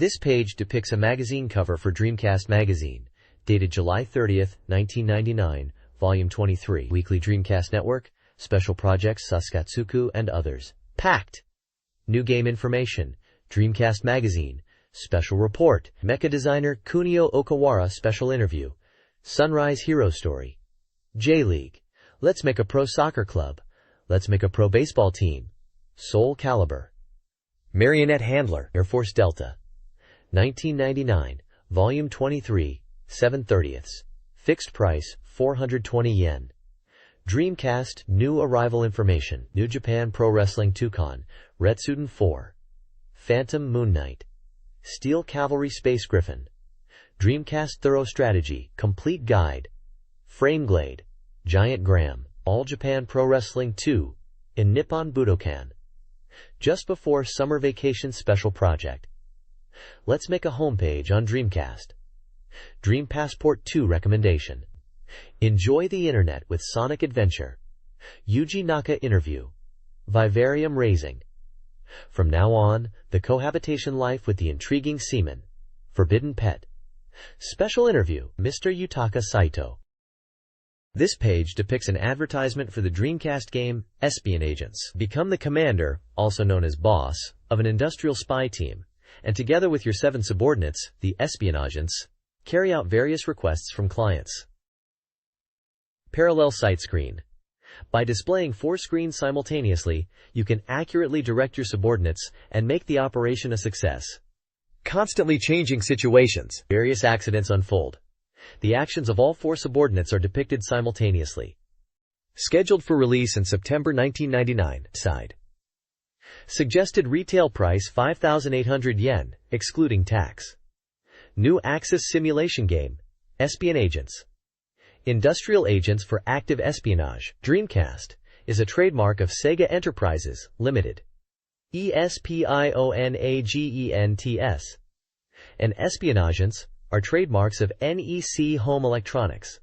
This page depicts a magazine cover for Dreamcast Magazine, dated July 30th, 1999, Volume 23, Weekly Dreamcast Network, Special Projects Saskatsuku and others. Packed! New game information, Dreamcast Magazine, Special Report, Mecha Designer Kunio Okawara Special Interview, Sunrise Hero Story, J-League, Let's Make a Pro Soccer Club, Let's Make a Pro Baseball Team, Soul Calibur, Marionette Handler, Air Force Delta, 1999, Volume 23, 7/30, Fixed price, 420 yen. Dreamcast, New Arrival Information, New Japan Pro Wrestling 2-Con, Retsuden 4, Phantom Moon Knight, Steel Cavalry Space Griffin, Dreamcast Thorough Strategy, Complete Guide, Frameglade, Giant Graham, All Japan Pro Wrestling 2, in Nippon Budokan. Just before summer vacation special project. Let's make a homepage on Dreamcast. Dream Passport 2 recommendation. Enjoy the internet with Sonic Adventure. Yuji Naka interview. Vivarium raising. From now on, the cohabitation life with the intriguing seaman. Forbidden pet. Special interview, Mr. Yutaka Saito. This page depicts an advertisement for the Dreamcast game, Espion Agents. Become the commander, also known as boss, of an industrial spy team, and together with your 7 subordinates, the Espion Agents, carry out various requests from clients. Parallel sight screen. By displaying 4 screens simultaneously, you can accurately direct your subordinates and make the operation a success. Constantly changing situations. Various accidents unfold. The actions of all 4 subordinates are depicted simultaneously. Scheduled for release in September 1999. Side. Suggested retail price 5,800 yen, excluding tax. New Axis simulation game, Espion Agents. Industrial agents for active espionage. Dreamcast is a trademark of Sega Enterprises, Limited. ESPIONAGENTS. And espionagents are trademarks of NEC Home Electronics.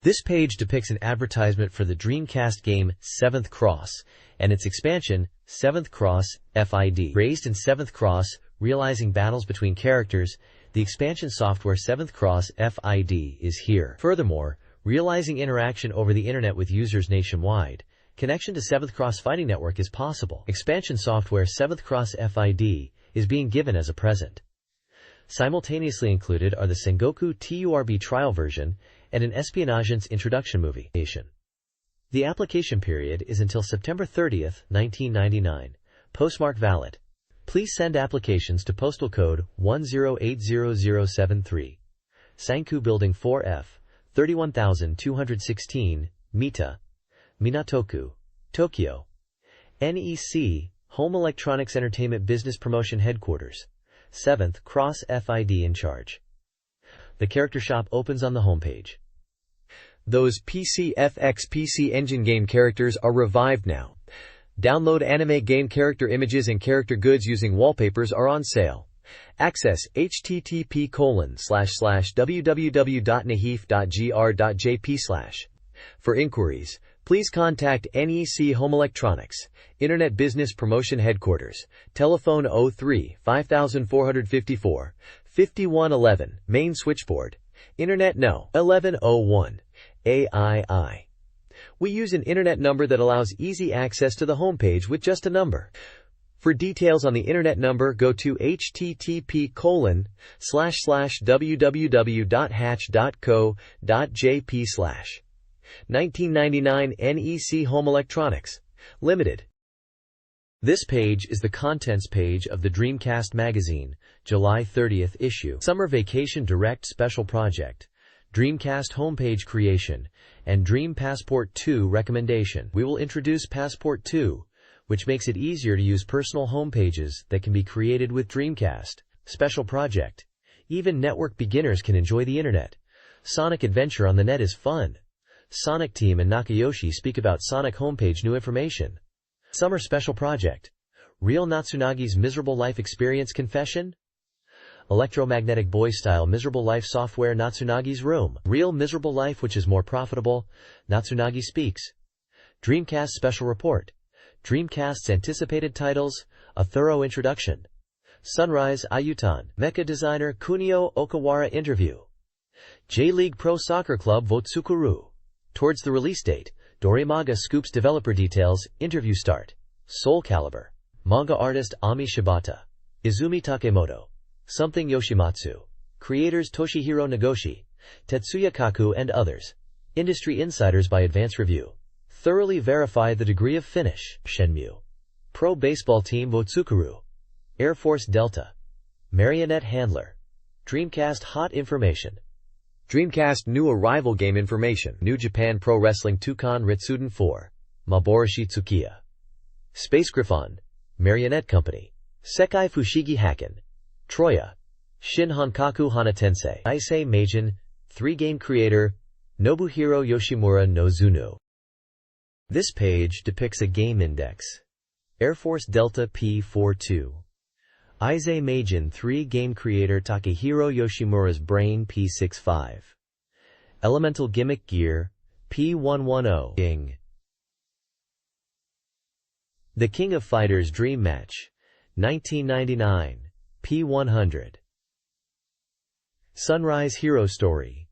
This page depicts an advertisement for the Dreamcast game 7th Cross and its expansion, 7th Cross FID. Raised in 7th Cross, realizing battles between characters, the expansion software 7th Cross FID is here. Furthermore, realizing interaction over the internet with users nationwide, connection to 7th Cross Fighting Network is possible. Expansion software 7th Cross FID is being given as a present. Simultaneously included are the Sengoku TURB trial version and an Espionagent's introduction movie. The application period is until September 30th, 1999. Postmark valid. Please send applications to postal code 10800073. Sanku Building 4F, 31216, Mita, Minatoku, Tokyo. NEC, Home Electronics Entertainment Business Promotion Headquarters. 7th Cross FID in charge. The character shop opens on the homepage. Those PCFX PC Engine game characters are revived now. Download anime game character images and character goods using wallpapers are on sale. Access http://www.nahif.gr.jp/. For inquiries, please contact NEC Home Electronics, Internet Business Promotion Headquarters, telephone 03-5454-5111, main switchboard, Internet No. 1101, AII. We use an Internet number that allows easy access to the homepage with just a number. For details on the Internet number, go to http://www.hatch.co.jp/. 1999 NEC Home Electronics, Limited. This page is the contents page of the Dreamcast Magazine, July 30th issue. Summer Vacation Direct Special Project, Dreamcast Homepage Creation, and Dream Passport 2 Recommendation. We will introduce Passport 2, which makes it easier to use personal homepages that can be created with Dreamcast. Special Project. Even network beginners can enjoy the internet. Sonic Adventure on the net is fun. Sonic Team and Nakayoshi speak about Sonic homepage new information. Summer Special Project. Real Natsunagi's Miserable Life Experience Confession? Electromagnetic Boy Style Miserable Life Software Natsunagi's Room. Real Miserable Life which is more profitable. Natsunagi Speaks. Dreamcast Special Report. Dreamcast's anticipated titles, a thorough introduction. Sunrise Ayutan. Mecha designer Kunio Okawara interview. J-League Pro Soccer Club Votsukuru. Towards the release date, Dorimaga scoops developer details, interview start. Soul Calibur. Manga artist Ami Shibata. Izumi Takemoto. Something Yoshimatsu. Creators Toshihiro Nagoshi, Tetsuya Kaku and others. Industry insiders by Advance Review. Thoroughly verify the degree of finish. Shenmue. Pro Baseball Team Votsukuru. Air Force Delta. Marionette Handler. Dreamcast Hot Information. Dreamcast New Arrival Game Information. New Japan Pro Wrestling Tukan Ritsuden 4. Maboroshi Tsukiya. Space Griffon. Marionette Company. Sekai Fushigi Hakken. Troya. Shin Hankaku Hana Tensei. Issei Meijin. 3 game creator. Nobuhiro Yoshimura no Zuno. This page depicts a game index. Air Force Delta P42. Issei Meijin 3 game creator Takehiro Yoshimura's Brain P65. Elemental Gimmick Gear P110. Ing. The King of Fighters Dream Match 1999 P100. Sunrise Hero Story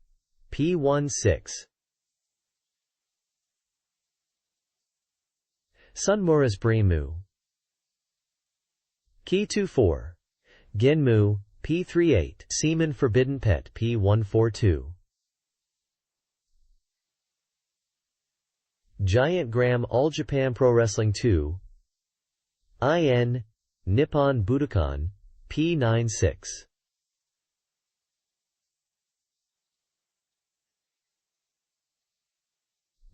P16. Sunmura's Bremu. Key 24. Genmu P38. Seaman Forbidden Pet P142. Giant Gram All Japan Pro Wrestling 2. IN Nippon Budokan P96.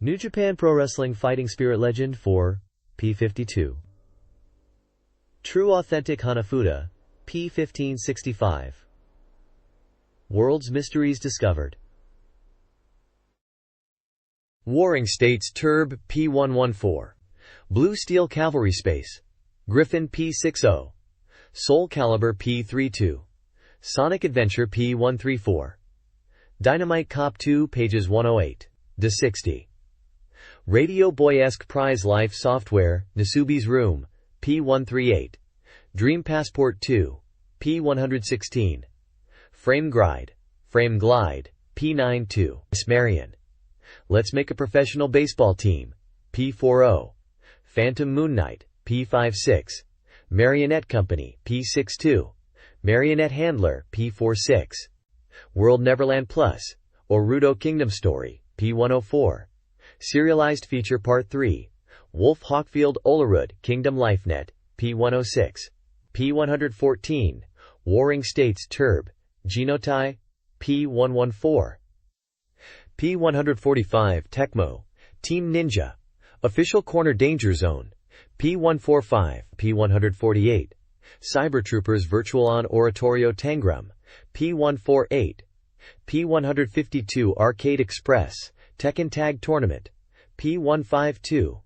New Japan Pro Wrestling Fighting Spirit Legend 4 P52. True Authentic Hanafuda P1565. World's Mysteries Discovered. Warring States Turb P114. Blue Steel Cavalry Space. Griffin P60. Soul Calibur P32. Sonic Adventure P134. Dynamite Cop 2 pages 108 to 60. Radio Boy-esque Prize Life Software Nasubi's Room P138. Dream Passport 2 P116. Frame Glide P92. Miss Marion. Let's Make a Professional Baseball Team P40. Phantom Moon Knight P56. Marionette Company P62. Marionette Handler P46. World Neverland Plus Orudo Kingdom Story P104. Serialized Feature Part 3. Wolf Hawkfield Olerud Kingdom LifeNet P106. P114. Warring States Turb Genotai P114. P145 Tecmo Team Ninja Official Corner Danger Zone P145. P148. Cybertroopers Virtual On Oratorio Tangram P148. P152 Arcade Express Tekken Tag Tournament P152.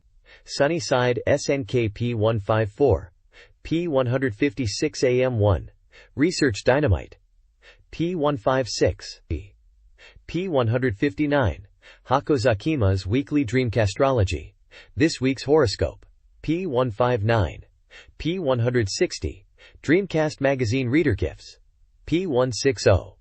Sunnyside SNK P154. P156 AM1. Research Dynamite P156. P159. Hakozakima's Weekly Dreamcastrology. This Week's Horoscope P159. P160. Dreamcast Magazine Reader Gifts P160.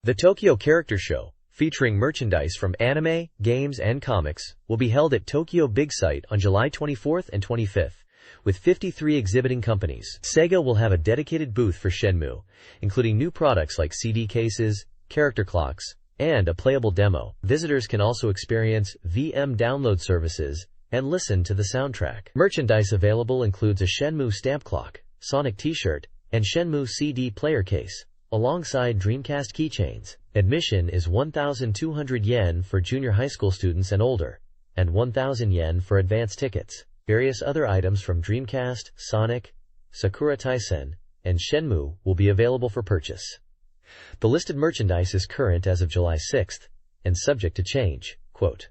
The Tokyo Character Show, featuring merchandise from anime, games, and comics, will be held at Tokyo Big Sight on July 24th and 25th, with 53 exhibiting companies. Sega will have a dedicated booth for Shenmue, including new products like CD cases, character clocks, and a playable demo. Visitors can also experience VM download services and listen to the soundtrack. Merchandise available includes a Shenmue stamp clock, Sonic t-shirt, and Shenmue CD player case, alongside Dreamcast keychains. Admission is 1,200 yen for junior high school students and older, and 1,000 yen for advance tickets. Various other items from Dreamcast, Sonic, Sakura Taisen, and Shenmue will be available for purchase. The listed merchandise is current as of July 6th, and subject to change. Quote,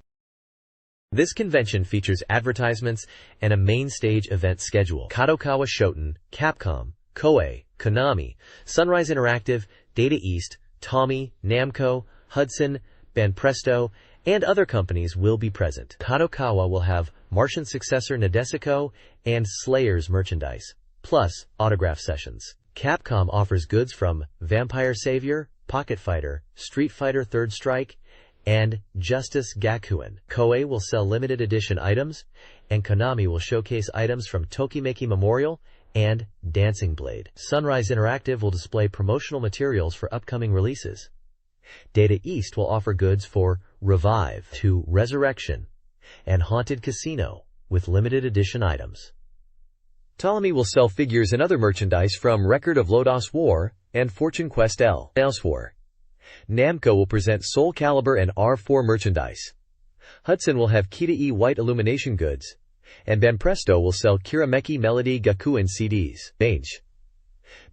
this convention features advertisements and a main stage event schedule. Kadokawa Shoten, Capcom, Koei, Konami, Sunrise Interactive, Data East, Tommy, Namco, Hudson, Banpresto, and other companies will be present. Kadokawa will have Martian Successor Nadesico and Slayers merchandise. plus autograph sessions. Capcom offers goods from Vampire Savior, Pocket Fighter, Street Fighter Third Strike, and Justice Gakuen. Koei will sell limited edition items, and Konami will showcase items from Tokimeki Memorial and Dancing Blade. Sunrise Interactive will display promotional materials for upcoming releases. Data East will offer goods for Revive 2 Resurrection and Haunted Casino with limited edition items. Ptolemy will sell figures and other merchandise from Record of Lodoss War and Fortune Quest Elsewhere. Namco will present Soul Calibur and R4 merchandise. Hudson will have Kita-E White Illumination goods, and Banpresto will sell Kirameki Melody Gakuen CDs.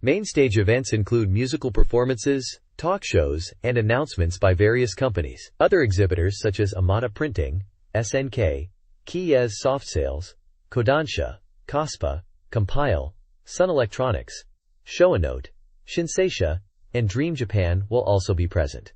Main stage events include musical performances, talk shows, and announcements by various companies. Other exhibitors such as Amada Printing, SNK, Kiyez Soft Sales, Kodansha, Kospa, Compile, Sun Electronics, Showanote, Shinseisha, and Dream Japan will also be present.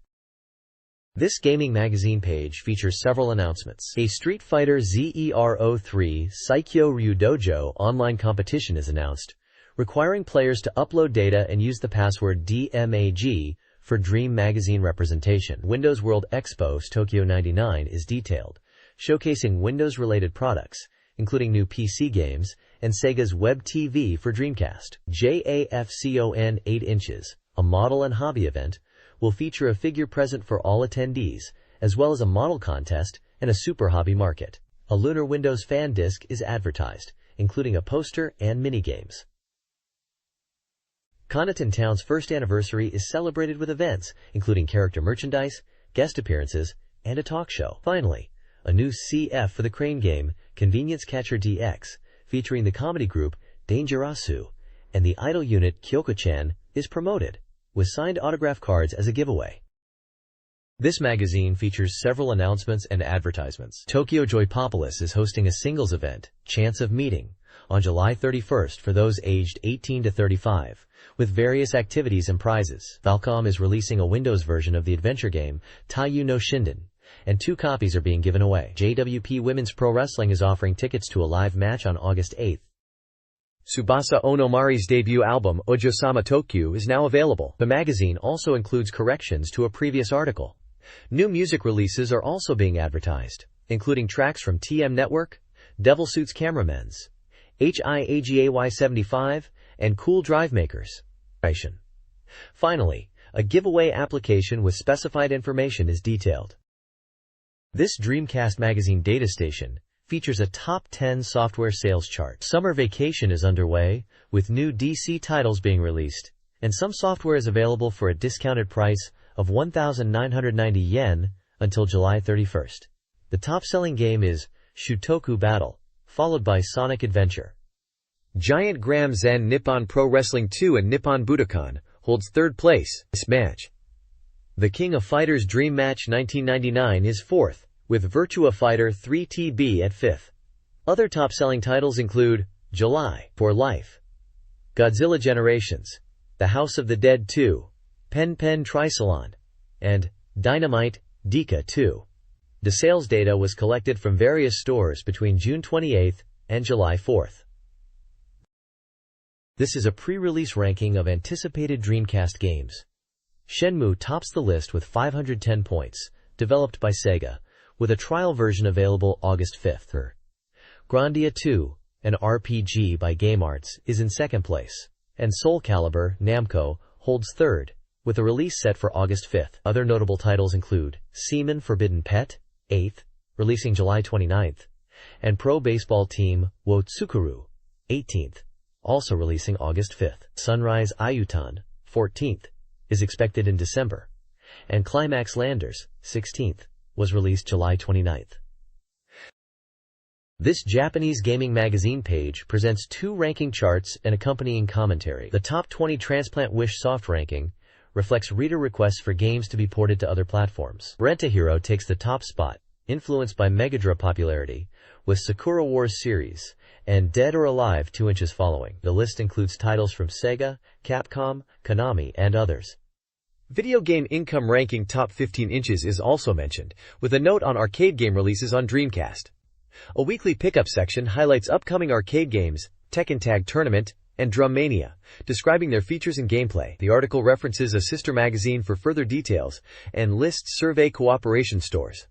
This gaming magazine page features several announcements. A Street Fighter Zero3 Saikyo Ryu Dojo online competition is announced, requiring players to upload data and use the password DMAG for Dream magazine representation. Windows World Expo Tokyo 99 is detailed, showcasing Windows-related products, including new PC games and Sega's Web TV for Dreamcast. JAFCON 8 inches, a model and hobby event, will feature a figure present for all attendees, as well as a model contest and a super hobby market. A Lunar Windows fan disc is advertised, including a poster and minigames. Connaughton Town's first anniversary is celebrated with events, including character merchandise, guest appearances, and a talk show. Finally, a new CF for the crane game, Convenience Catcher DX, featuring the comedy group Dangerous and the idol unit Kyoko-chan, is promoted, with signed autograph cards as a giveaway. This magazine features several announcements and advertisements. Tokyo Joypopolis is hosting a singles event, Chance of Meeting, on July 31st for those aged 18 to 35, with various activities and prizes. Falcom is releasing a Windows version of the adventure game Taiyu no Shinden, and 2 copies are being given away. JWP Women's Pro Wrestling is offering tickets to a live match on August 8th. Tsubasa Onomari's debut album, Ojo-sama Tokyu, is now available. The magazine also includes corrections to a previous article. New music releases are also being advertised, including tracks from TM Network, Devil Suits Cameramen's, HIAGAY 75, and Cool Drive Makers. Finally, a giveaway application with specified information is detailed. This Dreamcast Magazine data station features a top 10 software sales chart. Summer vacation is underway, with new DC titles being released, and some software is available for a discounted price of 1,990 yen until July 31st. The top-selling game is Shutoku Battle, followed by Sonic Adventure. Giant Graham Zen Nippon Pro Wrestling 2 and Nippon Budokan holds third place. This match, the King of Fighters Dream Match 1999, is fourth, with Virtua Fighter 3 TB at 5th. Other top-selling titles include July, For Life, Godzilla Generations, The House of the Dead 2, Pen Pen Trisalon, and Dynamite, Dika 2. The sales data was collected from various stores between June 28th and July 4th. This is a pre-release ranking of anticipated Dreamcast games. Shenmue tops the list with 510 points, developed by Sega, with a trial version available August 5th. Grandia 2, an RPG by Game Arts, is in second place, and Soul Calibur, Namco, holds third, with a release set for August 5th. Other notable titles include Seaman Forbidden Pet, 8th, releasing July 29th, and Pro Baseball Team Wo Tsukuru, 18th, also releasing August 5th. Sunrise Ayutan, 14th, is expected in December, and Climax Landers, 16th, was released July 29th. This Japanese gaming magazine page presents 2 ranking charts and accompanying commentary. The top 20 Transplant Wish soft ranking reflects reader requests for games to be ported to other platforms. Rent a Hero takes the top spot, influenced by Megadra popularity, with Sakura Wars series, and Dead or Alive 2 inches following. The list includes titles from Sega, Capcom, Konami, and others. Video Game Income Ranking Top 15 Inches is also mentioned, with a note on arcade game releases on Dreamcast. A weekly pickup section highlights upcoming arcade games, Tekken Tag Tournament, and Drum Mania, describing their features and gameplay. The article references a sister magazine for further details and lists survey cooperation stores.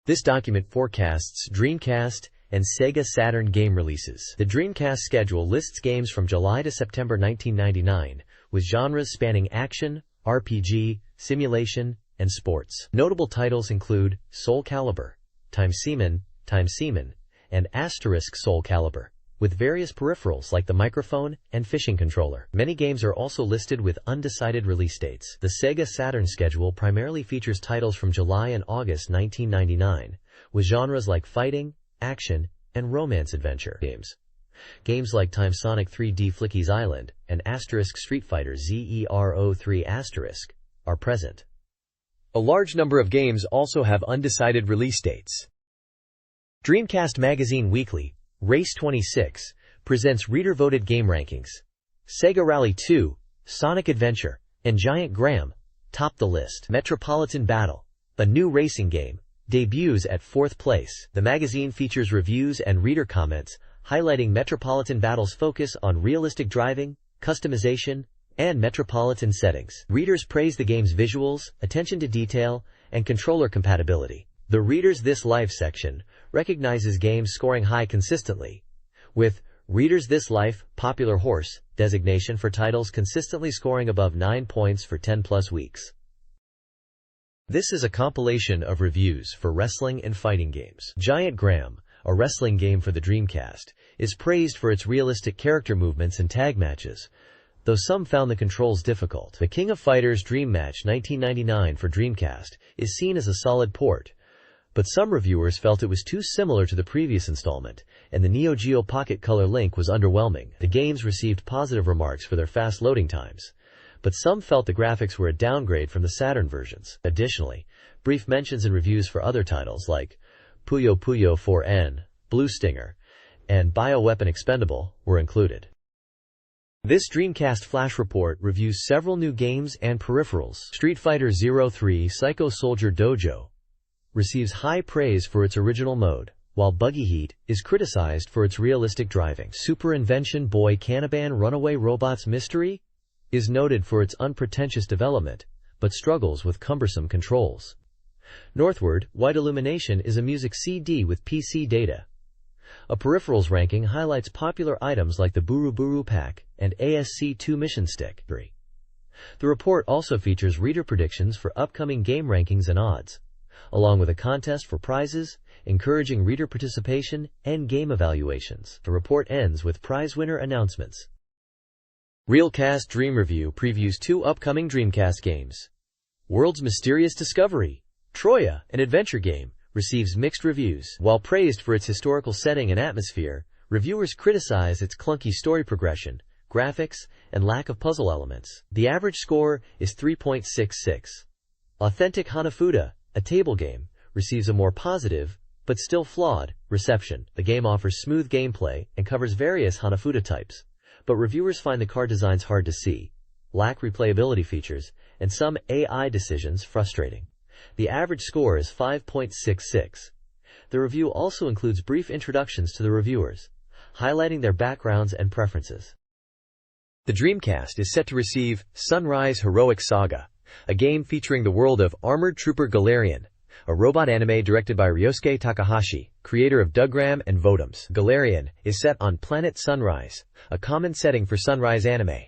This document forecasts Dreamcast and Sega Saturn game releases. The Dreamcast schedule lists games from July to September 1999, with genres spanning action, RPG, simulation, and sports. Notable titles include Soul Calibur, Time Seaman, and Asterisk Soul Calibur, with various peripherals like the microphone and fishing controller. Many games are also listed with undecided release dates. The Sega Saturn schedule primarily features titles from July and August 1999, with genres like fighting, action, and romance adventure games. Games like Time Sonic 3D Flicky's Island and Asterisk Street Fighter ZERO3 * are present. A large number of games also have undecided release dates. Dreamcast Magazine Weekly, Race 26, presents reader-voted game rankings. Sega Rally 2, Sonic Adventure, and Giant Graham top the list. Metropolitan Battle, a new racing game, debuts at 4th place. The magazine features reviews and reader comments, highlighting Metropolitan Battle's focus on realistic driving, customization, and metropolitan settings. Readers praise the game's visuals, attention to detail, and controller compatibility. The Readers This Life section recognizes games scoring high consistently, with Readers This Life Popular Horse designation for titles consistently scoring above 9 points for 10+ weeks. This is a compilation of reviews for wrestling and fighting games. Giant Graham, a wrestling game for the Dreamcast, is praised for its realistic character movements and tag matches, though some found the controls difficult. The King of Fighters Dream Match 1999 for Dreamcast is seen as a solid port, but some reviewers felt it was too similar to the previous installment, and the Neo Geo Pocket Color Link was underwhelming. The games received positive remarks for their fast loading times, but some felt the graphics were a downgrade from the Saturn versions. Additionally, brief mentions in reviews for other titles like Puyo Puyo 4N, Blue Stinger, and Bioweapon Expendable were included. This Dreamcast Flash Report reviews several new games and peripherals. Street Fighter ZERO3 Psycho Soldier Dojo receives high praise for its original mode, while Buggy Heat is criticized for its realistic driving. Super Invention Boy Canaban Runaway Robots Mystery is noted for its unpretentious development, but struggles with cumbersome controls. Northward White Illumination is a music CD with PC data. A peripherals ranking highlights popular items like the Buru Buru Pack and ASC2 Mission Stick. The report also features reader predictions for upcoming game rankings and odds, along with a contest for prizes, encouraging reader participation and game evaluations. The report ends with prize winner announcements. Realcast Dream Review previews 2 upcoming Dreamcast games. World's Mysterious Discovery, Troya, an adventure game, receives mixed reviews. While praised for its historical setting and atmosphere, reviewers criticize its clunky story progression, graphics, and lack of puzzle elements. The average score is 3.66. Authentic Hanafuda, a table game, receives a more positive, but still flawed, reception. The game offers smooth gameplay and covers various Hanafuda types, but reviewers find the card designs hard to see, lack replayability features, and some AI decisions frustrating. The average score is 5.66. The review also includes brief introductions to the reviewers, highlighting their backgrounds and preferences. The Dreamcast is set to receive Sunrise Heroic Saga, a game featuring the world of Armored Trooper Galarian, a robot anime directed by Ryosuke Takahashi, creator of Dougram and Votoms. Galarian is set on Planet Sunrise, a common setting for Sunrise anime.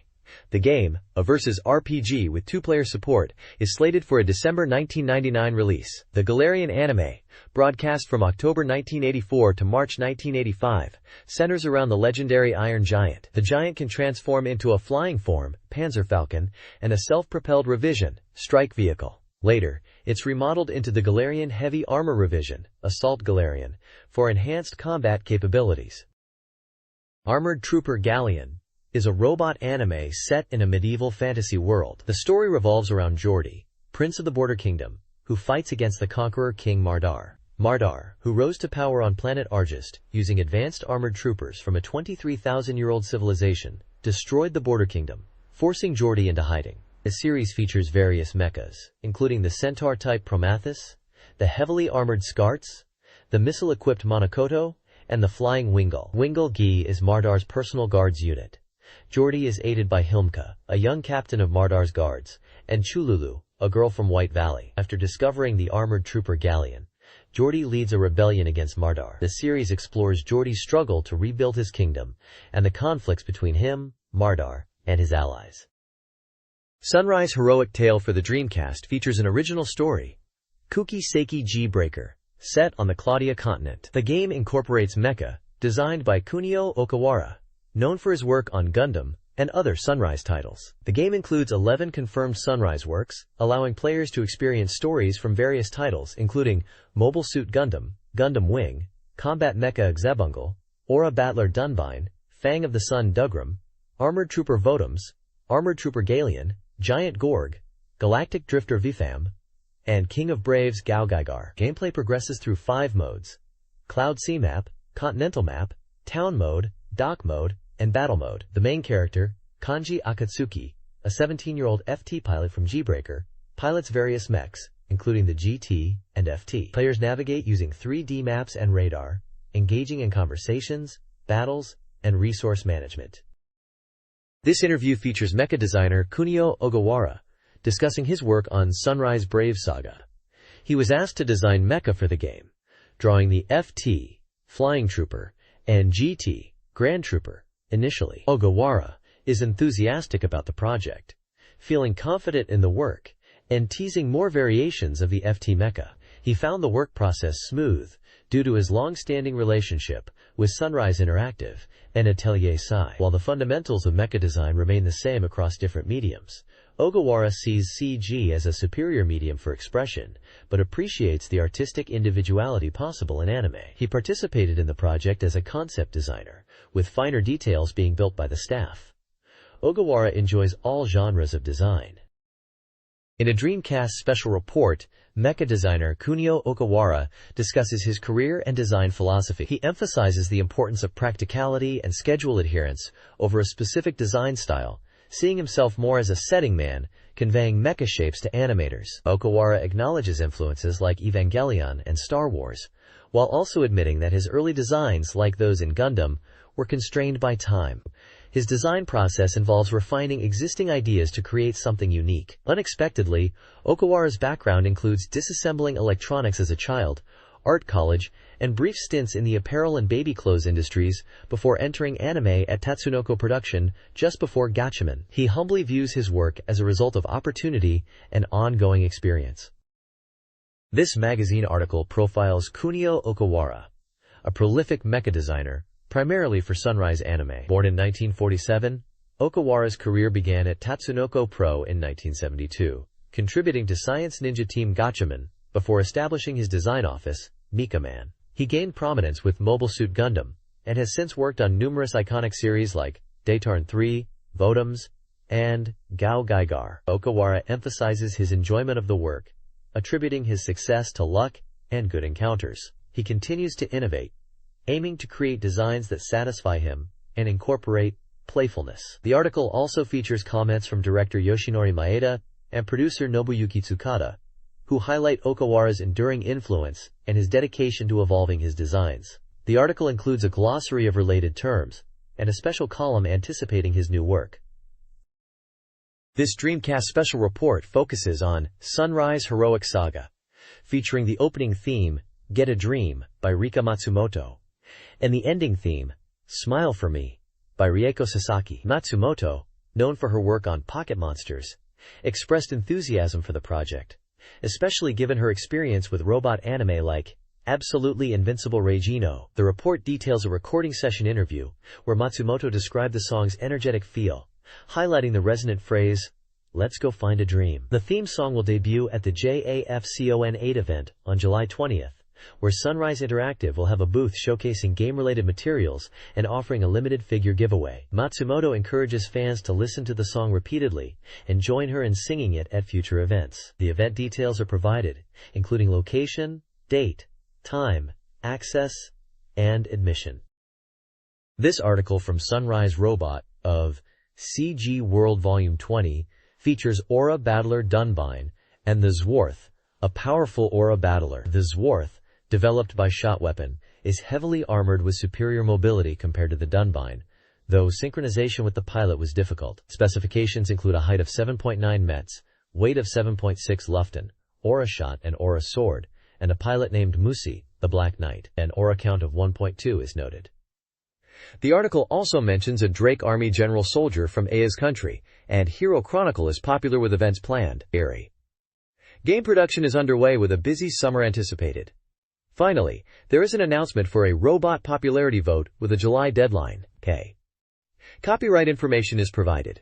The game, a versus RPG with 2-player support, is slated for a December 1999 release. The Galarian anime, broadcast from October 1984 to March 1985, centers around the legendary Iron Giant. The Giant can transform into a flying form, Panzer Falcon, and a self-propelled revision, Strike Vehicle. Later, it's remodeled into the Galarian Heavy Armor Revision, Assault Galarian, for enhanced combat capabilities. Armored Trooper Galleon is a robot anime set in a medieval fantasy world. The story revolves around Geordi, Prince of the Border Kingdom, who fights against the conqueror King Mardar. Mardar, who rose to power on planet Argist, using advanced armored troopers from a 23,000-year-old civilization, destroyed the Border Kingdom, forcing Geordi into hiding. The series features various mechas, including the Centaur-type Promathus, the heavily armored Skarts, the missile-equipped Monokoto, and the Flying Wingle. Wingle Gi is Mardar's personal guards unit. Geordie is aided by Hilmka, a young captain of Mardar's guards, and Chululu, a girl from White Valley. After discovering the armored trooper galleon, Geordie leads a rebellion against Mardar. The series explores Geordie's struggle to rebuild his kingdom and the conflicts between him, Mardar, and his allies. Sunrise Heroic Tale for the Dreamcast features an original story, Kuki Seiki G-Breaker, set on the Claudia continent. The game incorporates mecha, designed by Kunio Okawara, known for his work on Gundam and other Sunrise titles. The game includes 11 confirmed Sunrise works, allowing players to experience stories from various titles including Mobile Suit Gundam, Gundam Wing, Combat Mecha Xebungle, Aura Battler Dunbine, Fang of the Sun Dugram, Armored Trooper Votoms, Armored Trooper Galleon, Giant Gorg, Galactic Drifter Vifam, and King of Braves Gao Gaigar. Gameplay progresses through 5 modes: Cloud Sea Map, Continental Map, Town Mode, Dock Mode, and Battle Mode. The main character, Kanji Akatsuki, a 17-year-old FT pilot from G-Breaker, pilots various mechs, including the GT and FT. Players navigate using 3D maps and radar, engaging in conversations, battles, and resource management. This interview features mecha designer Kunio Ogawara, discussing his work on Sunrise Brave Saga. He was asked to design mecha for the game, drawing the FT, Flying Trooper, and GT, Grand Trooper. Initially, Ogawara is enthusiastic about the project, feeling confident in the work, and teasing more variations of the FT mecha. He found the work process smooth due to his long-standing relationship with Sunrise Interactive and Atelier Sai. While the fundamentals of mecha design remain the same across different mediums, Ogawara sees CG as a superior medium for expression, but appreciates the artistic individuality possible in anime. He participated in the project as a concept designer, with finer details being built by the staff. Ogawara enjoys all genres of design. In a Dreamcast special report, mecha designer Kunio Okawara discusses his career and design philosophy. He emphasizes the importance of practicality and schedule adherence over a specific design style, seeing himself more as a setting man, conveying mecha shapes to animators. Okawara acknowledges influences like Evangelion and Star Wars, while also admitting that his early designs, like those in Gundam, were constrained by time. His design process involves refining existing ideas to create something unique. Unexpectedly, Okawara's background includes disassembling electronics as a child, art college, and brief stints in the apparel and baby clothes industries before entering anime at Tatsunoko Production just before Gatchaman. He humbly views his work as a result of opportunity and ongoing experience. This magazine article profiles Kunio Okawara, a prolific mecha designer, primarily for Sunrise Anime. Born in 1947, Okawara's career began at Tatsunoko Pro in 1972, contributing to Science Ninja Team Gatchaman before establishing his design office, Mikaman. He gained prominence with Mobile Suit Gundam, and has since worked on numerous iconic series like Daytarn 3, Votoms, and Gao Gaigar. Okawara emphasizes his enjoyment of the work, attributing his success to luck and good encounters. He continues to innovate, aiming to create designs that satisfy him and incorporate playfulness. The article also features comments from director Yoshinori Maeda and producer Nobuyuki Tsukada, who highlight Okawara's enduring influence and his dedication to evolving his designs. The article includes a glossary of related terms and a special column anticipating his new work. This Dreamcast special report focuses on Sunrise Heroic Saga, featuring the opening theme, Get a Dream, by Rika Matsumoto, and the ending theme, Smile for Me, by Rieko Sasaki. Matsumoto, known for her work on Pocket Monsters, expressed enthusiasm for the project, especially given her experience with robot anime like Absolutely Invincible Regino. The report details a recording session interview where Matsumoto described the song's energetic feel, highlighting the resonant phrase, "Let's go find a dream." The theme song will debut at the JAFCON 8 event on July 20th, where Sunrise Interactive will have a booth showcasing game-related materials and offering a limited figure giveaway. Matsumoto encourages fans to listen to the song repeatedly and join her in singing it at future events. The event details are provided, including location, date, time, access, and admission. This article from Sunrise Robot of CG World Volume 20 features Aura Battler Dunbine and the Zwarth, a powerful Aura Battler. The Zwarth, developed by Shotweapon, is heavily armored with superior mobility compared to the Dunbine, though synchronization with the pilot was difficult. Specifications include a height of 7.9 meters, weight of 7.6 luften, aura shot and aura sword, and a pilot named Musi, the Black Knight. An aura count of 1.2 is noted. The article also mentions a Drake Army general soldier from Aya's country, and Hero Chronicle is popular with events planned. Game production is underway with a busy summer anticipated. Finally, there is an announcement for a robot popularity vote with a July deadline. Copyright information is provided.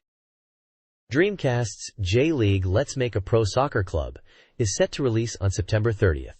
Dreamcast's J-League Let's Make a Pro Soccer Club is set to release on September 30th.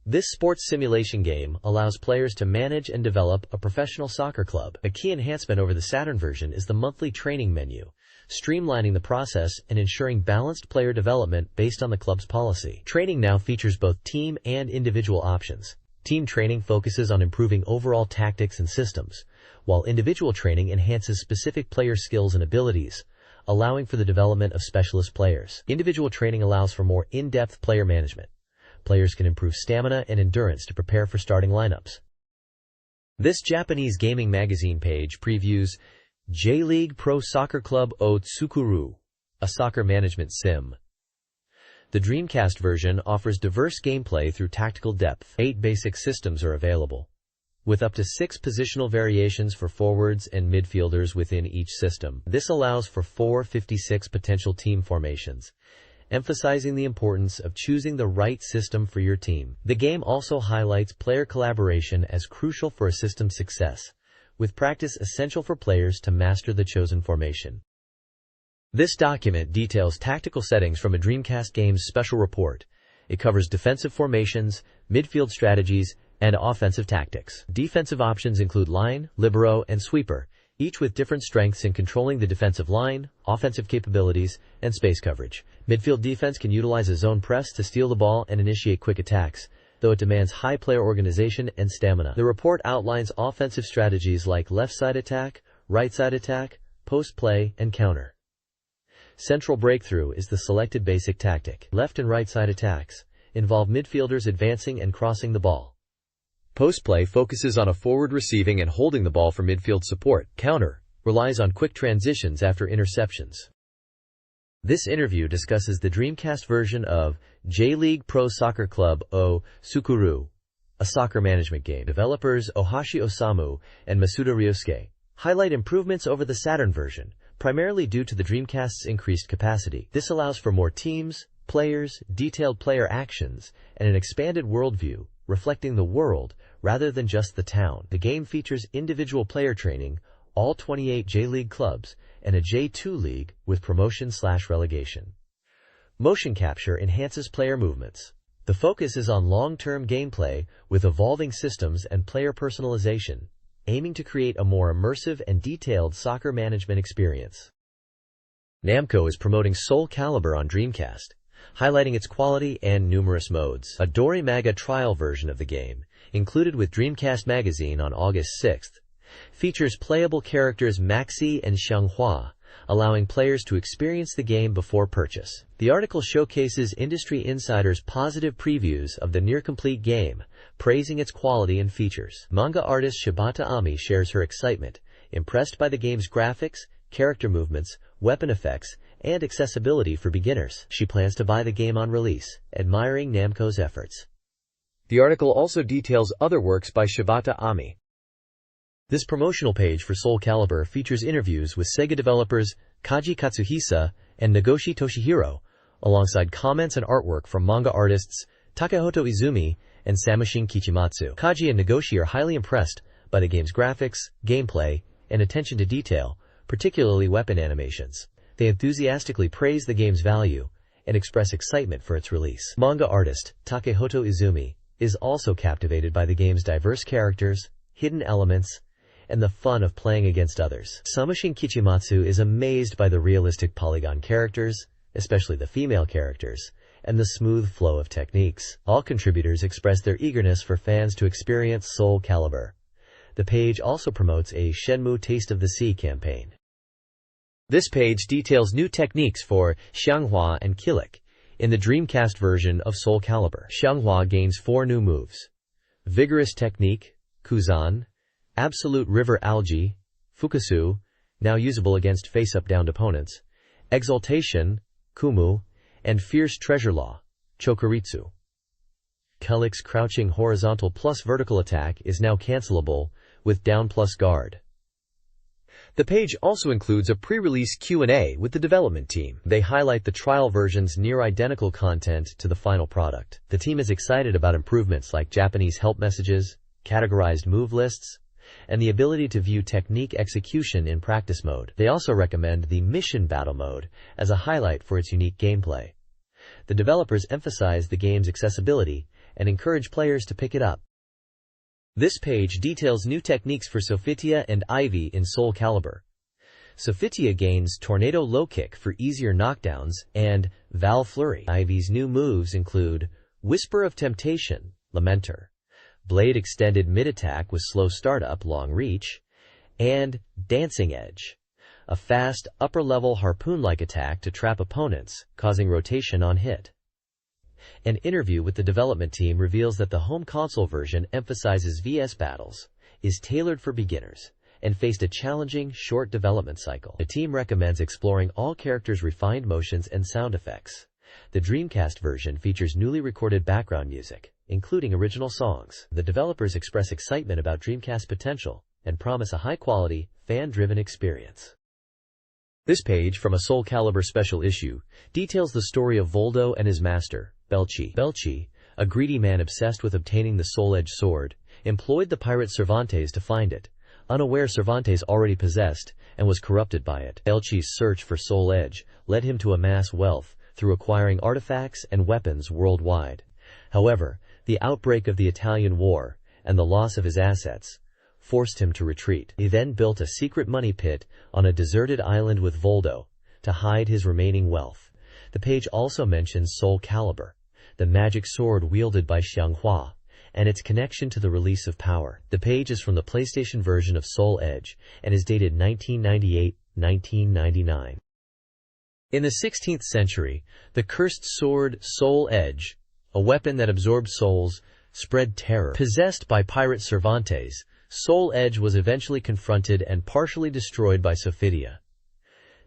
This sports simulation game allows players to manage and develop a professional soccer club. A key enhancement over the Saturn version is the monthly training menu, streamlining the process and ensuring balanced player development based on the club's policy. Training now features both team and individual options. Team training focuses on improving overall tactics and systems, while individual training enhances specific player skills and abilities, allowing for the development of specialist players. Individual training allows for more in-depth player management. Players can improve stamina and endurance to prepare for starting lineups. This Japanese gaming magazine page previews J-League Pro Soccer Club o Tsukuru, a soccer management sim. The Dreamcast version offers diverse gameplay through tactical depth. 8 basic systems are available, with up to 6 positional variations for forwards and midfielders within each system. This allows for 456 potential team formations, emphasizing the importance of choosing the right system for your team. The game also highlights player collaboration as crucial for a system's success, with practice essential for players to master the chosen formation. This document details tactical settings from a Dreamcast game's special report. It covers defensive formations, midfield strategies, and offensive tactics. Defensive options include line, libero, and sweeper, each with different strengths in controlling the defensive line, offensive capabilities, and space coverage. Midfield defense can utilize a zone press to steal the ball and initiate quick attacks, though it demands high player organization and stamina. The report outlines offensive strategies like left side attack, right side attack, post play, and counter. Central breakthrough is the selected basic tactic. Left and right side attacks involve midfielders advancing and crossing the ball. Post play focuses on a forward receiving and holding the ball for midfield support. Counter relies on quick transitions after interceptions. This interview discusses the Dreamcast version of J-League Pro Soccer Club o Tsukuru, a soccer management game. Developers Ohashi Osamu and Masuda Ryosuke highlight improvements over the Saturn version, primarily due to the Dreamcast's increased capacity. This allows for more teams, players, detailed player actions, and an expanded worldview, reflecting the world rather than just the town. The game features individual player training, all 28 J-League clubs, and a J2 league with promotion/relegation. Motion capture enhances player movements. The focus is on long-term gameplay with evolving systems and player personalization, aiming to create a more immersive and detailed soccer management experience. Namco is promoting Soul Calibur on Dreamcast, highlighting its quality and numerous modes. A Dorimaga trial version of the game, included with Dreamcast Magazine on August 6th, features playable characters Maxi and Xianghua, allowing players to experience the game before purchase. The article showcases industry insiders' positive previews of the near-complete game, praising its quality and features. Manga artist Shibata Ami shares her excitement, impressed by the game's graphics, character movements, weapon effects, and accessibility for beginners. She plans to buy the game on release, admiring Namco's efforts. The article also details other works by Shibata Ami. This promotional page for Soul Calibur features interviews with Sega developers Kaji Katsuhisa and Nagoshi Toshihiro, alongside comments and artwork from manga artists Takehoto Izumi and Samushin Kichimatsu. Kaji and Nagoshi are highly impressed by the game's graphics, gameplay, and attention to detail, particularly weapon animations. They enthusiastically praise the game's value and express excitement for its release. Manga artist Takehoto Izumi is also captivated by the game's diverse characters, hidden elements, and the fun of playing against others. Samushin Kichimatsu is amazed by the realistic polygon characters, especially the female characters, and the smooth flow of techniques. All contributors express their eagerness for fans to experience Soul Calibur. The page also promotes a Shenmue Taste of the Sea campaign. This page details new techniques for Xianghua and Kilik in the Dreamcast version of Soul Calibur. Xianghua gains 4 new moves: Vigorous Technique, Kuzan, Absolute River Algae, Fukasu, now usable against face-up-downed opponents, Exaltation, Kumu, and Fierce Treasure Law, Chokuritsu. Kulik's crouching horizontal plus vertical attack is now cancelable with down plus guard. The page also includes a pre-release Q&A with the development team. They highlight the trial version's near-identical content to the final product. The team is excited about improvements like Japanese help messages, categorized move lists, and the ability to view technique execution in practice mode. They also recommend the Mission Battle mode as a highlight for its unique gameplay. The developers emphasize the game's accessibility and encourage players to pick it up. This page details new techniques for Sophitia and Ivy in Soul Calibur. Sophitia gains Tornado Low Kick for easier knockdowns and Val Flurry. Ivy's new moves include Whisper of Temptation, Lamenter, Blade Extended Mid-Attack with Slow Startup, Long Reach, and Dancing Edge, a fast, upper-level harpoon-like attack to trap opponents, causing rotation on hit. An interview with the development team reveals that the home console version emphasizes VS battles, is tailored for beginners, and faced a challenging, short development cycle. The team recommends exploring all characters' refined motions and sound effects. The Dreamcast version features newly recorded background music, including original songs. The developers express excitement about Dreamcast's potential and promise a high-quality, fan-driven experience. This page from a Soul Calibur special issue details the story of Voldo and his master, Belchi. Belchi, a greedy man obsessed with obtaining the Soul Edge sword, employed the pirate Cervantes to find it, unaware Cervantes already possessed and was corrupted by it. Belchi's search for Soul Edge led him to amass wealth through acquiring artifacts and weapons worldwide. However, the outbreak of the Italian War and the loss of his assets forced him to retreat. He then built a secret money pit on a deserted island with Voldo to hide his remaining wealth. The page also mentions Soul Calibur, the magic sword wielded by Xianghua, and its connection to the release of power. The page is from the PlayStation version of Soul Edge and is dated 1998-1999. In the 16th century, the cursed sword Soul Edge, a weapon that absorbed souls, spread terror. Possessed by pirate Cervantes, Soul Edge was eventually confronted and partially destroyed by Sophitia.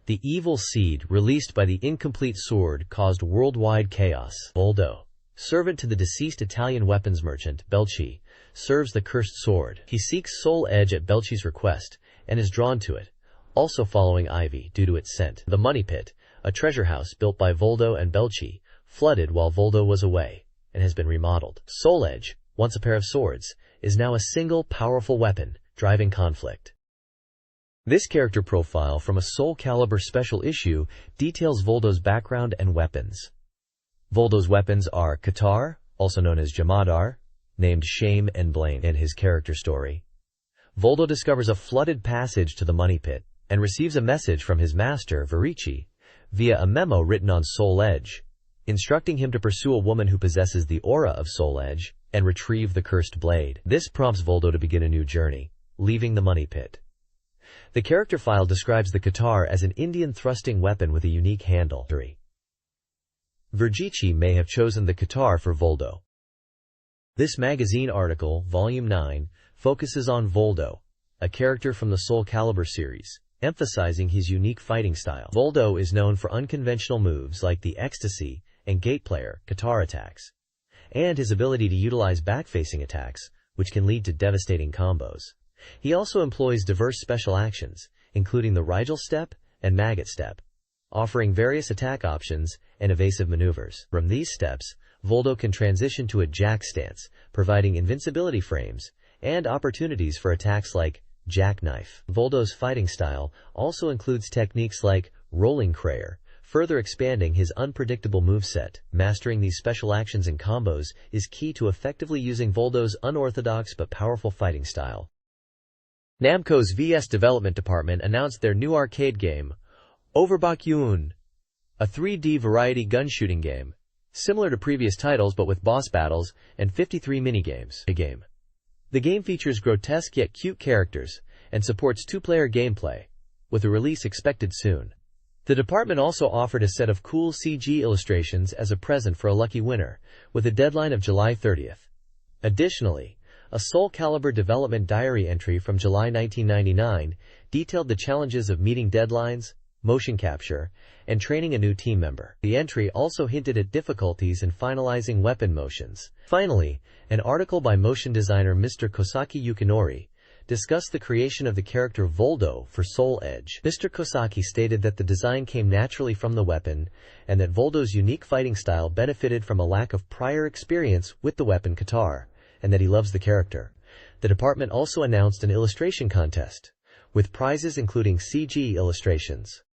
The evil seed released by the incomplete sword caused worldwide chaos. Voldo, servant to the deceased Italian weapons merchant, Belchi, serves the cursed sword. He seeks Soul Edge at Belchi's request and is drawn to it, also following Ivy due to its scent. The Money Pit, a treasure house built by Voldo and Belchi, flooded while Voldo was away, and has been remodeled. Soul Edge, once a pair of swords, is now a single powerful weapon, driving conflict. This character profile from a Soul Calibur special issue details Voldo's background and weapons. Voldo's weapons are Katar, also known as Jamadar, named Shame and Blame. In his character story, Voldo discovers a flooded passage to the Money Pit and receives a message from his master, Varici, via a memo written on Soul Edge, instructing him to pursue a woman who possesses the aura of Soul Edge and retrieve the cursed blade. This prompts Voldo to begin a new journey, leaving the Money Pit. The character file describes the Katar as an Indian thrusting weapon with a unique handle. Vergici may have chosen the Katar for Voldo. This magazine article, Volume 9, focuses on Voldo, a character from the Soul Calibur series, emphasizing his unique fighting style. Voldo is known for unconventional moves like the Ecstasy and Gate Player Katar attacks, and his ability to utilize back-facing attacks, which can lead to devastating combos. He also employs diverse special actions, including the Rigel Step and Maggot Step, offering various attack options and evasive maneuvers. From these steps, Voldo can transition to a jack stance, providing invincibility frames and opportunities for attacks like Jackknife. Voldo's fighting style also includes techniques like Rolling Crayer, further expanding his unpredictable moveset. Mastering these special actions and combos is key to effectively using Voldo's unorthodox but powerful fighting style. Namco's VS development department announced their new arcade game, Overbakyun, a 3D variety gun shooting game, similar to previous titles but with boss battles and 53 minigames. The game features grotesque yet cute characters and supports two-player gameplay, with a release expected soon. The department also offered a set of cool CG illustrations as a present for a lucky winner, with a deadline of July 30th. Additionally, A Soul Calibur development diary entry from July 1999 detailed the challenges of meeting deadlines, motion capture, and training a new team member. The entry also hinted at difficulties in finalizing weapon motions. Finally, an article by motion designer Mr. Kosaki Yukinori discussed the creation of the character Voldo for Soul Edge. Mr. Kosaki stated that the design came naturally from the weapon, and that Voldo's unique fighting style benefited from a lack of prior experience with the weapon Katar, and that he loves the character. The department also announced an illustration contest, with prizes including CG illustrations.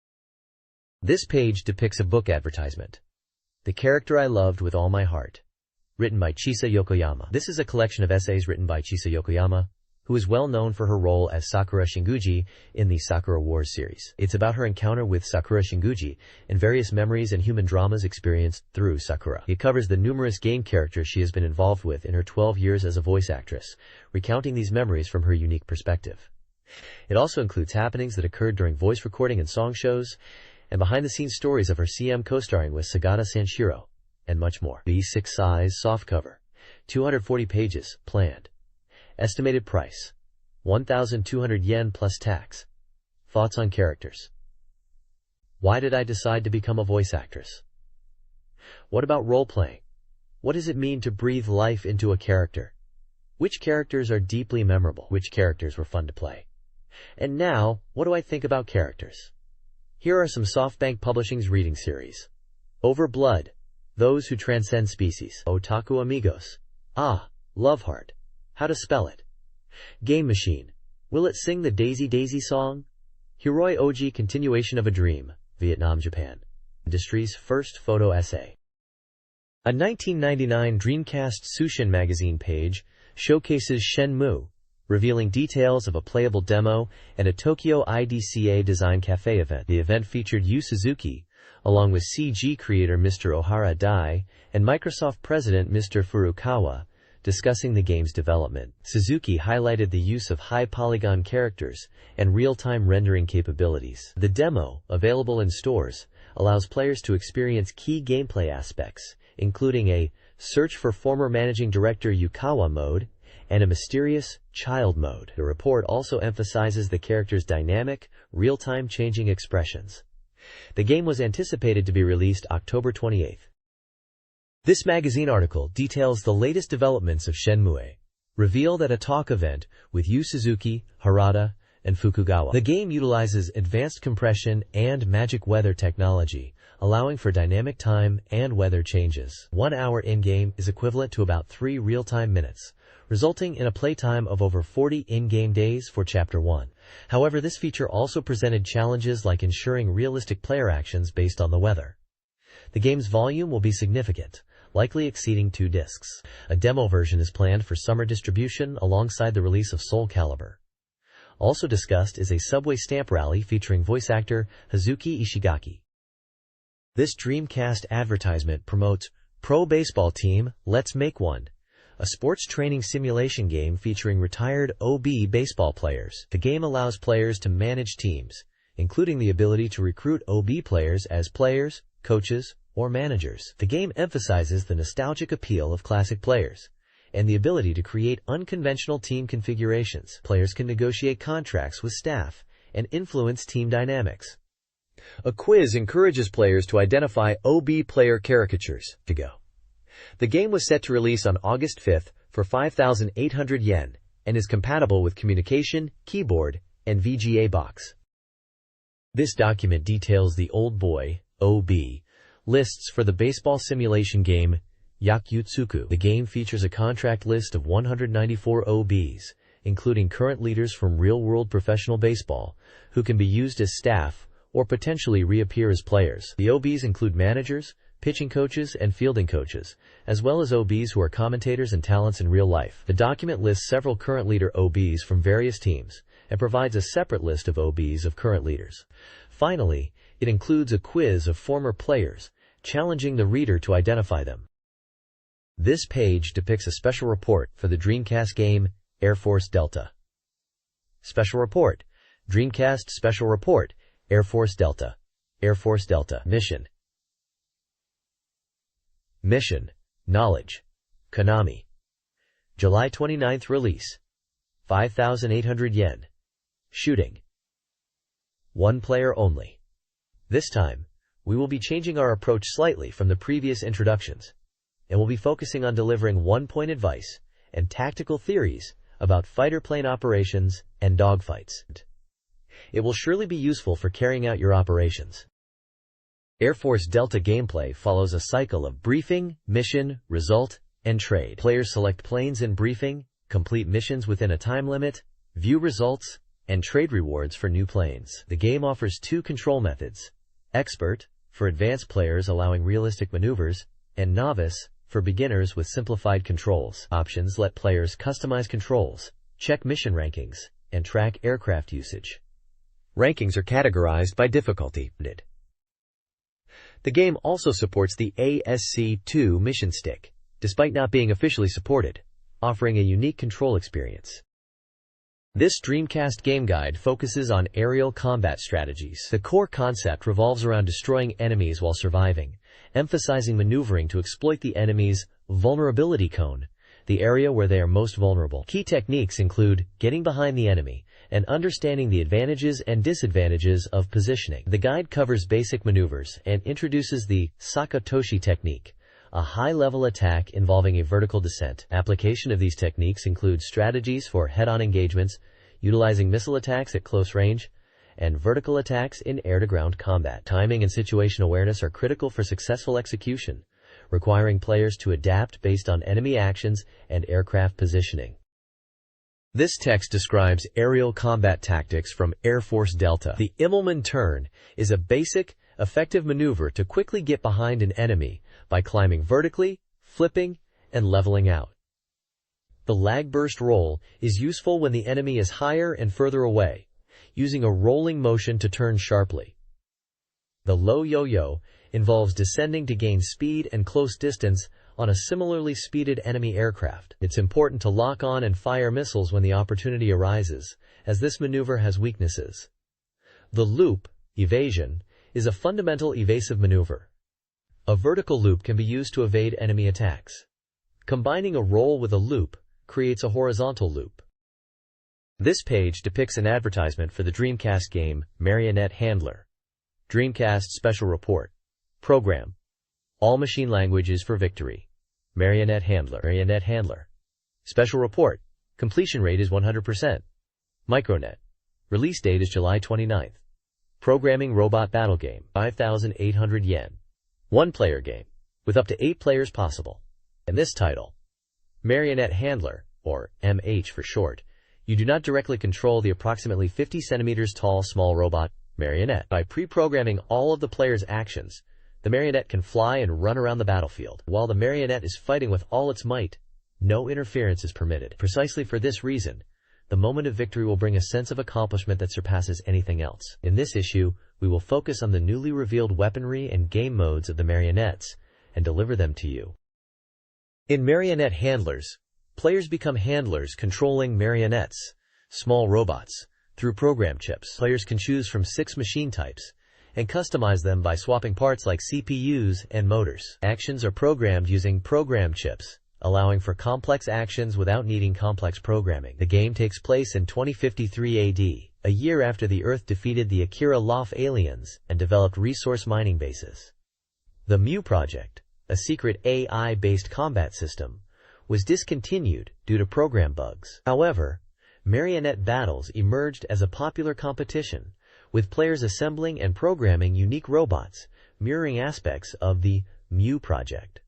This page depicts a book advertisement. The Character I Loved with All My Heart, written by Chisa Yokoyama. This is a collection of essays written by Chisa Yokoyama, who is well known for her role as Sakura Shinguji in the Sakura Wars series. It's about her encounter with Sakura Shinguji and various memories and human dramas experienced through Sakura. It covers the numerous game characters she has been involved with in her 12 years as a voice actress, recounting these memories from her unique perspective. It also includes happenings that occurred during voice recording and song shows, and behind-the-scenes stories of her CM co-starring with Sagata Sanshiro, and much more. B6 size softcover, 240 pages, planned. Estimated price, 1,200 yen plus tax. Thoughts on characters. Why did I decide to become a voice actress? What about role-playing? What does it mean to breathe life into a character? Which characters are deeply memorable? Which characters were fun to play? And now, what do I think about characters? Here are some SoftBank Publishing's reading series. Over Blood, Those Who Transcend Species. Otaku Amigos. Ah, Love Heart. How to spell it. Game Machine. Will it sing the Daisy Daisy song? Hiroi Oji Continuation of a Dream. Vietnam, Japan. Industry's first photo essay. A 1999 Dreamcast Sushin magazine page showcases Shenmue, revealing details of a playable demo and a Tokyo IDCA Design Cafe event. The event featured Yu Suzuki, along with CG creator Mr. Ohara Dai and Microsoft president Mr. Furukawa, discussing the game's development. Suzuki highlighted the use of high-polygon characters and real-time rendering capabilities. The demo, available in stores, allows players to experience key gameplay aspects, including a Search for Former Managing Director Yukawa mode and a mysterious child mode. The report also emphasizes the character's dynamic, real-time changing expressions. The game was anticipated to be released October 28th. This magazine article details the latest developments of Shenmue. Revealed at a talk event with Yu Suzuki, Harada, and Fukugawa. The game utilizes advanced compression and magic weather technology, allowing for dynamic time and weather changes. 1 hour in-game is equivalent to about 3 real-time minutes, resulting in a playtime of over 40 in-game days for Chapter 1. However, this feature also presented challenges like ensuring realistic player actions based on the weather. The game's volume will be significant, likely exceeding 2 discs. A demo version is planned for summer distribution alongside the release of Soul Calibur. Also discussed is a subway stamp rally featuring voice actor Hazuki Ishigaki. This Dreamcast advertisement promotes Pro Baseball Team, Let's Make One, a sports training simulation game featuring retired OB baseball players. The game allows players to manage teams, including the ability to recruit OB players as players, coaches, or managers. The game emphasizes the nostalgic appeal of classic players and the ability to create unconventional team configurations. Players can negotiate contracts with staff and influence team dynamics. A quiz encourages players to identify OB player caricatures. To go. The game was set to release on August 5th for 5,800 yen and is compatible with communication, keyboard, and VGA box. This document details the Old Boy, OB, lists for the baseball simulation game Yakyutsuku. The game features a contract list of 194 OBs, including current leaders from real-world professional baseball, who can be used as staff or potentially reappear as players. The OBs include managers, pitching coaches, and fielding coaches, as well as OBs who are commentators and talents in real life. The document lists several current leader OBs from various teams and provides a separate list of OBs of current leaders. Finally, it includes a quiz of former players, challenging the reader to identify them. This page depicts a special report for the Dreamcast game Air Force Delta. Special Report. Dreamcast Special Report. Air Force Delta. Air Force Delta. Mission. Mission. Knowledge. Konami. July 29th release. 5,800 yen. Shooting. One player only. This time, we will be changing our approach slightly from the previous introductions, and will be focusing on delivering one-point advice and tactical theories about fighter plane operations and dogfights. It will surely be useful for carrying out your operations. Air Force Delta gameplay follows a cycle of briefing, mission, result, and trade. Players select planes in briefing, complete missions within a time limit, view results, and trade rewards for new planes. The game offers two control methods: Expert, for advanced players allowing realistic maneuvers, and Novice, for beginners with simplified controls. Options let players customize controls, check mission rankings, and track aircraft usage. Rankings are categorized by difficulty. The game also supports the ASC2 mission stick, despite not being officially supported, offering a unique control experience. This Dreamcast game guide focuses on aerial combat strategies. The core concept revolves around destroying enemies while surviving, emphasizing maneuvering to exploit the enemy's vulnerability cone, the area where they are most vulnerable. Key techniques include getting behind the enemy and understanding the advantages and disadvantages of positioning. The guide covers basic maneuvers and introduces the Sakatoshi technique, a high-level attack involving a vertical descent. Application of these techniques includes strategies for head-on engagements, utilizing missile attacks at close range, and vertical attacks in air-to-ground combat. Timing and situation awareness are critical for successful execution, requiring players to adapt based on enemy actions and aircraft positioning. This text describes aerial combat tactics from Air Force Delta. The Immelman turn is a basic, effective maneuver to quickly get behind an enemy by climbing vertically, flipping, and leveling out. The lag burst roll is useful when the enemy is higher and further away, using a rolling motion to turn sharply. The low yo-yo involves descending to gain speed and close distance on a similarly speeded enemy aircraft. It's important to lock on and fire missiles when the opportunity arises, as this maneuver has weaknesses. The loop, evasion, is a fundamental evasive maneuver. A vertical loop can be used to evade enemy attacks. Combining a roll with a loop creates a horizontal loop. This page depicts an advertisement for the Dreamcast game Marionette Handler. Dreamcast Special Report. Program. All machine languages for victory. Marionette Handler. Marionette Handler. Special Report. Completion rate is 100%. Micronet. Release date is July 29th. Programming robot battle game. 5,800 yen. One-player game, with up to 8 players possible. In this title, Marionette Handler, or MH for short, you do not directly control the approximately 50 centimeters tall small robot, Marionette. By pre-programming all of the player's actions, the Marionette can fly and run around the battlefield. While the Marionette is fighting with all its might, no interference is permitted. Precisely for this reason, the moment of victory will bring a sense of accomplishment that surpasses anything else. In this issue, we will focus on the newly revealed weaponry and game modes of the marionettes and deliver them to you. In Marionette Handlers, players become handlers controlling marionettes, small robots, through program chips. Players can choose from 6 machine types and customize them by swapping parts like CPUs and motors. Actions are programmed using program chips, allowing for complex actions without needing complex programming. The game takes place in 2053 AD, a year after the Earth defeated the Akira Loth aliens and developed resource mining bases. The Mu project, a secret AI-based combat system, was discontinued due to program bugs. However, marionette battles emerged as a popular competition, with players assembling and programming unique robots, mirroring aspects of the Mu project.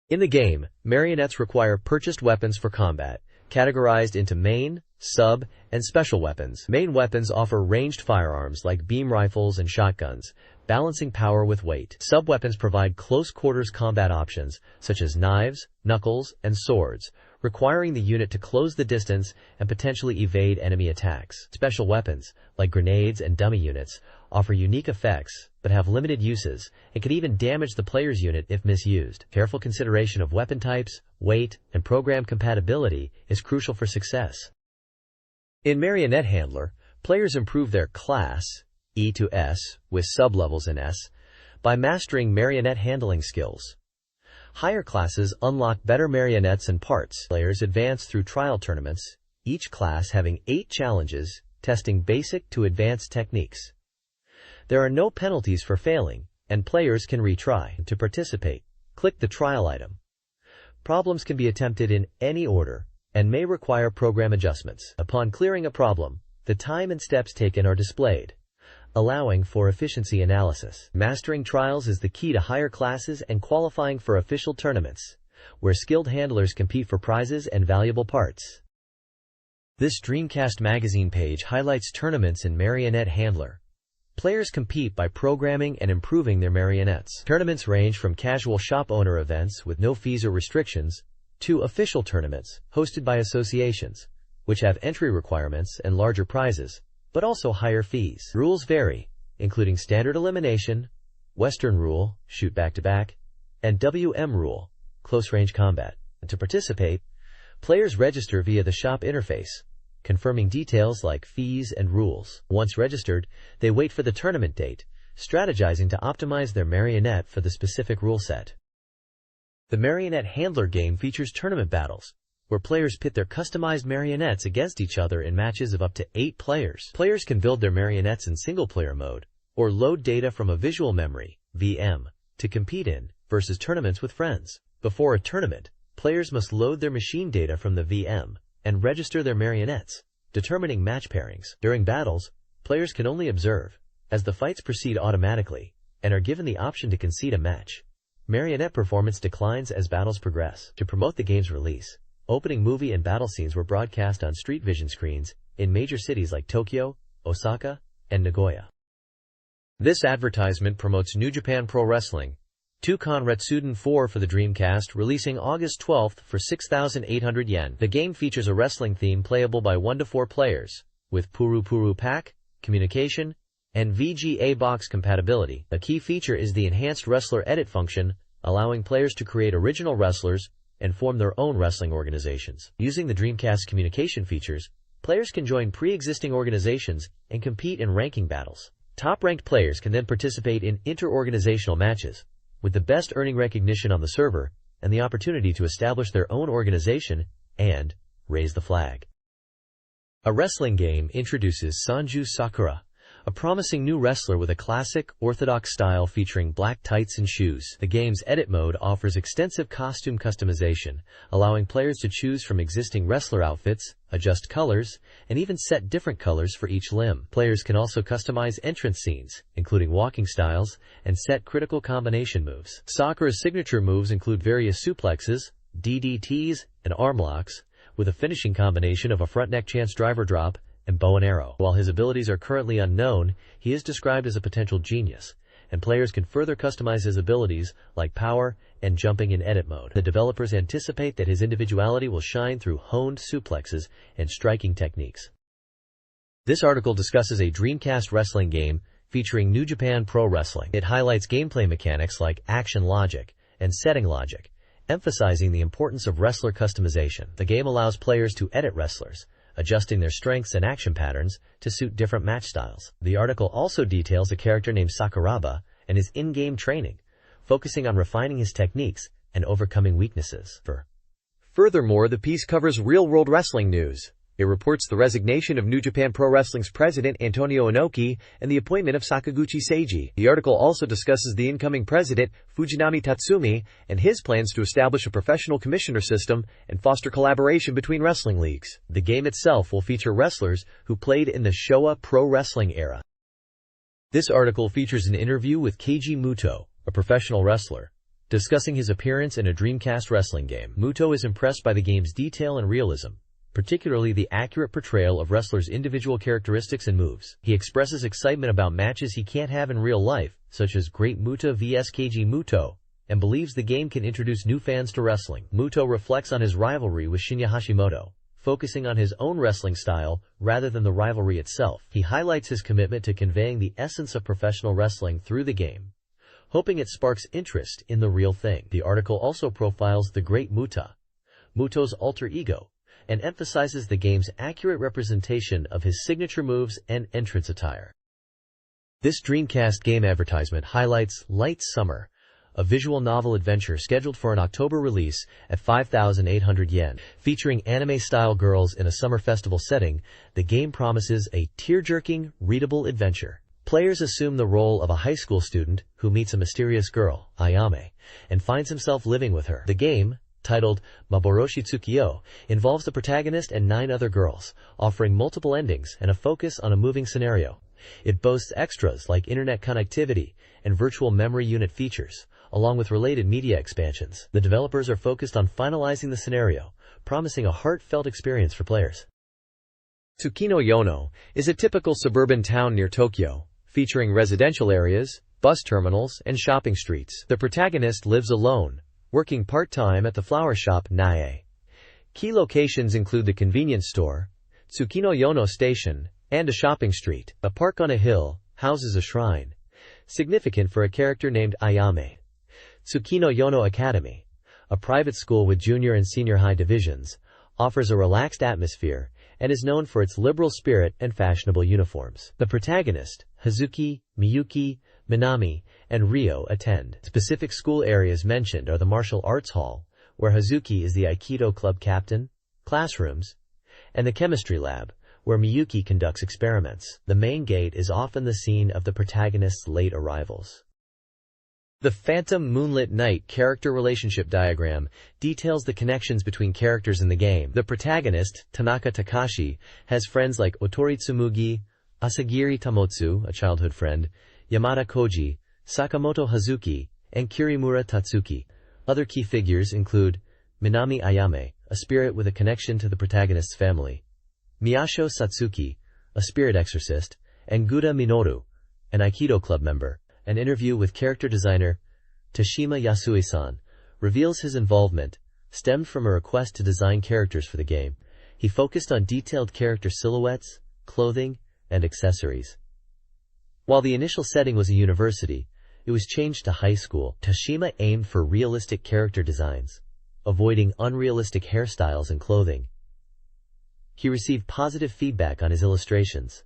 In the game, marionettes require purchased weapons for combat, categorized into main, sub, and special weapons. Main weapons offer ranged firearms like beam rifles and shotguns, balancing power with weight. Sub-weapons provide close-quarters combat options, such as knives, knuckles, and swords, requiring the unit to close the distance and potentially evade enemy attacks. Special weapons, like grenades and dummy units, offer unique effects, but have limited uses, and can even damage the player's unit if misused. Careful consideration of weapon types, weight, and program compatibility is crucial for success. In Marionette Handler, players improve their class, E to S, with sub-levels in S, by mastering marionette handling skills. Higher classes unlock better marionettes and parts. Players advance through trial tournaments, each class having 8 challenges, testing basic to advanced techniques. There are no penalties for failing, and players can retry. To participate, click the trial item. Problems can be attempted in any order and may require program adjustments. Upon clearing a problem, the time and steps taken are displayed, allowing for efficiency analysis. Mastering trials is the key to higher classes and qualifying for official tournaments, where skilled handlers compete for prizes and valuable parts. This Dreamcast Magazine page highlights tournaments in Marionette Handler. Players compete by programming and improving their marionettes. Tournaments range from casual shop owner events with no fees or restrictions, to official tournaments, hosted by associations, which have entry requirements and larger prizes, but also higher fees. Rules vary, including standard elimination, Western rule, shoot back-to-back, and WM rule, close-range combat. To participate, players register via the shop interface, confirming details like fees and rules. Once registered, they wait for the tournament date, strategizing to optimize their marionette for the specific rule set. The Marionette Handler game features tournament battles, where players pit their customized marionettes against each other in matches of up to 8 players. Players can build their marionettes in single-player mode, or load data from a visual memory, VM, to compete in, versus tournaments with friends. Before a tournament, players must load their machine data from the VM, and register their marionettes, determining match pairings. During battles, players can only observe, as the fights proceed automatically, and are given the option to concede a match. Marionette performance declines as battles progress. To promote the game's release, opening movie and battle scenes were broadcast on street vision screens in major cities like Tokyo, Osaka, and Nagoya. This advertisement promotes New Japan Pro Wrestling, Tukon Retsuden 4 for the Dreamcast, releasing August 12th for 6,800 yen. The game features a wrestling theme playable by 1 to 4 players, with Puru Puru Pack, communication, and VGA box compatibility. A key feature is the enhanced wrestler edit function, allowing players to create original wrestlers and form their own wrestling organizations. Using the Dreamcast communication features, players can join pre-existing organizations and compete in ranking battles. Top-ranked players can then participate in inter-organizational matches, with the best earning recognition on the server and the opportunity to establish their own organization and raise the flag. A wrestling game introduces Sanju Sakura, a promising new wrestler with a classic, orthodox style featuring black tights and shoes. The game's edit mode offers extensive costume customization, allowing players to choose from existing wrestler outfits, adjust colors, and even set different colors for each limb. Players can also customize entrance scenes, including walking styles, and set critical combination moves. Sakura's signature moves include various suplexes, DDTs, and arm locks, with a finishing combination of a front neck chance driver drop and bow and arrow. While his abilities are currently unknown, he is described as a potential genius, and players can further customize his abilities like power and jumping in edit mode. The developers anticipate that his individuality will shine through honed suplexes and striking techniques. This article discusses a Dreamcast wrestling game featuring New Japan Pro Wrestling. It highlights gameplay mechanics like action logic and setting logic, emphasizing the importance of wrestler customization. The game allows players to edit wrestlers, adjusting their strengths and action patterns to suit different match styles. The article also details a character named Sakuraba and his in-game training, focusing on refining his techniques and overcoming weaknesses. Furthermore, the piece covers real-world wrestling news. It reports the resignation of New Japan Pro Wrestling's president Antonio Inoki and the appointment of Sakaguchi Seiji. The article also discusses the incoming president, Fujinami Tatsumi, and his plans to establish a professional commissioner system and foster collaboration between wrestling leagues. The game itself will feature wrestlers who played in the Showa Pro Wrestling era. This article features an interview with Keiji Muto, a professional wrestler, discussing his appearance in a Dreamcast wrestling game. Muto is impressed by the game's detail and realism, particularly the accurate portrayal of wrestlers' individual characteristics and moves. He expresses excitement about matches he can't have in real life, such as Great Muta vs Keiji Muto, and believes the game can introduce new fans to wrestling. Muto reflects on his rivalry with Shinya Hashimoto, focusing on his own wrestling style rather than the rivalry itself. He highlights his commitment to conveying the essence of professional wrestling through the game, hoping it sparks interest in the real thing. The article also profiles the Great Muta, Muto's alter ego, and emphasizes the game's accurate representation of his signature moves and entrance attire. This Dreamcast game advertisement highlights Light Summer, a visual novel adventure scheduled for an October release at 5,800 yen. Featuring anime-style girls in a summer festival setting, the game promises a tear-jerking, readable adventure. Players assume the role of a high school student who meets a mysterious girl, Ayame, and finds himself living with her. The game, titled Maboroshi Tsukiyo, involves the protagonist and 9 other girls, offering multiple endings and a focus on a moving scenario. It boasts extras like internet connectivity and virtual memory unit features, along with related media expansions. The developers are focused on finalizing the scenario, promising a heartfelt experience for players. Tsukino Yono is a typical suburban town near Tokyo, featuring residential areas, bus terminals, and shopping streets. The protagonist lives alone, working part-time at the flower shop Nae. Key locations include the convenience store, Tsukino Yono Station, and a shopping street. A park on a hill houses a shrine, significant for a character named Ayame. Tsukino Yono Academy, a private school with junior and senior high divisions, offers a relaxed atmosphere and is known for its liberal spirit and fashionable uniforms. The protagonist, Hazuki, Miyuki, Minami, and Ryo attend. Specific school areas mentioned are the martial arts hall, where Hazuki is the Aikido club captain, classrooms, and the chemistry lab, where Miyuki conducts experiments. The main gate is often the scene of the protagonist's late arrivals. The Phantom Moonlit Night character relationship diagram details the connections between characters in the game. The protagonist, Tanaka Takashi, has friends like Otori Tsumugi, Asagiri Tamotsu, a childhood friend, Yamada Koji, Sakamoto Hazuki, and Kirimura Tatsuki. Other key figures include Minami Ayame, a spirit with a connection to the protagonist's family, Miyasho Satsuki, a spirit exorcist, and Guda Minoru, an Aikido club member. An interview with character designer Tashima Yasui-san reveals his involvement stemmed from a request to design characters for the game. He focused on detailed character silhouettes, clothing, and accessories. While the initial setting was a university, it was changed to high school. Tashima aimed for realistic character designs, avoiding unrealistic hairstyles and clothing. He received positive feedback on his illustrations.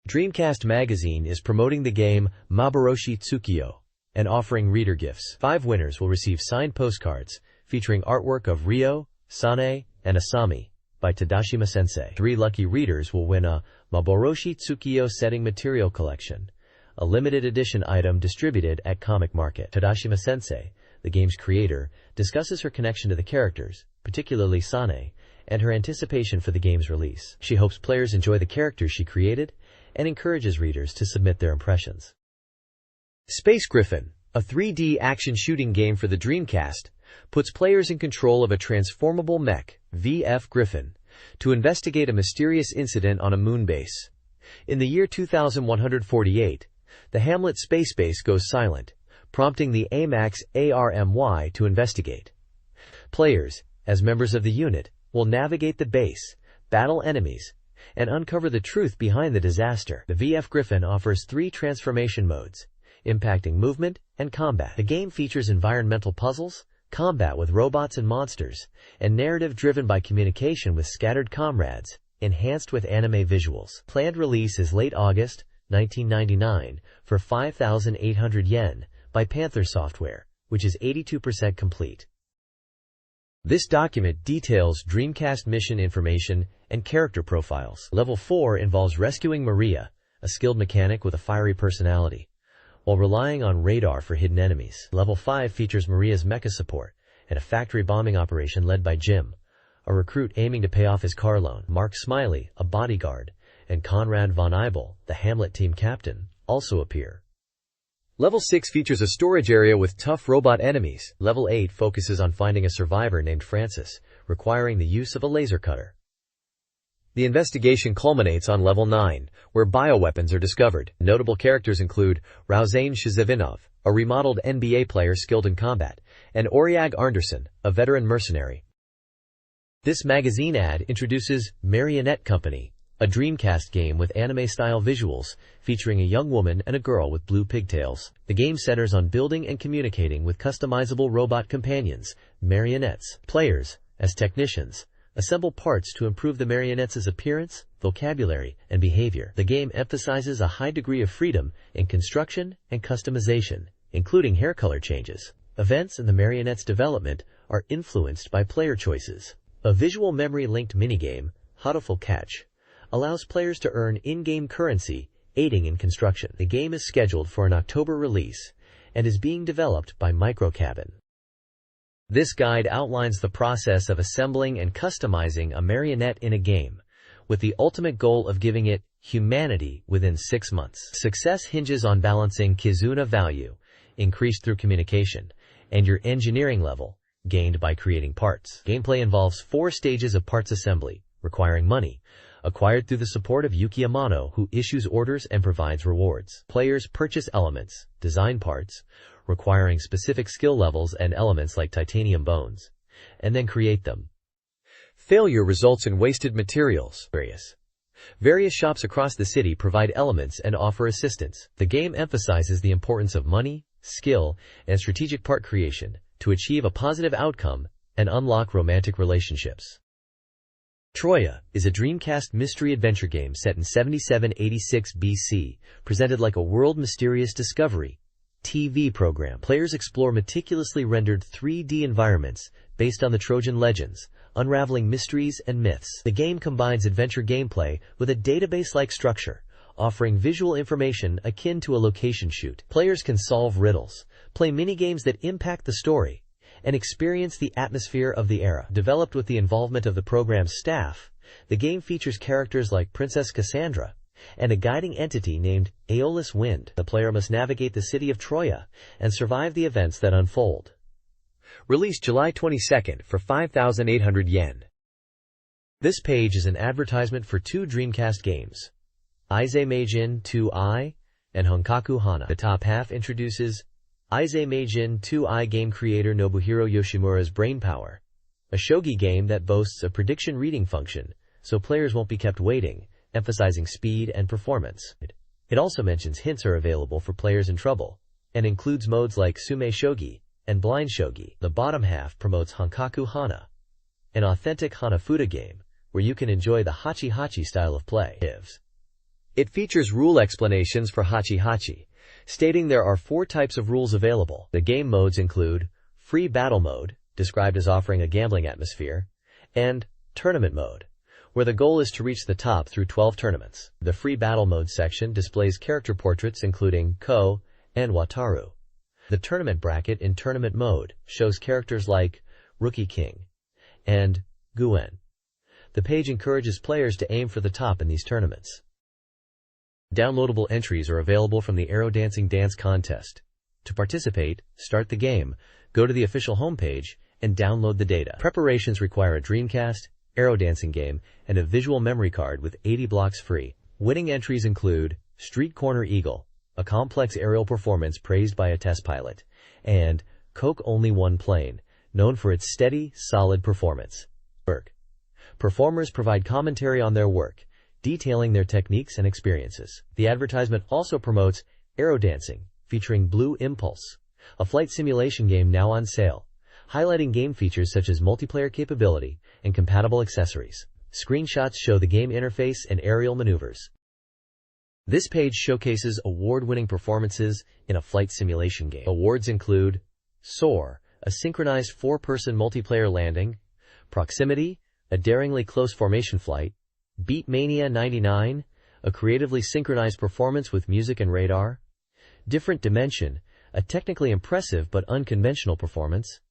Dreamcast Magazine is promoting the game Maboroshi Tsukiyo and offering reader gifts. 5 winners will receive signed postcards featuring artwork of Ryo, Sane, and Asami by Tadashima Sensei. 3 lucky readers will win a Maboroshi Tsukiyo setting material collection, a limited edition item distributed at Comic Market. Tadashima Sensei, the game's creator, discusses her connection to the characters, particularly Sane, and her anticipation for the game's release. She hopes players enjoy the characters she created and encourages readers to submit their impressions. Space Griffin, a 3D action shooting game for the Dreamcast, puts players in control of a transformable mech, VF Griffin, to investigate a mysterious incident on a moon base. In the year 2148, the Hamlet space base goes silent, prompting the AMAX ARMY to investigate. Players, as members of the unit, will navigate the base, battle enemies, and uncover the truth behind the disaster. The VF Griffin offers 3 transformation modes, impacting movement and combat. The game features environmental puzzles, combat with robots and monsters, and narrative driven by communication with scattered comrades, enhanced with anime visuals. Planned release is late August, 1999, for 5,800 yen by Panther Software, which is 82% complete. This document details Dreamcast mission information and character profiles. Level 4 involves rescuing Maria, a skilled mechanic with a fiery personality, while relying on radar for hidden enemies. Level 5 features Maria's mecha support and a factory bombing operation led by Jim, a recruit aiming to pay off his car loan. Mark Smiley, a bodyguard, and Conrad von Eibel, the Hamlet team captain, also appear. Level 6 features a storage area with tough robot enemies. Level 8 focuses on finding a survivor named Francis, requiring the use of a laser cutter. The investigation culminates on Level 9, where bioweapons are discovered. Notable characters include Rauzane Shizevinov, a remodeled NBA player skilled in combat, and Oriag Arnderson, a veteran mercenary. This magazine ad introduces Marionette Company, a Dreamcast game with anime-style visuals, featuring a young woman and a girl with blue pigtails. The game centers on building and communicating with customizable robot companions, marionettes. Players, as technicians, assemble parts to improve the marionettes' appearance, vocabulary, and behavior. The game emphasizes a high degree of freedom in construction and customization, including hair color changes. Events in the marionette's development are influenced by player choices. A visual memory-linked minigame, Hotful Catch, allows players to earn in-game currency, aiding in construction. The game is scheduled for an October release and is being developed by Microcabin. This guide outlines the process of assembling and customizing a marionette in a game, with the ultimate goal of giving it humanity within 6 months. Success hinges on balancing Kizuna value, increased through communication, and your engineering level, gained by creating parts. Gameplay involves 4 stages of parts assembly, requiring money, acquired through the support of Yuki Amano, who issues orders and provides rewards. Players purchase elements, design parts, requiring specific skill levels and elements like titanium bones, and then create them. Failure results in wasted materials. Various shops across the city provide elements and offer assistance. The game emphasizes the importance of money, skill, and strategic part creation to achieve a positive outcome and unlock romantic relationships. Troya is a Dreamcast mystery adventure game set in 7786 BC, presented like a world mysterious discovery TV program. Players explore meticulously rendered 3D environments based on the Trojan legends, unraveling mysteries and myths. The game combines adventure gameplay with a database-like structure, offering visual information akin to a location shoot. Players can solve riddles, play minigames that impact the story, and experience the atmosphere of the era. Developed with the involvement of the program's staff, the game features characters like Princess Cassandra and a guiding entity named Aeolus Wind. The player must navigate the city of Troya and survive the events that unfold. Released July 22nd for 5,800 yen. This page is an advertisement for 2 Dreamcast games, Ise Meijin 2i and Honkaku Hana. The top half introduces Ise Meijin 2i game creator Nobuhiro Yoshimura's brainpower, a shogi game that boasts a prediction reading function, so players won't be kept waiting, emphasizing speed and performance. It also mentions hints are available for players in trouble, and includes modes like Sume Shogi and Blind Shogi. The bottom half promotes Honkaku Hana, an authentic Hanafuda game, where you can enjoy the Hachi-Hachi style of play. It features rule explanations for Hachi-Hachi, stating there are 4 types of rules available. The game modes include Free Battle Mode, described as offering a gambling atmosphere, and Tournament Mode, where the goal is to reach the top through 12 tournaments. The Free Battle Mode section displays character portraits including Ko and Wataru. The Tournament bracket in Tournament Mode shows characters like Rookie King and Guen. The page encourages players to aim for the top in these tournaments. Downloadable entries are available from the Arrow Dancing Dance Contest. To participate, start the game, go to the official homepage, and download the data. Preparations require a Dreamcast, Arrow Dancing game, and a visual memory card with 80 blocks free. Winning entries include Street Corner Eagle, a complex aerial performance praised by a test pilot, and Coke Only One Plane, known for its steady, solid performance. Performers provide commentary on their work, detailing their techniques and experiences. The advertisement also promotes Aero Dancing, featuring Blue Impulse, a flight simulation game now on sale, highlighting game features such as multiplayer capability and compatible accessories. Screenshots show the game interface and aerial maneuvers. This page showcases award-winning performances in a flight simulation game. Awards include Soar, a synchronized 4-person multiplayer landing, Proximity, a daringly close formation flight, Beat Mania 99, a creatively synchronized performance with music and radar, Different Dimension, a technically impressive but unconventional performance,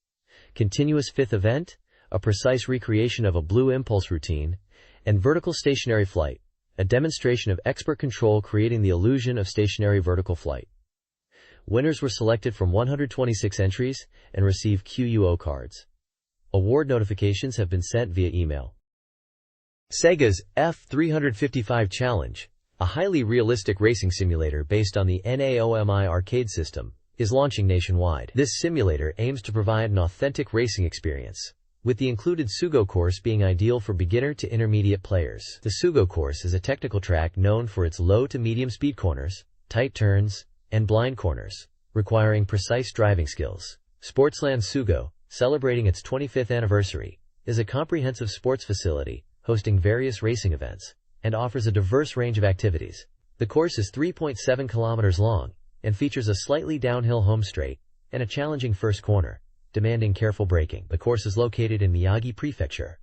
Continuous Fifth Event, a precise recreation of a Blue Impulse routine, and Vertical Stationary Flight, a demonstration of expert control creating the illusion of stationary vertical flight. Winners were selected from 126 entries and receive QUO cards. Award notifications have been sent via email. Sega's F355 Challenge, a highly realistic racing simulator based on the NAOMI arcade system, is launching nationwide. This simulator aims to provide an authentic racing experience, with the included Sugo course being ideal for beginner to intermediate players. The Sugo course is a technical track known for its low to medium speed corners, tight turns, and blind corners, requiring precise driving skills. Sportsland Sugo, celebrating its 25th anniversary, is a comprehensive sports facility hosting various racing events, and offers a diverse range of activities. The course is 3.7 kilometers long and features a slightly downhill home straight and a challenging first corner, demanding careful braking. The course is located in Miyagi Prefecture.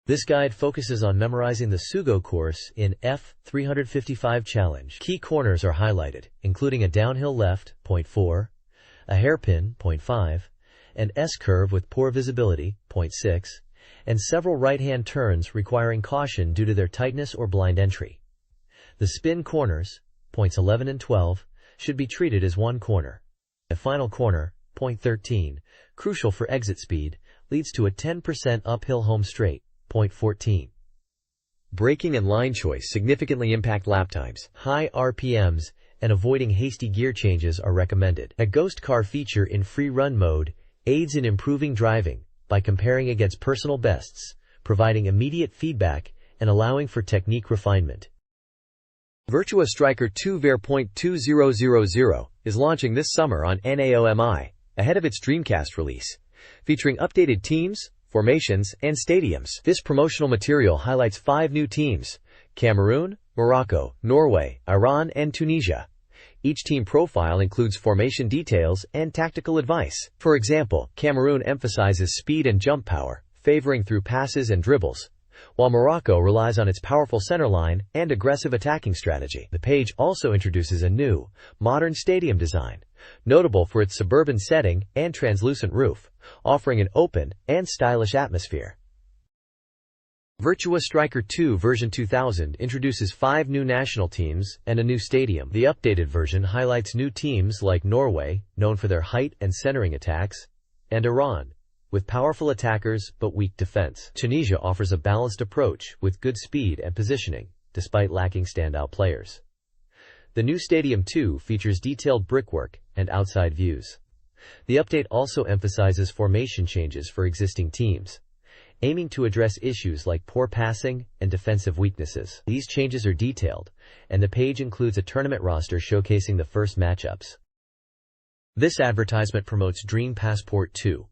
This guide focuses on memorizing the Sugo course in F355 Challenge. Key corners are highlighted, including a downhill left, 0.4, a hairpin, 0.5, an S-curve with poor visibility, 0.6, and several right-hand turns requiring caution due to their tightness or blind entry. The spin corners, points 11 and 12, should be treated as one corner. The final corner, point 13, crucial for exit speed, leads to a 10% uphill home straight, point 14. Braking and line choice significantly impact lap times. High RPMs and avoiding hasty gear changes are recommended. A ghost car feature in free run mode aids in improving driving by comparing against personal bests, providing immediate feedback and allowing for technique refinement. Virtua Striker 2 Ver.2000 is launching this summer on NAOMI, ahead of its Dreamcast release, featuring updated teams, formations, and stadiums. This promotional material highlights 5 new teams: Cameroon, Morocco, Norway, Iran, and Tunisia. Each team profile includes formation details and tactical advice. For example, Cameroon emphasizes speed and jump power, favoring through passes and dribbles, while Morocco relies on its powerful center line and aggressive attacking strategy. The page also introduces a new, modern stadium design, notable for its suburban setting and translucent roof, offering an open and stylish atmosphere. Virtua Striker 2 version 2000 introduces 5 new national teams and a new stadium. The updated version highlights new teams like Norway, known for their height and centering attacks, and Iran, with powerful attackers but weak defense. Tunisia offers a balanced approach with good speed and positioning, despite lacking standout players. The new Stadium 2 features detailed brickwork and outside views. The update also emphasizes formation changes for existing teams, aiming to address issues like poor passing and defensive weaknesses. These changes are detailed, and the page includes a tournament roster showcasing the first matchups. This advertisement promotes Dream Passport 2,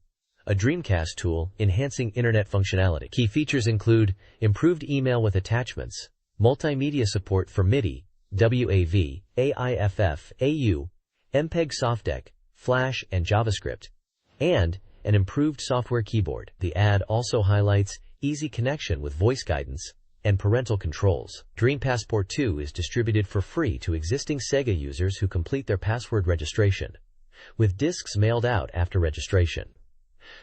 a Dreamcast tool enhancing internet functionality. Key features include improved email with attachments, multimedia support for MIDI, WAV, AIFF, AU, MPEG softdeck, Flash, and JavaScript, and an improved software keyboard. The ad also highlights easy connection with voice guidance and parental controls. Dream Passport 2 is distributed for free to existing Sega users who complete their password registration, with discs mailed out after registration.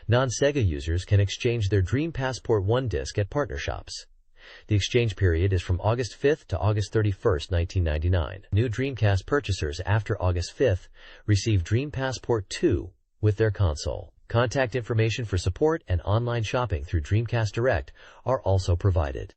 Non-Sega users can exchange their Dream Passport 1 disc at partner shops. The exchange period is from August 5th to August 31st, 1999. New Dreamcast purchasers after August 5th receive Dream Passport 2 with their console. Contact information for support and online shopping through Dreamcast Direct are also provided.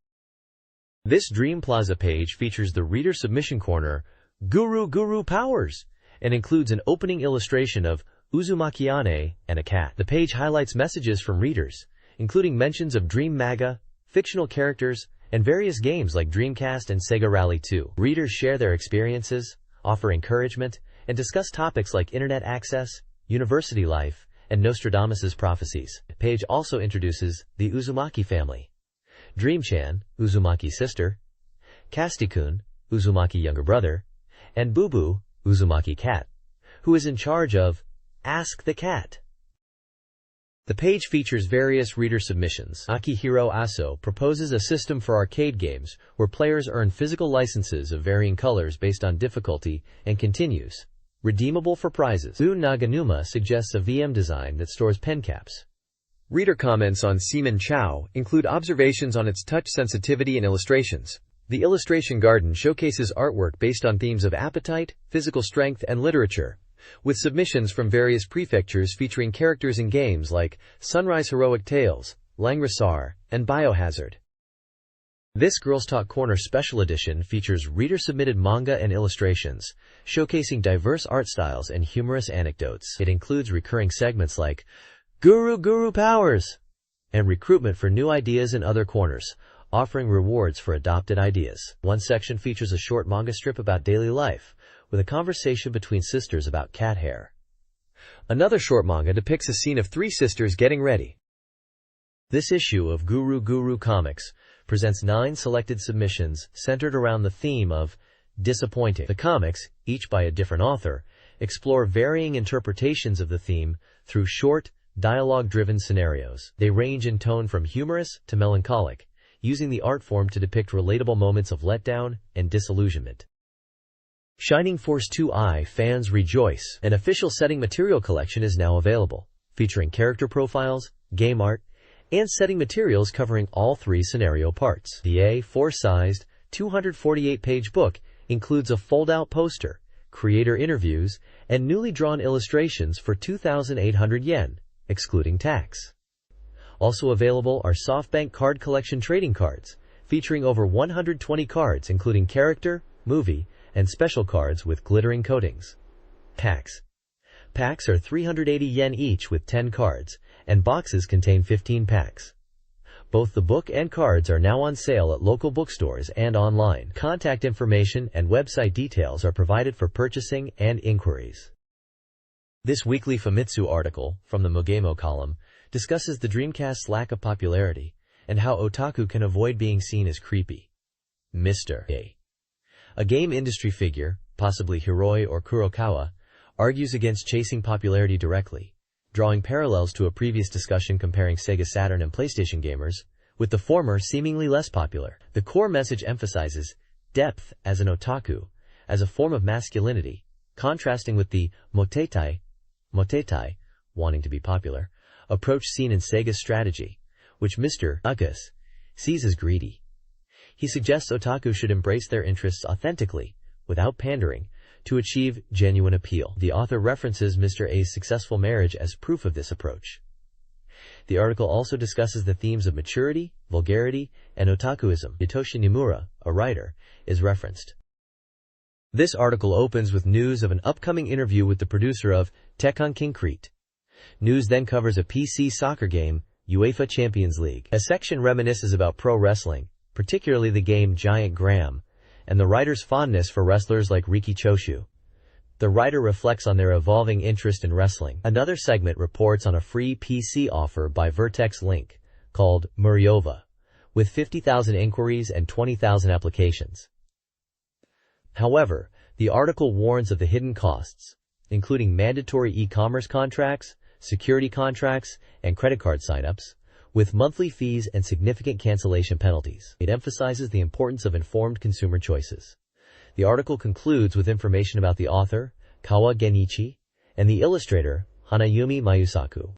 This Dream Plaza page features the Reader Submission Corner, Guru Powers, and includes an opening illustration of Uzumaki-ane and a cat. The page highlights messages from readers, including mentions of Dream Maga, fictional characters, and various games like Dreamcast and Sega Rally 2. Readers share their experiences, offer encouragement, and discuss topics like internet access, university life, and Nostradamus' prophecies. The page also introduces the Uzumaki family: Dream-chan, Uzumaki's sister; Kasti-kun, Uzumaki younger brother; and Boo-boo, Uzumaki cat, who is in charge of Ask the Cat. The page features various reader submissions. Akihiro Aso proposes a system for arcade games where players earn physical licenses of varying colors based on difficulty and continues, redeemable for prizes. U Naganuma suggests a VM design that stores pen caps. Reader comments on Seaman Chow include observations on its touch sensitivity and illustrations. The Illustration Garden showcases artwork based on themes of appetite, physical strength, and literature, with submissions from various prefectures featuring characters in games like Sunrise Heroic Tales, Langrisar, and Biohazard. This Girls Talk Corner Special Edition features reader-submitted manga and illustrations, showcasing diverse art styles and humorous anecdotes. It includes recurring segments like Guru Powers and recruitment for new ideas in other corners, offering rewards for adopted ideas. One section features a short manga strip about daily life, with a conversation between sisters about cat hair. Another short manga depicts a scene of 3 sisters getting ready. This issue of Guru Comics presents 9 selected submissions centered around the theme of disappointing. The comics, each by a different author, explore varying interpretations of the theme through short, dialogue-driven scenarios. They range in tone from humorous to melancholic, using the art form to depict relatable moments of letdown and disillusionment. Shining Force 2i fans rejoice. An official setting material collection is now available, featuring character profiles, game art, and setting materials covering all 3 scenario parts. The A4-sized, 248-page book includes a fold-out poster, creator interviews, and newly drawn illustrations for 2,800 yen, excluding tax. Also available are SoftBank Card Collection trading cards, featuring over 120 cards including character, movie, and special cards with glittering coatings. Packs. Packs are 380 yen each with 10 cards, and boxes contain 15 packs. Both the book and cards are now on sale at local bookstores and online. Contact information and website details are provided for purchasing and inquiries. This weekly Famitsu article, from the Mogemo column, discusses the Dreamcast's lack of popularity and how otaku can avoid being seen as creepy. Mr. A game industry figure, possibly Hiroi or Kurokawa, argues against chasing popularity directly, drawing parallels to a previous discussion comparing Sega Saturn and PlayStation gamers, with the former seemingly less popular. The core message emphasizes depth as an otaku, as a form of masculinity, contrasting with the motetai, wanting to be popular, approach seen in Sega's strategy, which Mr. Uckus sees as greedy. He suggests otaku should embrace their interests authentically, without pandering, to achieve genuine appeal. The author references Mr. A's successful marriage as proof of this approach. The article also discusses the themes of maturity, vulgarity, and otakuism. Hitoshi Nimura, a writer, is referenced. This article opens with news of an upcoming interview with the producer of Tekken Concrete. News then covers a PC soccer game, UEFA Champions League. A section reminisces about pro wrestling, particularly the game Giant Graham, and the writer's fondness for wrestlers like Riki Choshu. The writer reflects on their evolving interest in wrestling. Another segment reports on a free PC offer by Vertex Link, called Muriova, with 50,000 inquiries and 20,000 applications. However, the article warns of the hidden costs, including mandatory e-commerce contracts, security contracts, and credit card signups, with monthly fees and significant cancellation penalties. It emphasizes the importance of informed consumer choices. The article concludes with information about the author, Kawa Genichi, and the illustrator, Hanayumi Mayusaku.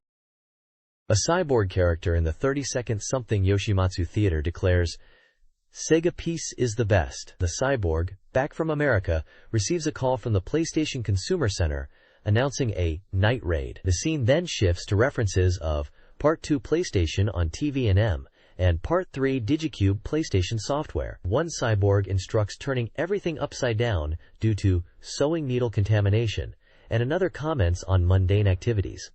A cyborg character in the 32nd something Yoshimatsu Theater declares, "Sega Peace is the best." The cyborg, back from America, receives a call from the PlayStation Consumer Center announcing a night raid. The scene then shifts to references of Part 2 PlayStation on TV&M, and Part 3 Digicube PlayStation software. One cyborg instructs turning everything upside down due to sewing needle contamination, and another comments on mundane activities.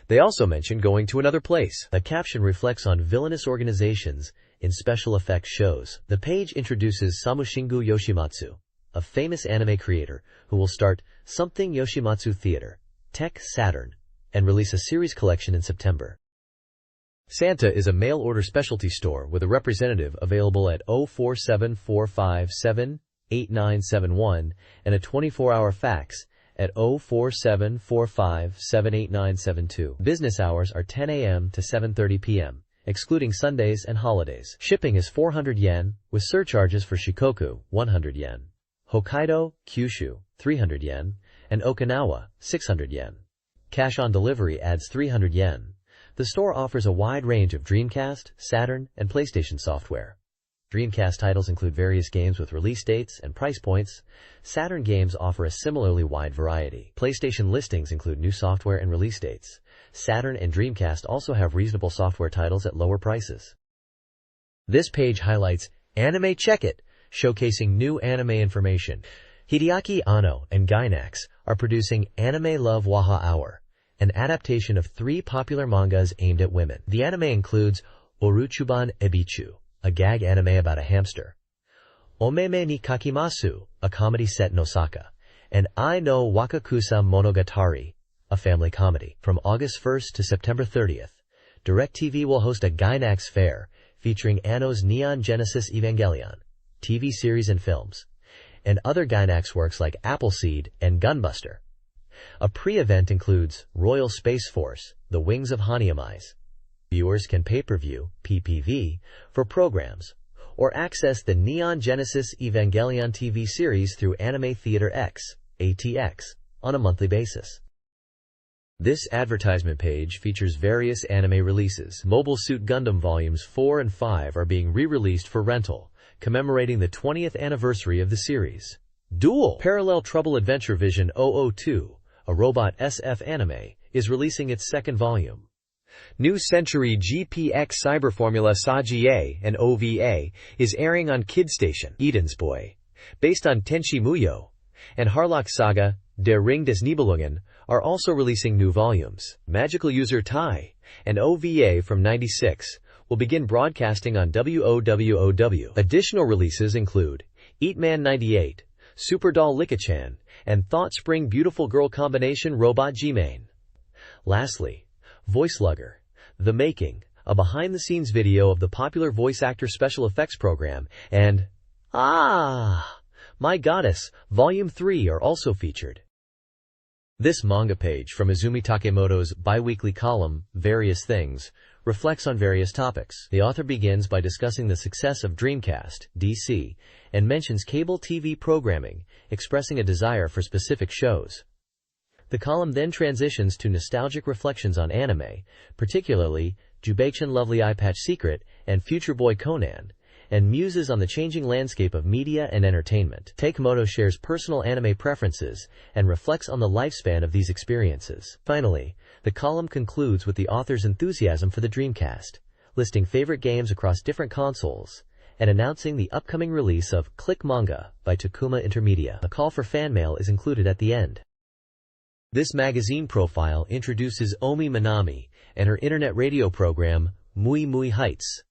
They also mention going to another place. The caption reflects on villainous organizations in special effects shows. The page introduces Samushingu Yoshimatsu, a famous anime creator who will start Something Yoshimatsu Theater, Tech Saturn, and release a series collection in September. Santa is a mail-order specialty store with a representative available at 047-457-8971 and a 24-hour fax at 047-457-8972. Business hours are 10 a.m. to 7:30 p.m., excluding Sundays and holidays. Shipping is 400 yen, with surcharges for Shikoku, 100 yen. Hokkaido, Kyushu, 300 yen, and Okinawa, 600 yen. Cash on delivery adds 300 yen. The store offers a wide range of Dreamcast, Saturn, and PlayStation software. Dreamcast titles include various games with release dates and price points. Saturn games offer a similarly wide variety. PlayStation listings include new software and release dates. Saturn and Dreamcast also have reasonable software titles at lower prices. This page highlights Anime Check It, showcasing new anime information. Hideaki Anno and Gainax are producing Anime Love Waha Hour, an adaptation of 3 popular mangas aimed at women. The anime includes Oruchuban Ebichu, a gag anime about a hamster, Omeme ni Kakimasu, a comedy set in Osaka, and I no Wakakusa Monogatari, a family comedy. From August 1st to September 30th, DirecTV will host a Gainax fair featuring Anno's Neon Genesis Evangelion, TV series and films, and other Gainax works like Appleseed and Gunbuster. A pre-event includes Royal Space Force, The Wings of Haniamize. Viewers can pay-per-view, PPV, for programs, or access the Neon Genesis Evangelion TV series through Anime Theater X, ATX, on a monthly basis. This advertisement page features various anime releases. Mobile Suit Gundam Volumes 4 and 5 are being re-released for rental, commemorating the 20th anniversary of the series. Dual Parallel Trouble Adventure Vision 002, a robot SF anime, is releasing its second volume. New Century GPX Cyber Formula SAGA and OVA is airing on Kid Station. Eden's Boy, based on Tenchi Muyo, and Harlock Saga, Der Ring des Nibelungen, are also releasing new volumes. Magical User Tai, and OVA from '96, will begin broadcasting on WOWOW. Additional releases include Eatman 98, Super Doll Licka-chan, and Thought Spring Beautiful Girl Combination Robot G-Main. Lastly, Voice Lugger, The Making, a behind-the-scenes video of the popular voice actor special effects program, and Ah! My Goddess, Volume 3 are also featured. This manga page from Izumi Takemoto's bi-weekly column, Various Things, reflects on various topics. The author begins by discussing the success of Dreamcast, DC, and mentions cable TV programming, expressing a desire for specific shows. The column then transitions to nostalgic reflections on anime, particularly Jubeichen Lovely Eye Patch Secret and Future Boy Conan, and muses on the changing landscape of media and entertainment. Takemoto shares personal anime preferences and reflects on the lifespan of these experiences. Finally, the column concludes with the author's enthusiasm for the Dreamcast, listing favorite games across different consoles, and announcing the upcoming release of Click Manga by Takuma Intermedia. A call for fan mail is included at the end. This magazine profile introduces Omi Minami and her internet radio program, Mui Mui Heights,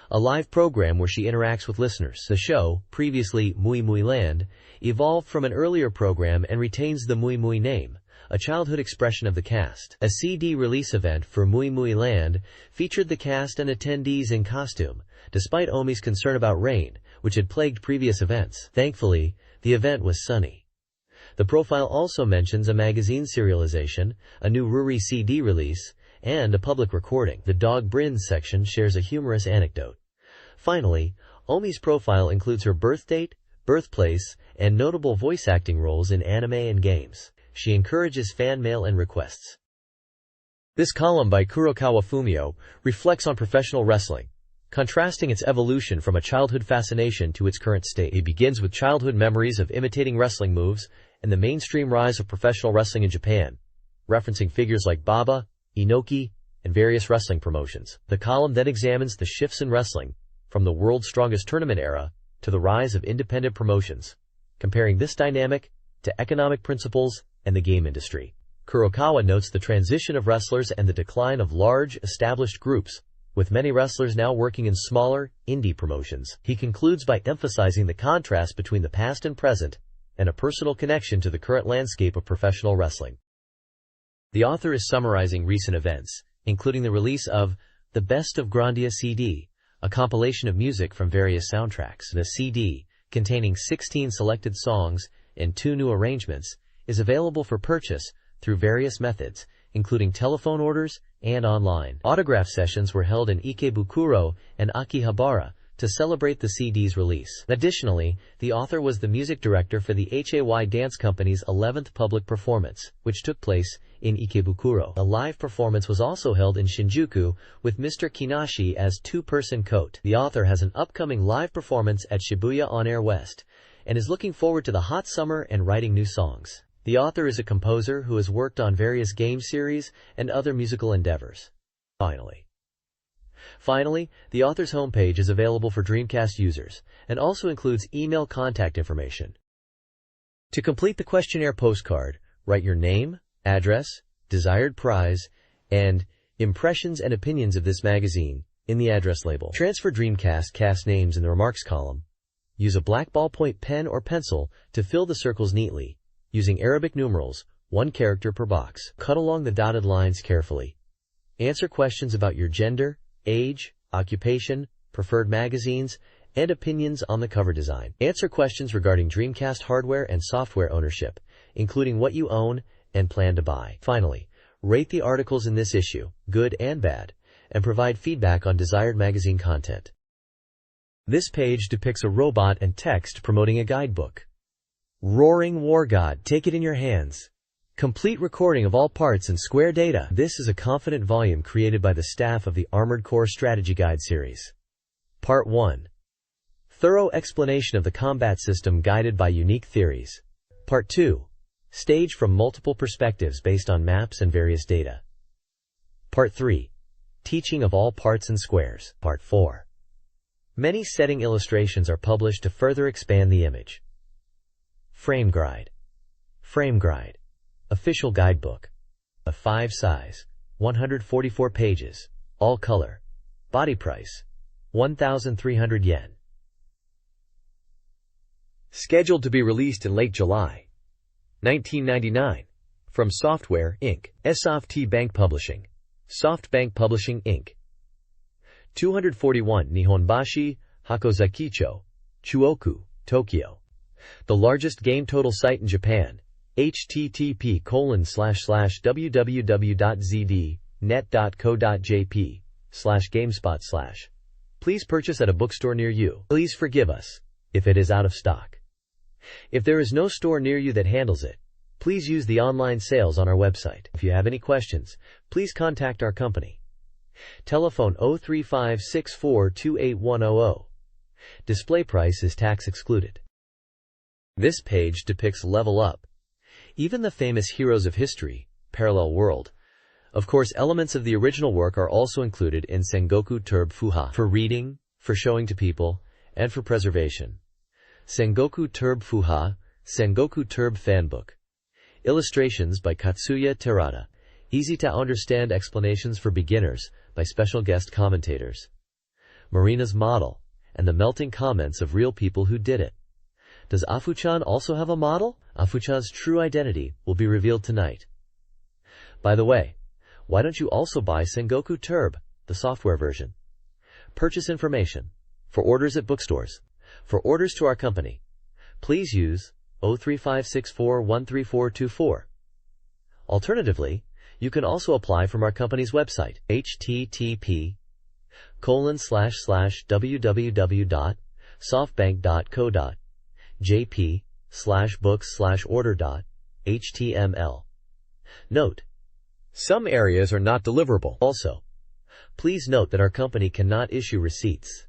a live program where she interacts with listeners. The show, previously Mui Mui Land, evolved from an earlier program and retains the Mui Mui name, a childhood expression of the cast. A CD release event for Mui Mui Land featured the cast and attendees in costume, despite Omi's concern about rain, which had plagued previous events. Thankfully, the event was sunny. The profile also mentions a magazine serialization, a new Ruri CD release, and a public recording. The Dog Brins section shares a humorous anecdote. Finally, Omi's profile includes her birth date, birthplace, and notable voice acting roles in anime and games. She encourages fan mail and requests. This column by Kurokawa Fumio reflects on professional wrestling, contrasting its evolution from a childhood fascination to its current state. It begins with childhood memories of imitating wrestling moves and the mainstream rise of professional wrestling in Japan, referencing figures like Baba, Inoki, and various wrestling promotions. The column then examines the shifts in wrestling, from the World's Strongest Tournament era to the rise of independent promotions, comparing this dynamic to economic principles and the game industry. Kurokawa notes the transition of wrestlers and the decline of large, established groups, with many wrestlers now working in smaller, indie promotions. He concludes by emphasizing the contrast between the past and present, and a personal connection to the current landscape of professional wrestling. The author is summarizing recent events, including the release of The Best of Grandia CD, a compilation of music from various soundtracks. The CD, containing 16 selected songs and 2 new arrangements, is available for purchase through various methods, including telephone orders and online. Autograph sessions were held in Ikebukuro and Akihabara to celebrate the CD's release. Additionally, the author was the music director for the HAY Dance Company's 11th public performance, which took place in Ikebukuro. A live performance was also held in Shinjuku, with Mr. Kinashi as two-person coat. The author has an upcoming live performance at Shibuya On Air West, and is looking forward to the hot summer and writing new songs. The author is a composer who has worked on various game series and other musical endeavors. Finally, the author's homepage is available for Dreamcast users, and also includes email contact information. To complete the questionnaire postcard, write your name, address, desired prize, and impressions and opinions of this magazine in the address label. Transfer Dreamcast cast names in the remarks column. Use a black ballpoint pen or pencil to fill the circles neatly, using Arabic numerals, 1 character per box. Cut along the dotted lines carefully. Answer questions about your gender, age, occupation, preferred magazines, and opinions on the cover design. Answer questions regarding Dreamcast hardware and software ownership, including what you own and plan to buy. Finally, rate the articles in this issue, good and bad, and provide feedback on desired magazine content. This page depicts a robot and text promoting a guidebook. Roaring War God, take it in your hands. Complete recording of all parts and square data. This is a confident volume created by the staff of the Armored Core Strategy Guide series. Part 1. Thorough explanation of the combat system guided by unique theories. Part 2. Stage from multiple perspectives based on maps and various data. Part 3. Teaching of all parts and squares. Part 4. Many setting illustrations are published to further expand the image. Frame Guide. Frame Guide. Official guidebook. A 5 size. 144 pages. All color. Body price. 1,300 yen. Scheduled to be released in late July 1999. From Software, Inc. SoftBank Bank Publishing. SoftBank Publishing, Inc. 241 Nihonbashi, Hakozakicho, Chuoku, Tokyo. The largest game total site in Japan. http://www.zdnet.co.jp/gamespot/ Please purchase at a bookstore near you. Please forgive us if it is out of stock. If there is no store near you that handles it, please use the online sales on our website. If you have any questions, please contact our company. Telephone 03564281100. Display price is tax excluded. This page depicts Level Up. Even the famous heroes of history, Parallel World. Of course, elements of the original work are also included in Sengoku Turb Fuha for reading, for showing to people, and for preservation. Sengoku Turb Fuha, Sengoku Turb Fanbook. Illustrations by Katsuya Terada. Easy to understand explanations for beginners by special guest commentators. Marina's model, and the melting comments of real people who did it. Does Afuchan also have a model? Afuchan's true identity will be revealed tonight. By the way, why don't you also buy Sengoku Turb, the software version? Purchase information. For orders at bookstores. For orders to our company. Please use 03564-13424. Alternatively, you can also apply from our company's website, http://www.softbank.co.jp/books/order.html. Note: some areas are not deliverable. Also, please note that our company cannot issue receipts.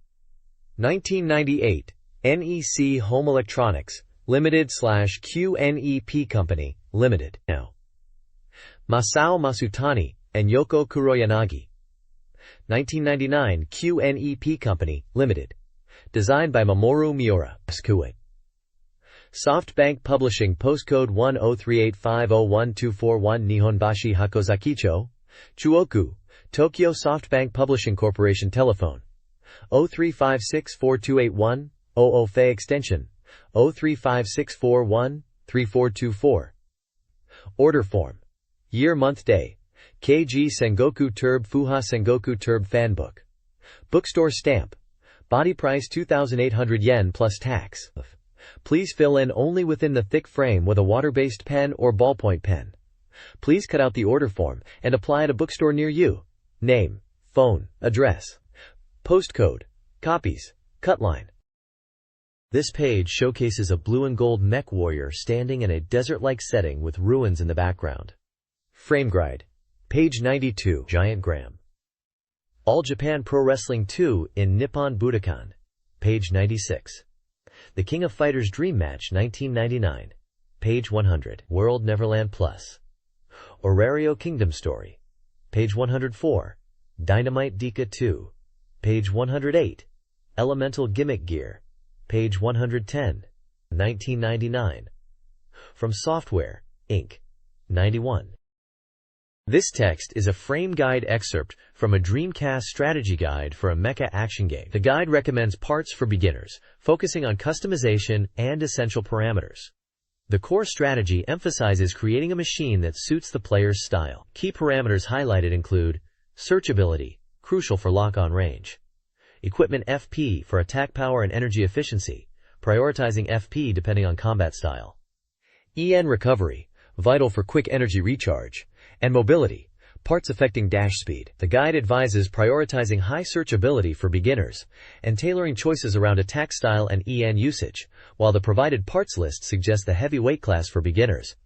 1998, NEC Home Electronics, Limited/QNEP Company, Limited. Now, Masao Masutani and Yoko Kuroyanagi. 1999, QNEP Company, Limited. Designed by Mamoru Miura. Kuwait. SoftBank Publishing, postcode 10385012441, Nihonbashi Hakozakicho, Chuoku, Tokyo. SoftBank Publishing Corporation. Telephone 03564281000, Fei extension 03564134424. Order form. Year, month, day. KG Sengoku Turb Fuha Sengoku Turb Fanbook. Bookstore stamp. Body price 2,800 yen plus tax. Please fill in only within the thick frame with a water-based pen or ballpoint pen. Please cut out the order form and apply at a bookstore near you. Name, phone, address, postcode, copies, cut line. This page showcases a blue and gold mech warrior standing in a desert-like setting with ruins in the background. Frame Guide. Page 92. Giant Graham. All Japan Pro Wrestling 2 in Nippon Budokan. Page 96. The King of Fighters Dream Match 1999. Page 100. World Neverland Plus. Orario Kingdom Story. Page 104. Dynamite Dika 2. Page 108. Elemental Gimmick Gear. Page 110. 1999. From Software, Inc. 91. This text is a frame guide excerpt from a Dreamcast strategy guide for a mecha action game. The guide recommends parts for beginners, focusing on customization and essential parameters. The core strategy emphasizes creating a machine that suits the player's style. Key parameters highlighted include searchability, crucial for lock-on range, Equipment FP for attack power and energy efficiency, prioritizing FP depending on combat style. EN recovery, vital for quick energy recharge. And mobility, parts affecting dash speed. The guide advises prioritizing high searchability for beginners and tailoring choices around attack style and EN usage, while the provided parts list suggests the heavyweight class for beginners.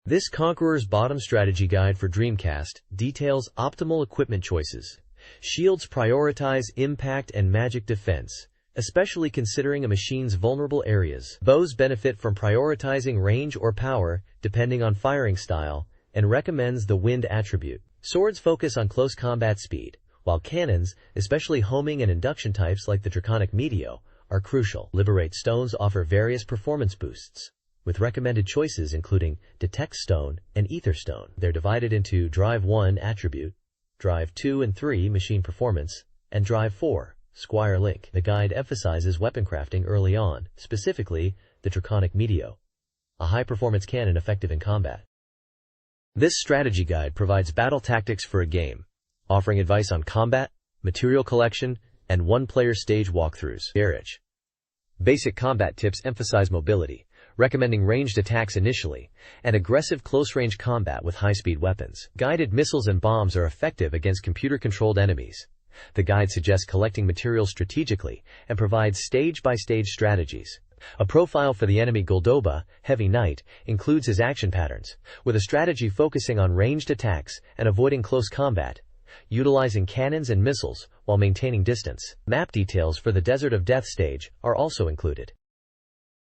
This Conqueror's Bottom Strategy Guide for Dreamcast details optimal equipment choices. Shields prioritize impact and magic defense, especially considering a machine's vulnerable areas. Bows benefit from prioritizing range or power, depending on firing style, and recommends the wind attribute. Swords focus on close combat speed, while cannons, especially homing and induction types like the Draconic Meteor, are crucial. Liberate stones offer various performance boosts, with recommended choices including Detect Stone and Ether Stone. They're divided into Drive 1 attribute, Drive 2 and 3 machine performance, and Drive 4 Squire Link. The guide emphasizes weapon crafting early on, specifically the Draconic Meteor, a high-performance cannon effective in combat. This strategy guide provides battle tactics for a game, offering advice on combat, material collection, and one-player stage walkthroughs. Garage. Basic combat tips emphasize mobility, recommending ranged attacks initially, and aggressive close-range combat with high-speed weapons. Guided missiles and bombs are effective against computer-controlled enemies. The guide suggests collecting materials strategically and provides stage-by-stage strategies. A profile for the enemy Goldoba, Heavy Knight, includes his action patterns, with a strategy focusing on ranged attacks and avoiding close combat, utilizing cannons and missiles while maintaining distance. Map details for the Desert of Death stage are also included.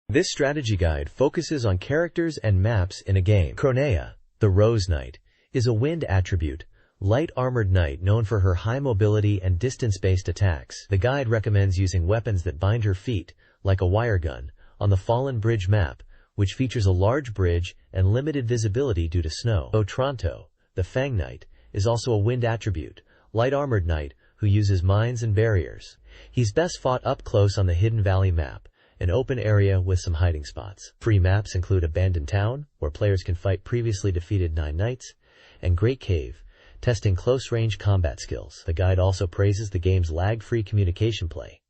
This strategy guide focuses on characters and maps in a game. Cronea, the Rose Knight, is a wind attribute, light-armored knight known for her high mobility and distance-based attacks. The guide recommends using weapons that bind her feet, like a wire gun, on the Fallen Bridge map, which features a large bridge and limited visibility due to snow. Otranto, the Fang Knight, is also a wind attribute, light-armored knight who uses mines and barriers. He's best fought up close on the Hidden Valley map, an open area with some hiding spots. Free maps include Abandoned Town, where players can fight previously defeated 9 knights, and Great Cave, testing close-range combat skills. The guide also praises the game's lag-free communication play,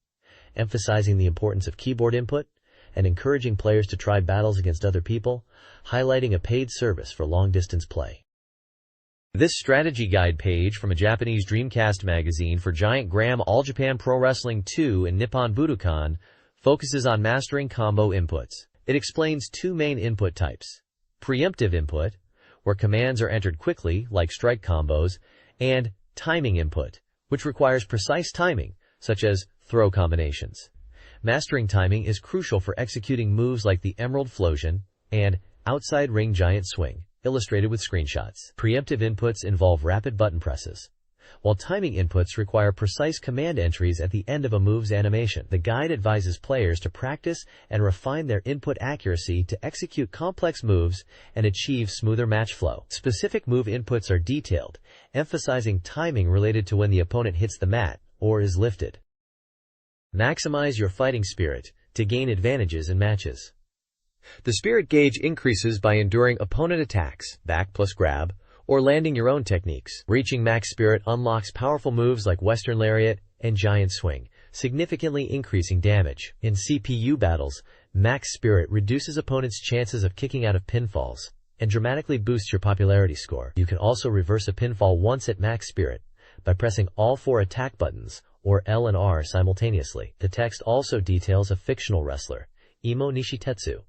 emphasizing the importance of keyboard input and encouraging players to try battles against other people, highlighting a paid service for long-distance play. This strategy guide page from a Japanese Dreamcast magazine for Giant Graham All Japan Pro Wrestling 2 and Nippon Budokan focuses on mastering combo inputs. It explains 2 main input types: preemptive input, where commands are entered quickly, like strike combos, and timing input, which requires precise timing, such as throw combinations. Mastering timing is crucial for executing moves like the Emerald Flosion and outside ring giant swing, illustrated with screenshots. Preemptive inputs involve rapid button presses, while timing inputs require precise command entries at the end of a move's animation. The guide advises players to practice and refine their input accuracy to execute complex moves and achieve smoother match flow. Specific move inputs are detailed, emphasizing timing related to when the opponent hits the mat or is lifted. Maximize your fighting spirit to gain advantages in matches. The spirit gauge increases by enduring opponent attacks, back plus grab, or landing your own techniques. Reaching max spirit unlocks powerful moves like Western Lariat and Giant Swing, significantly increasing damage. In CPU battles, max spirit reduces opponents' chances of kicking out of pinfalls and dramatically boosts your popularity score. You can also reverse a pinfall once at max spirit by pressing all 4 attack buttons, or L and R, simultaneously. The text also details a fictional wrestler, Imo Nishitetsu,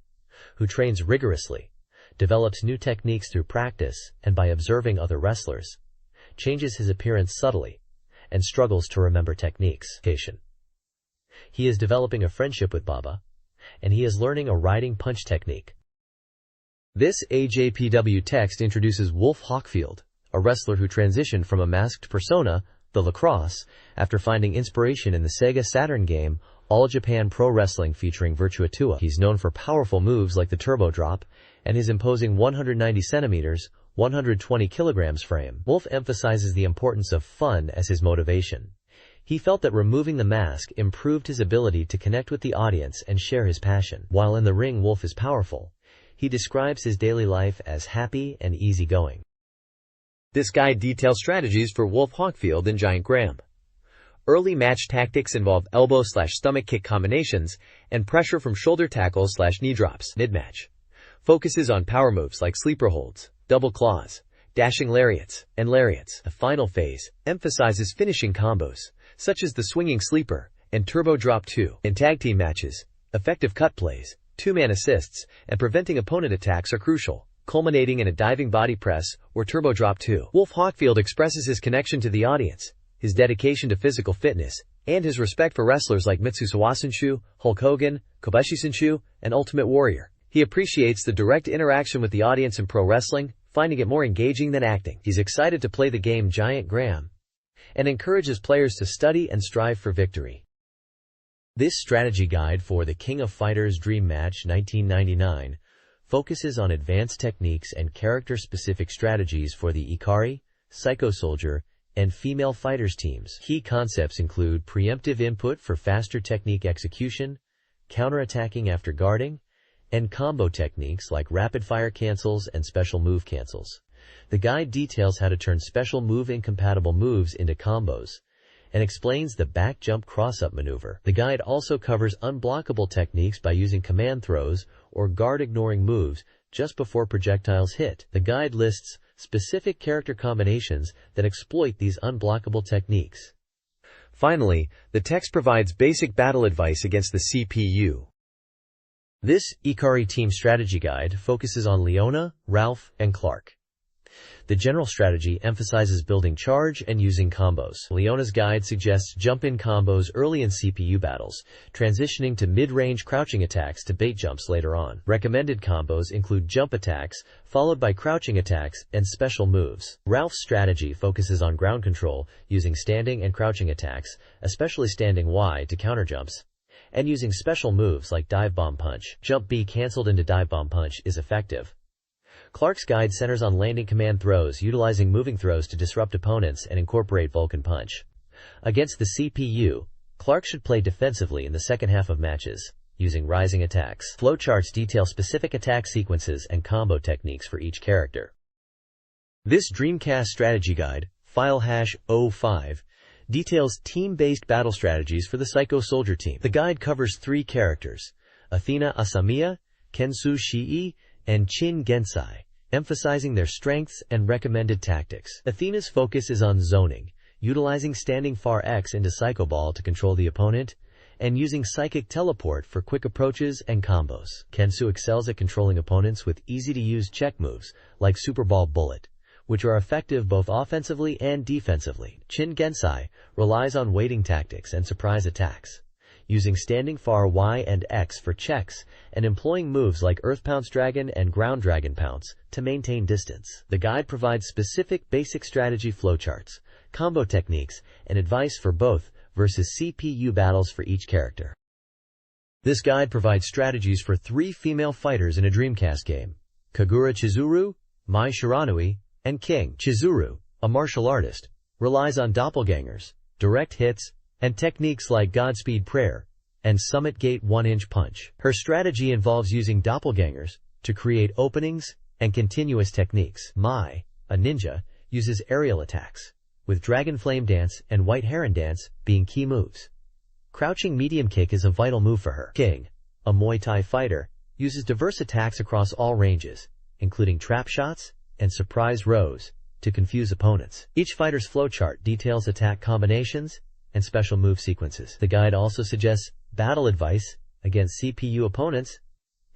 who trains rigorously, develops new techniques through practice and by observing other wrestlers, changes his appearance subtly, and struggles to remember techniques. He is developing a friendship with Baba, and he is learning a riding punch technique. This AJPW text introduces Wolf Hawkfield, a wrestler who transitioned from a masked persona, the Lacrosse, after finding inspiration in the Sega Saturn game All Japan Pro Wrestling featuring Virtua Tua. He's known for powerful moves like the Turbo Drop and his imposing 190 centimeters, 120 kilograms frame. Wolf emphasizes the importance of fun as his motivation. He felt that removing the mask improved his ability to connect with the audience and share his passion. While in the ring, Wolf is powerful. He describes his daily life as happy and easygoing. This guide details strategies for Wolf Hawkfield and Giant Graham. Early match tactics involve elbow/stomach kick combinations and pressure from shoulder tackles/knee drops. Mid-match focuses on power moves like sleeper holds, double claws, dashing lariats, and lariats. The final phase emphasizes finishing combos, such as the swinging sleeper and turbo drop 2. In tag team matches, effective cut plays, two-man assists, and preventing opponent attacks are crucial, culminating in a diving body press or turbo drop 2. Wolf Hawkfield expresses his connection to the audience, his dedication to physical fitness, and his respect for wrestlers like Mitsu Sawasenshu, Hulk Hogan, Kobashi Senshu, and Ultimate Warrior. He appreciates the direct interaction with the audience in pro wrestling, finding it more engaging than acting. He's excited to play the game Giant Graham and encourages players to study and strive for victory. This strategy guide for the King of Fighters Dream Match 1999 focuses on advanced techniques and character-specific strategies for the Ikari, Psycho Soldier, and female fighters teams. Key concepts include preemptive input for faster technique execution, counterattacking after guarding, and combo techniques like rapid-fire cancels and special move cancels. The guide details how to turn special move-incompatible moves into combos and explains the back jump cross-up maneuver. The guide also covers unblockable techniques by using command throws or guard-ignoring moves just before projectiles hit. The guide lists specific character combinations that exploit these unblockable techniques. Finally, the text provides basic battle advice against the CPU. This Ikari Team Strategy Guide focuses on Leona, Ralph, and Clark. The general strategy emphasizes building charge and using combos. Leona's guide suggests jump-in combos early in CPU battles, transitioning to mid-range crouching attacks to bait jumps later on. Recommended combos include jump attacks, followed by crouching attacks and special moves. Ralph's strategy focuses on ground control, using standing and crouching attacks, especially standing Y to counter jumps, and using special moves like dive bomb punch. Jump B cancelled into dive bomb punch is effective. Clark's guide centers on landing command throws, utilizing moving throws to disrupt opponents and incorporate Vulcan punch. Against the CPU, Clark should play defensively in the second half of matches, using rising attacks. Flowcharts detail specific attack sequences and combo techniques for each character. This Dreamcast Strategy Guide, file hash 05, details team-based battle strategies for the Psycho Soldier team. The guide covers 3 characters, Athena Asamiya, Kensu Shii, and Chin Gensai, emphasizing their strengths and recommended tactics. Athena's focus is on zoning, utilizing standing far X into Psycho Ball to control the opponent, and using Psychic Teleport for quick approaches and combos. Kensu excels at controlling opponents with easy-to-use check moves, like Super Ball Bullet, which are effective both offensively and defensively. Chin Gensai relies on waiting tactics and surprise attacks, using standing far Y and X for checks and employing moves like Earth Pounce Dragon and Ground Dragon Pounce to maintain distance. The guide provides specific basic strategy flowcharts, combo techniques, and advice for both versus CPU battles for each character. This guide provides strategies for 3 female fighters in a Dreamcast game: Kagura Chizuru, Mai Shiranui, and King. Chizuru, a martial artist, relies on doppelgangers, direct hits, and techniques like Godspeed Prayer and Summit Gate 1-inch Punch. Her strategy involves using doppelgangers to create openings and continuous techniques. Mai, a ninja, uses aerial attacks, with Dragon Flame Dance and White Heron Dance being key moves. Crouching medium kick is a vital move for her. King, a Muay Thai fighter, uses diverse attacks across all ranges, including trap shots and surprise rows, to confuse opponents. Each fighter's flowchart details attack combinations and special move sequences. The guide also suggests battle advice against CPU opponents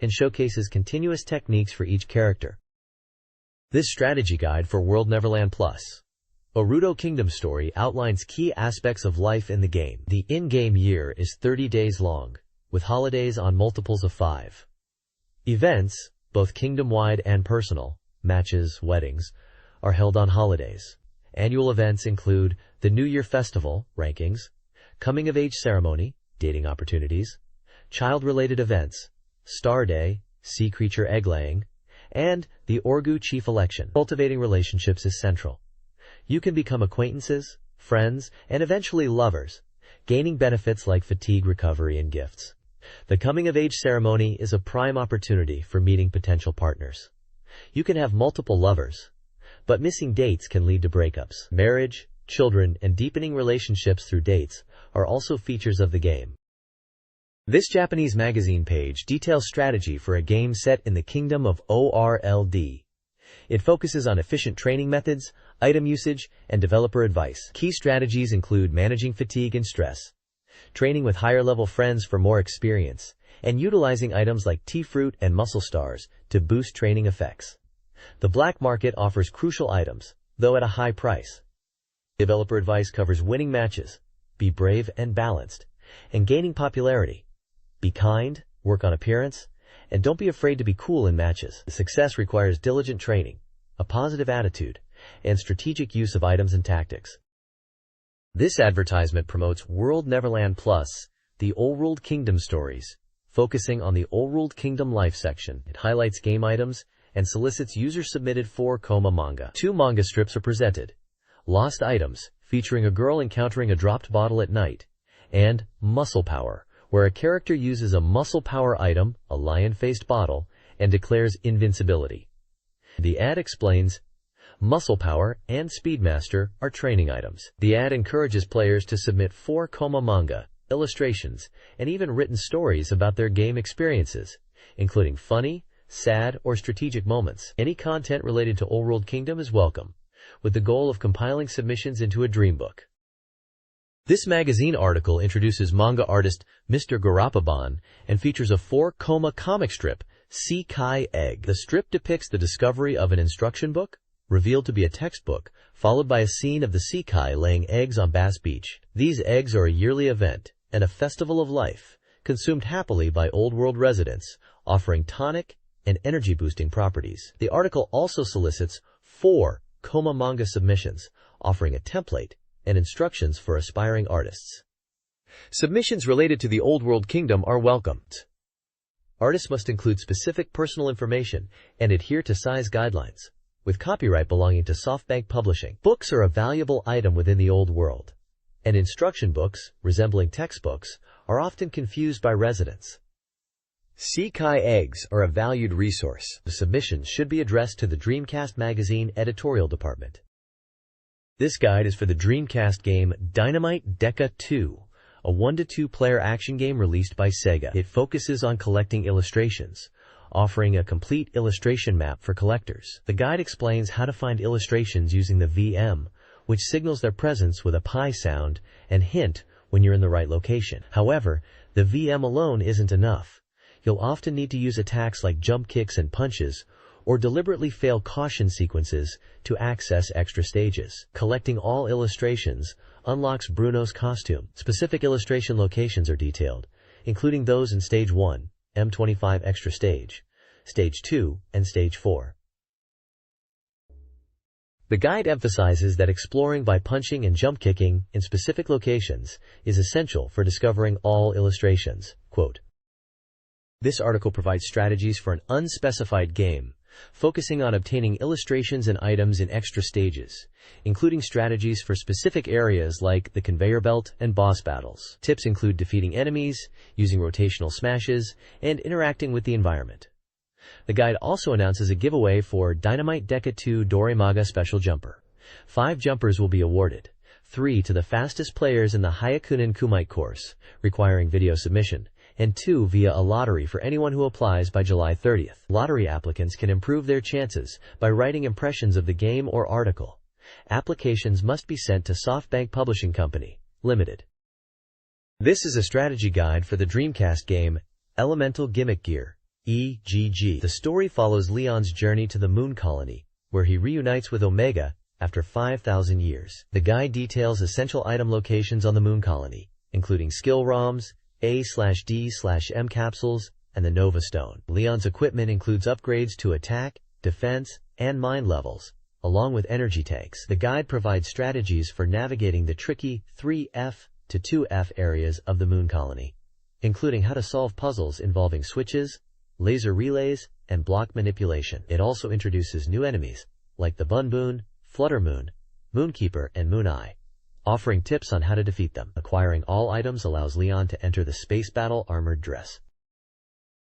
and showcases continuous techniques for each character. This strategy guide for World Neverland Plus, Oruto Kingdom Story, outlines key aspects of life in the game. The in-game year is 30 days long, with holidays on multiples of 5. Events, both kingdom-wide and personal, matches, weddings, are held on holidays. Annual events include the New Year Festival, rankings, coming-of-age ceremony, dating opportunities, child-related events, Star Day, sea creature egg-laying, and the Orgu Chief election. Cultivating relationships is central. You can become acquaintances, friends, and eventually lovers, gaining benefits like fatigue recovery and gifts. The coming-of-age ceremony is a prime opportunity for meeting potential partners. You can have multiple lovers, but missing dates can lead to breakups. Marriage, children, and deepening relationships through dates are also features of the game. This Japanese magazine page details strategy for a game set in the kingdom of ORLD. It focuses on efficient training methods, item usage, and developer advice. Key strategies include managing fatigue and stress, training with higher-level friends for more experience, and utilizing items like T-Fruit and Muscle Stars to boost training effects. The black market offers crucial items, though at a high price. Developer advice covers winning matches, be brave and balanced, and gaining popularity. Be kind, work on appearance, and don't be afraid to be cool in matches. Success requires diligent training, a positive attitude, and strategic use of items and tactics. This advertisement promotes World Neverland Plus, the Old World Kingdom stories, focusing on the Old World Kingdom life section. It highlights game items and solicits user-submitted 4-koma manga. 2 manga strips are presented: Lost Items, featuring a girl encountering a dropped bottle at night, and Muscle Power, where a character uses a muscle power item, a lion-faced bottle, and declares invincibility. The ad explains, Muscle Power and Speedmaster are training items. The ad encourages players to submit 4-koma manga, illustrations, and even written stories about their game experiences, including funny, sad, or strategic moments. Any content related to Old World Kingdom is welcome, with the goal of compiling submissions into a dream book. This magazine article introduces manga artist Mr. Garapaban and features a 4-koma comic strip, Sekai Egg. The strip depicts the discovery of an instruction book, revealed to be a textbook, followed by a scene of the Sekai laying eggs on Bass Beach. These eggs are a yearly event and a festival of life, consumed happily by Old World residents, offering tonic and energy-boosting properties. The article also solicits 4-koma manga submissions, offering a template and instructions for aspiring artists. Submissions related to the Old World Kingdom are welcomed. Artists must include specific personal information and adhere to size guidelines, with copyright belonging to SoftBank Publishing. Books are a valuable item within the Old World, and instruction books, resembling textbooks, are often confused by residents. Sekai Eggs are a valued resource. The submissions should be addressed to the Dreamcast Magazine editorial department. This guide is for the Dreamcast game Dynamite Deca 2, a 1-to-2 player action game released by Sega. It focuses on collecting illustrations, offering a complete illustration map for collectors. The guide explains how to find illustrations using the VM, which signals their presence with a pi sound and hint when you're in the right location. However, the VM alone isn't enough. You'll often need to use attacks like jump kicks and punches, or deliberately fail caution sequences to access extra stages. Collecting all illustrations unlocks Bruno's costume. Specific illustration locations are detailed, including those in Stage 1, M25 Extra Stage, Stage 2, and Stage 4. The guide emphasizes that exploring by punching and jump kicking in specific locations is essential for discovering all illustrations. Quote, this article provides strategies for an unspecified game, focusing on obtaining illustrations and items in extra stages, including strategies for specific areas like the conveyor belt and boss battles. Tips include defeating enemies, using rotational smashes, and interacting with the environment. The guide also announces a giveaway for Dynamite Deca 2 Doremaga Special Jumper. 5 jumpers will be awarded, 3 to the fastest players in the Hyakunin Kumite course, requiring video submission, and 2 via a lottery for anyone who applies by July 30th. Lottery applicants can improve their chances by writing impressions of the game or article. Applications must be sent to SoftBank Publishing Company, Limited. This is a strategy guide for the Dreamcast game Elemental Gimmick Gear, EGG. The story follows Leon's journey to the Moon Colony, where he reunites with Omega after 5,000 years. The guide details essential item locations on the Moon Colony, including skill ROMs, A/D/M capsules, and the Nova Stone. Leon's equipment includes upgrades to attack, defense, and mine levels, along with energy tanks. The guide provides strategies for navigating the tricky 3F to 2F areas of the Moon Colony, including how to solve puzzles involving switches, laser relays, and block manipulation. It also introduces new enemies, like the Bunboon, Fluttermoon, Moonkeeper, and Moon Eye, offering tips on how to defeat them. Acquiring all items allows Leon to enter the Space Battle Armored Dress.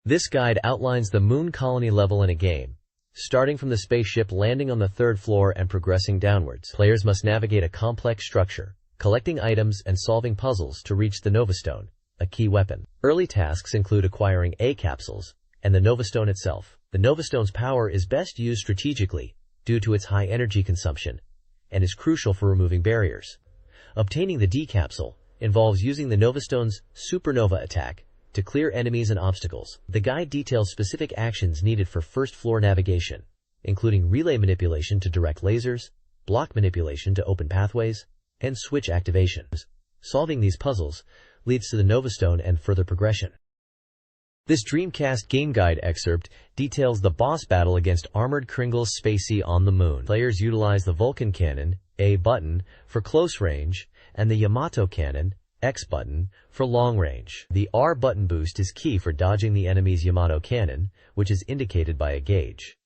This guide outlines the Moon Colony level in a game, starting from the spaceship, landing on the third floor and progressing downwards. Players must navigate a complex structure, collecting items and solving puzzles to reach the Nova Stone, a key weapon. Early tasks include acquiring A capsules and the Nova Stone itself. The Nova Stone's power is best used strategically due to its high energy consumption and is crucial for removing barriers. Obtaining the D capsule involves using the Nova Stone's supernova attack to clear enemies and obstacles. The guide details specific actions needed for first floor navigation, including relay manipulation to direct lasers, block manipulation to open pathways, and switch activation. Solving these puzzles leads to the Nova Stone and further progression. This Dreamcast game guide excerpt details the boss battle against armored Kringle's Spacey on the Moon. Players utilize the Vulcan Cannon, A button, for close range, and the Yamato Cannon, X button, for long range. The R button boost is key for dodging the enemy's Yamato Cannon, which is indicated by a gauge.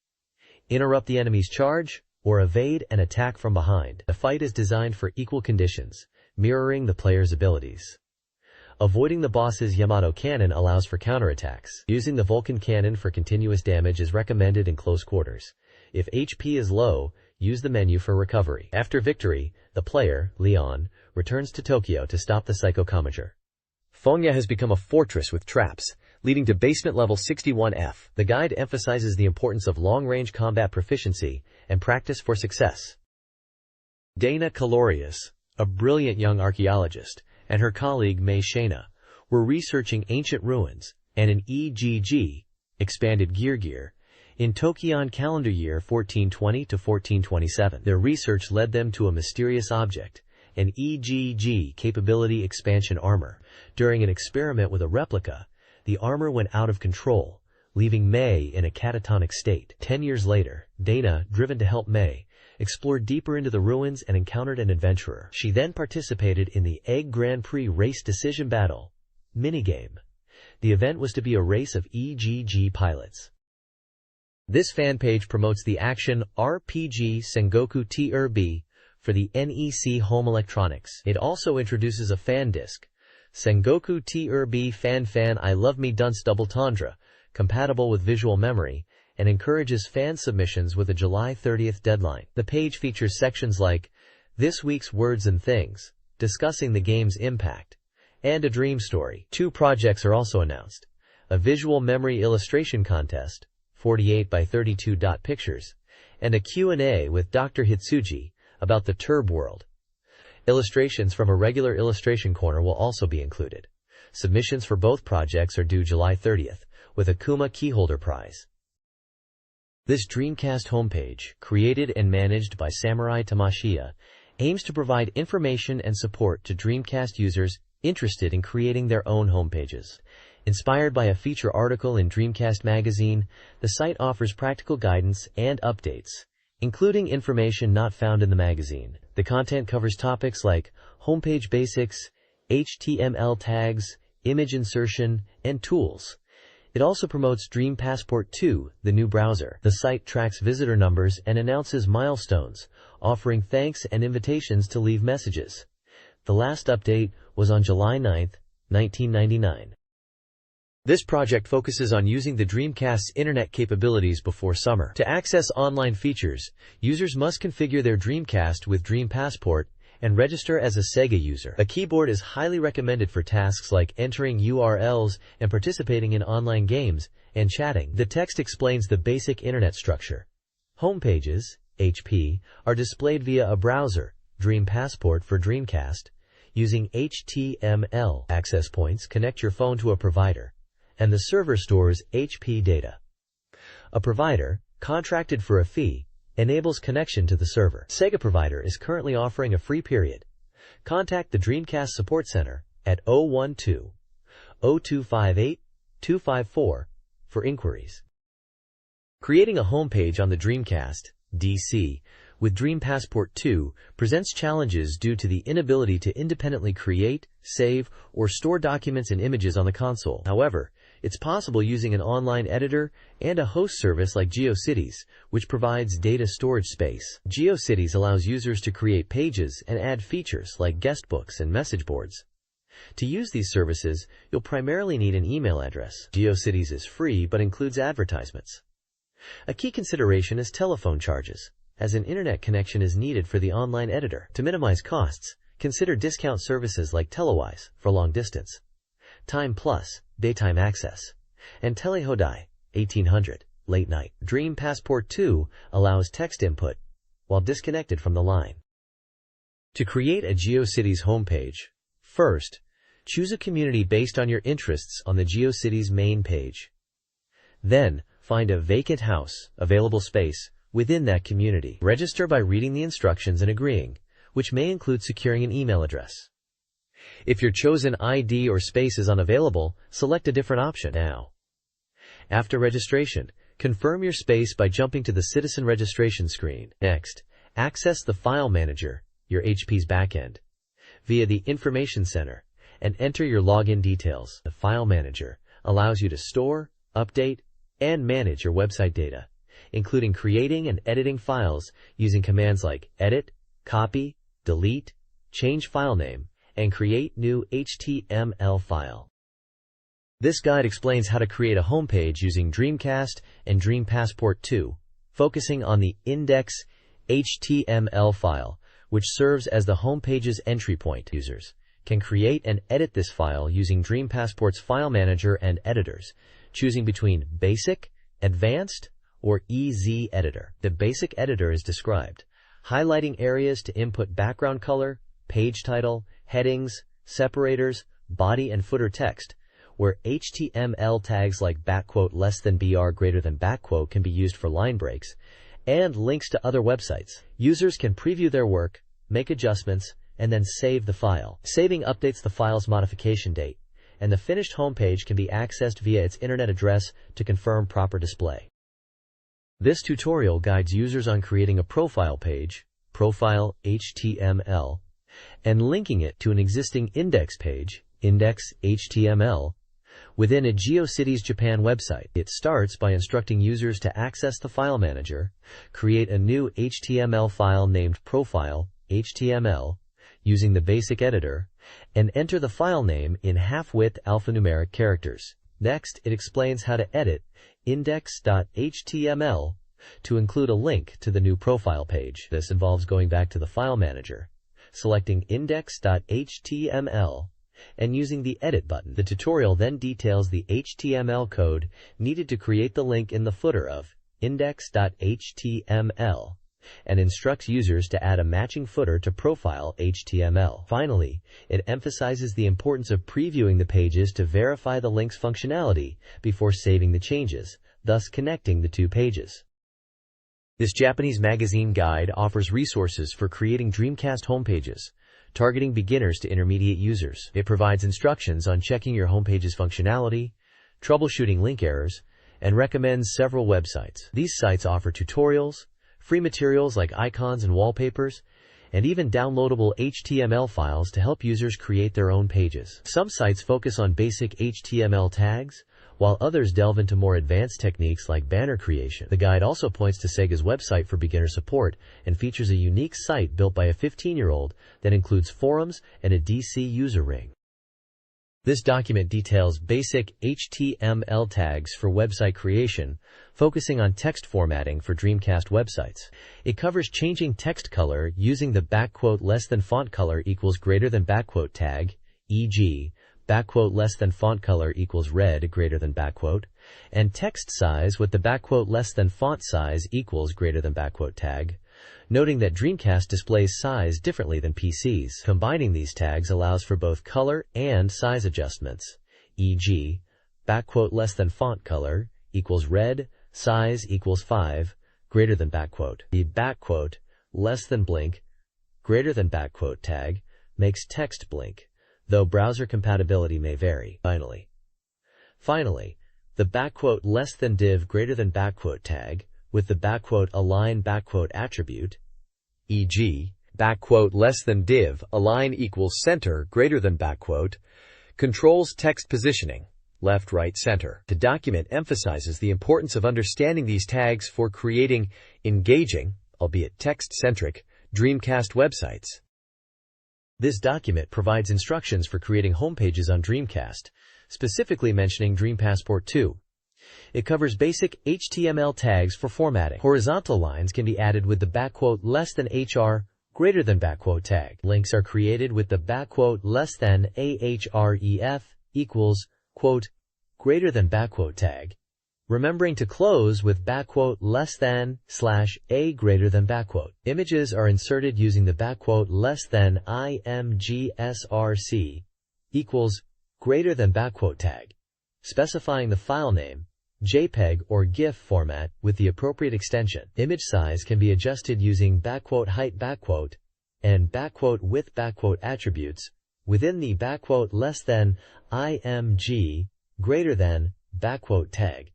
Interrupt the enemy's charge, or evade an attack from behind. The fight is designed for equal conditions, mirroring the player's abilities. Avoiding the boss's Yamato Cannon allows for counterattacks. Using the Vulcan Cannon for continuous damage is recommended in close quarters. If HP is low, use the menu for recovery. After victory, the player, Leon, returns to Tokyo to stop the Psycho Comager. Fonya has become a fortress with traps, leading to basement level 61F. The guide emphasizes the importance of long-range combat proficiency and practice for success. Dana Calorius, a brilliant young archaeologist, and her colleague Mei Shana were researching ancient ruins and an EGG, expanded gear, in Tokyon calendar year 1420 to 1427. Their research led them to a mysterious object, an EGG capability expansion armor. During an experiment with a replica, the armor went out of control, leaving Mei in a catatonic state. 10 years later, Dana, driven to help Mei, explored deeper into the ruins and encountered an adventurer. She then participated in the Egg Grand Prix race decision battle minigame. The event was to be a race of EGG pilots. This fan page promotes the action RPG Sengoku TRB for the NEC Home Electronics. It also introduces a fan disc, Sengoku TRB Fan I Love Me Dunce Double Tundra, compatible with visual memory, and encourages fan submissions with a July 30th deadline. The page features sections like This Week's Words and Things, discussing the game's impact, and a dream story. 2 projects are also announced: a visual memory illustration contest, 48 by 32 dot pictures, and a Q&A with Dr. Hitsuji about the Turb world. Illustrations from a regular illustration corner will also be included. Submissions for both projects are due July 30th, with a Kuma Keyholder Prize. This Dreamcast homepage, created and managed by Samurai Tamashiya, aims to provide information and support to Dreamcast users interested in creating their own homepages. Inspired by a feature article in Dreamcast Magazine, the site offers practical guidance and updates, including information not found in the magazine. The content covers topics like homepage basics, HTML tags, image insertion, and tools. It also promotes Dream Passport 2, the new browser. The site tracks visitor numbers and announces milestones, offering thanks and invitations to leave messages. The last update was on July 9, 1999. This project focuses on using the Dreamcast's internet capabilities before summer. To access online features, users must configure their Dreamcast with Dream Passport and register as a Sega user. A keyboard is highly recommended for tasks like entering URLs and participating in online games and chatting. The text explains the basic internet structure. Homepages, HP, are displayed via a browser, Dream Passport for Dreamcast, using HTML. Access points connect your phone to a provider, and the server stores HP data. A provider, contracted for a fee, enables connection to the server. Sega Provider is currently offering a free period. Contact the Dreamcast Support Center at 012-0258-254 for inquiries. Creating a homepage on the Dreamcast, DC, with Dream Passport 2 presents challenges due to the inability to independently create, save, or store documents and images on the console. However, it's possible using an online editor and a host service like GeoCities, which provides data storage space. GeoCities allows users to create pages and add features like guestbooks and message boards. To use these services, you'll primarily need an email address. GeoCities is free but includes advertisements. A key consideration is telephone charges, as an internet connection is needed for the online editor. To minimize costs, consider discount services like Telewise for long distance, Time Plus, daytime access, and Telehodai, 1800, late night. Dream Passport 2 allows text input while disconnected from the line. To create a GeoCities homepage, first, choose a community based on your interests on the GeoCities main page. Then, find a vacant house, available space, within that community. Register by reading the instructions and agreeing, which may include securing an email address. If your chosen ID or space is unavailable, select a different option now. After registration, confirm your space by jumping to the Citizen Registration screen. Next, access the File Manager, your HP's backend, via the Information Center, and enter your login details. The File Manager allows you to store, update, and manage your website data, including creating and editing files using commands like edit, copy, delete, change file name, and create new HTML file. This guide explains how to create a homepage using Dreamcast and Dream Passport 2, focusing on the index HTML file, which serves as the homepage's entry point. Users can create and edit this file using Dream Passport's file manager and editors, choosing between Basic, Advanced, or EZ Editor. The Basic Editor is described, highlighting areas to input background color, page title, headings, separators, body and footer text, where HTML tags like !_BR can be used for line breaks, and links to other websites. Users can preview their work, make adjustments, and then save the file. Saving updates the file's modification date, and the finished homepage can be accessed via its internet address to confirm proper display. This tutorial guides users on creating a profile page, profile HTML, and linking it to an existing index page, index HTML, within a GeoCities Japan website. It starts by instructing users to access the file manager, create a new HTML file named profile HTML using the basic editor, and enter the file name in half-width alphanumeric characters. Next, it explains how to edit index.html to include a link to the new profile page. This involves going back to the file manager, selecting index.html, and using the Edit button. The tutorial then details the HTML code needed to create the link in the footer of index.html and instructs users to add a matching footer to profile HTML. Finally, it emphasizes the importance of previewing the pages to verify the link's functionality before saving the changes, thus connecting the two pages. This Japanese magazine guide offers resources for creating Dreamcast homepages, targeting beginners to intermediate users. It provides instructions on checking your homepage's functionality, troubleshooting link errors, and recommends several websites. These sites offer tutorials, free materials like icons and wallpapers, and even downloadable HTML files to help users create their own pages. Some sites focus on basic HTML tags, while others delve into more advanced techniques like banner creation. The guide also points to Sega's website for beginner support and features a unique site built by a 15-year-old that includes forums and a DC user ring. This document details basic HTML tags for website creation, focusing on text formatting for Dreamcast websites. It covers changing text color using the "font color equals greater than" tag, e.g., "font color equals red greater than", and text size with the "font size equals greater than" tag, noting that Dreamcast displays size differently than PCs. Combining these tags allows for both color and size adjustments, e.g., "font color equals red, size equals 5, greater than". The "blink, greater than" tag makes text blink, though browser compatibility may vary. Finally, the "div greater than" tag with the "align" attribute, e.g., "div align equals center greater than", controls text positioning, left, right, center. The document emphasizes the importance of understanding these tags for creating engaging, albeit text-centric, Dreamcast websites. This document provides instructions for creating homepages on Dreamcast, specifically mentioning Dream Passport 2. It covers basic HTML tags for formatting. Horizontal lines can be added with the less than HR greater than tag. Links are created with the less than ahref equals greater than tag, remembering to close with less than /a greater than . Images are inserted using the less than imgsrc equals greater than tag, specifying the file name, JPEG or GIF format with the appropriate extension. Image size can be adjusted using height and width attributes within the less than img greater than tag,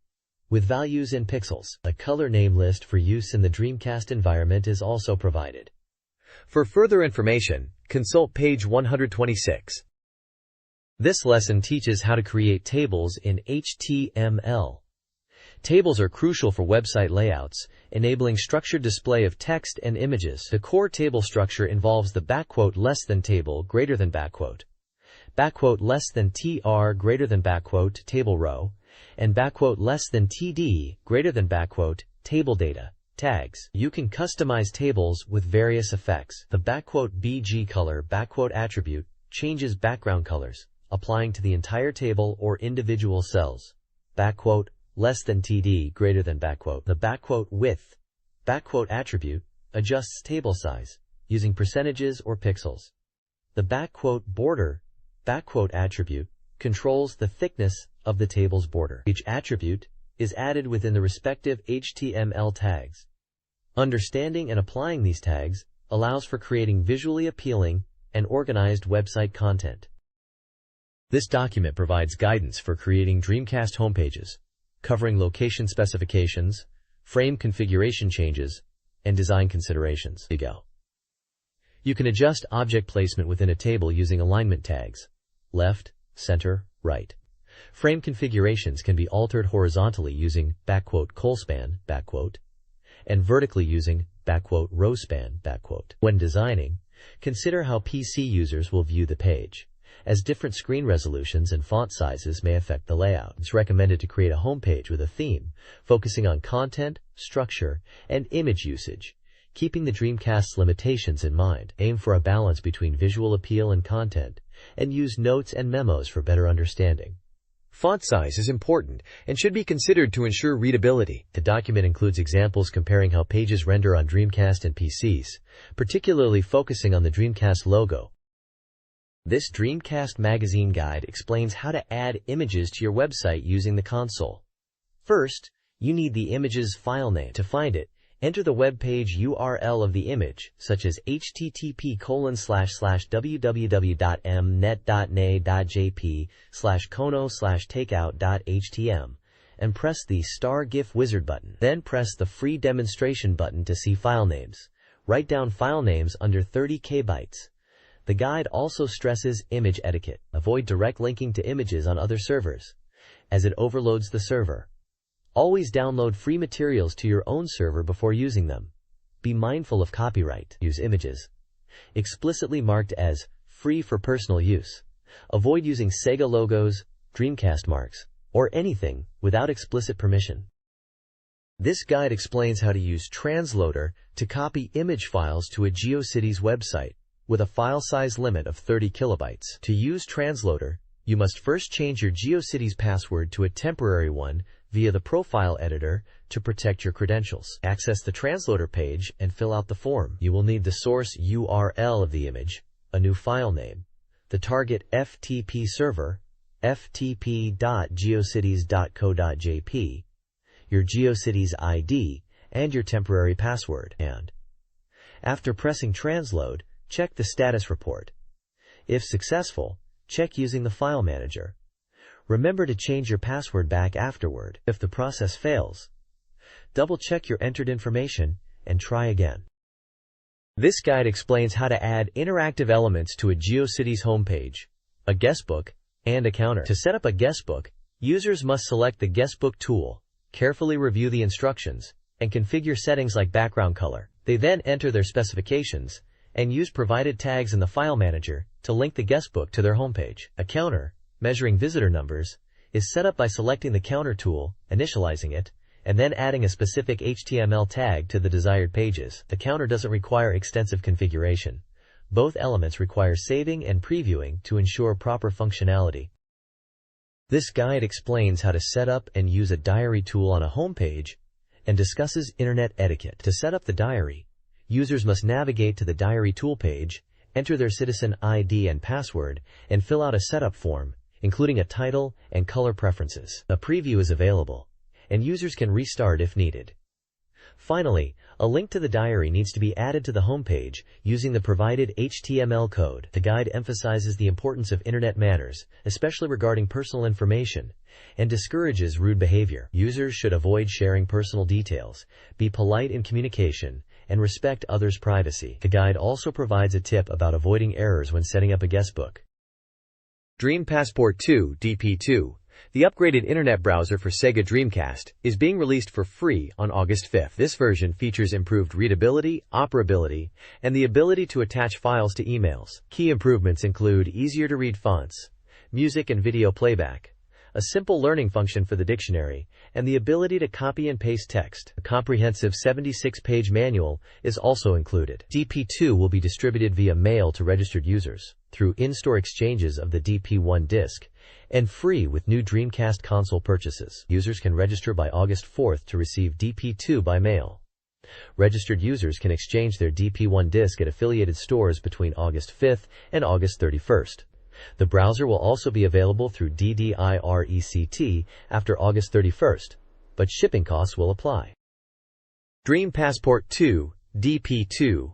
with values in pixels. A color name list for use in the Dreamcast environment is also provided. For further information, consult page 126. This lesson teaches how to create tables in HTML. Tables are crucial for website layouts, enabling structured display of text and images. The core table structure involves the less than table greater than less than tr greater than table row, and less than td greater than table data tags. You can customize tables with various effects. The bg color attribute changes background colors, applying to the entire table or individual cells. Less than td greater than the width attribute adjusts table size using percentages or pixels. The border attribute controls the thickness of the table's border. Each attribute is added within the respective HTML tags. Understanding and applying these tags allows for creating visually appealing and organized website content. This document provides guidance for creating Dreamcast homepages, covering location specifications, frame configuration changes, and design considerations. You can adjust object placement within a table using alignment tags: left, center, right. Frame configurations can be altered horizontally using colspan, and vertically using rowspan. When designing, consider how PC users will view the page, as different screen resolutions and font sizes may affect the layout. It's recommended to create a homepage with a theme, focusing on content, structure, and image usage, keeping the Dreamcast's limitations in mind. Aim for a balance between visual appeal and content, and use notes and memos for better understanding. Font size is important and should be considered to ensure readability. The document includes examples comparing how pages render on Dreamcast and PCs, particularly focusing on the Dreamcast logo. This Dreamcast Magazine guide explains how to add images to your website using the console. First, you need the image's file name. To find it, enter the web page URL of the image, such as http://www.mnet.na.jp/kono/takeout.htm, and press the *GIF wizard button. Then press the free demonstration button to see file names. Write down file names under 30 KB. The guide also stresses image etiquette. Avoid direct linking to images on other servers, as it overloads the server. Always download free materials to your own server before using them. Be mindful of copyright. Use images explicitly marked as free for personal use. Avoid using Sega logos, Dreamcast marks, or anything without explicit permission. This guide explains how to use Transloader to copy image files to a GeoCities website with a file size limit of 30 kilobytes. To use Transloader, you must first change your GeoCities password to a temporary one via the profile editor to protect your credentials. Access the Transloader page and fill out the form. You will need the source URL of the image, a new file name, the target FTP server, ftp.geocities.co.jp, your GeoCities ID, and your temporary password. And after pressing Transload, check the status report. If successful, check using the file manager. Remember to change your password back afterward. If the process fails, double-check your entered information and try again. This guide explains how to add interactive elements to a GeoCities homepage, a guestbook, and a counter. To set up a guestbook, users must select the guestbook tool, carefully review the instructions, and configure settings like background color. They then enter their specifications and use provided tags in the file manager to link the guestbook to their homepage. A counter, measuring visitor numbers, is set up by selecting the counter tool, initializing it, and then adding a specific HTML tag to the desired pages. The counter doesn't require extensive configuration. Both elements require saving and previewing to ensure proper functionality. This guide explains how to set up and use a diary tool on a homepage and discusses internet etiquette. To set up the diary, users must navigate to the diary tool page, enter their citizen ID and password, and fill out a setup form, including a title and color preferences. A preview is available, and users can restart if needed. Finally, a link to the diary needs to be added to the homepage using the provided HTML code. The guide emphasizes the importance of internet manners, especially regarding personal information, and discourages rude behavior. Users should avoid sharing personal details, be polite in communication, and respect others' privacy. The guide also provides a tip about avoiding errors when setting up a guestbook. Dream Passport 2 DP2, the upgraded internet browser for Sega Dreamcast, is being released for free on August 5th. This version features improved readability, operability, and the ability to attach files to emails. Key improvements include easier-to-read fonts, music and video playback, a simple learning function for the dictionary, and the ability to copy and paste text. A comprehensive 76-page manual is also included. DP2 will be distributed via mail to registered users, through in-store exchanges of the DP1 disc, and free with new Dreamcast console purchases. Users can register by August 4th to receive DP2 by mail. Registered users can exchange their DP1 disc at affiliated stores between August 5th and August 31st. The browser will also be available through DDIRECT after August 31st, but shipping costs will apply. Dream Passport 2 DP2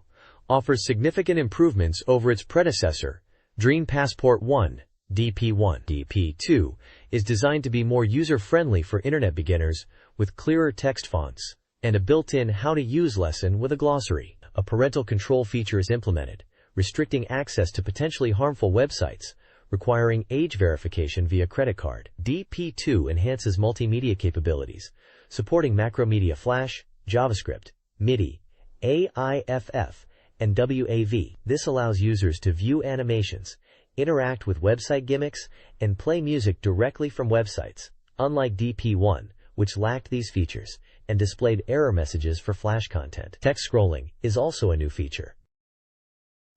offers significant improvements over its predecessor, Dream Passport 1 DP1. DP2 is designed to be more user-friendly for internet beginners with clearer text fonts and a built-in how-to-use lesson with a glossary. A parental control feature is implemented, restricting access to potentially harmful websites, requiring age verification via credit card. DP2 enhances multimedia capabilities, supporting Macromedia Flash, JavaScript, MIDI, AIFF, and WAV. This allows users to view animations, interact with website gimmicks, and play music directly from websites, unlike DP1, which lacked these features and displayed error messages for Flash content. Text scrolling is also a new feature.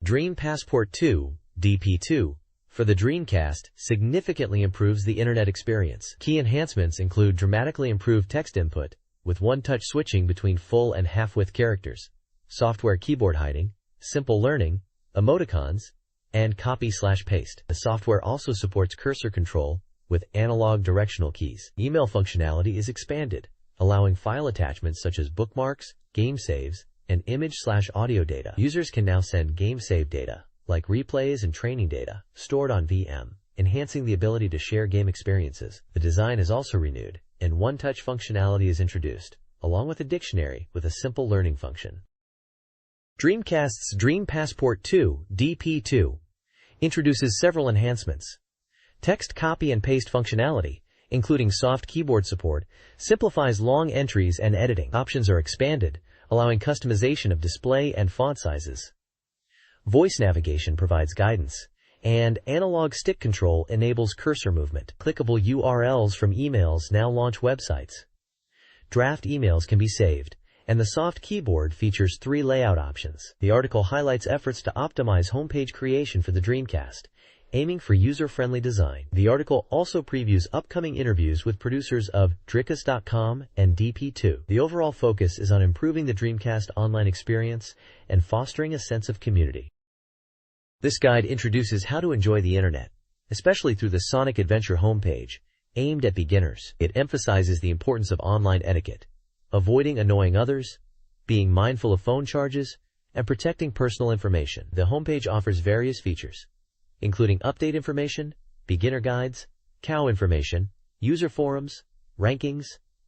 Dream Passport 2 DP2 for the Dreamcast significantly improves the internet experience. Key enhancements include dramatically improved text input, with one-touch switching between full and half-width characters, software keyboard hiding, simple learning, emoticons, and copy/paste. The software also supports cursor control with analog directional keys. Email functionality is expanded, allowing file attachments such as bookmarks, game saves, and image/audio data. Users can now send game save data, like replays and training data, stored on VM, enhancing the ability to share game experiences. The design is also renewed, and one-touch functionality is introduced, along with a dictionary with a simple learning function. Dreamcast's Dream Passport 2 DP2 introduces several enhancements. Text copy and paste functionality, including soft keyboard support, simplifies long entries and editing. Options are expanded, allowing customization of display and font sizes. Voice navigation provides guidance, and analog stick control enables cursor movement. Clickable URLs from emails now launch websites. Draft emails can be saved, and the soft keyboard features 3 layout options. The article highlights efforts to optimize homepage creation for the Dreamcast, aiming for user-friendly design. The article also previews upcoming interviews with producers of Dreamcast.com and DP2. The overall focus is on improving the Dreamcast online experience and fostering a sense of community. This guide introduces how to enjoy the internet, especially through the Sonic Adventure homepage, aimed at beginners. It emphasizes the importance of online etiquette, avoiding annoying others, being mindful of phone charges, and protecting personal information. The homepage offers various features, including update information, beginner guides, cow information, user forums, rankings,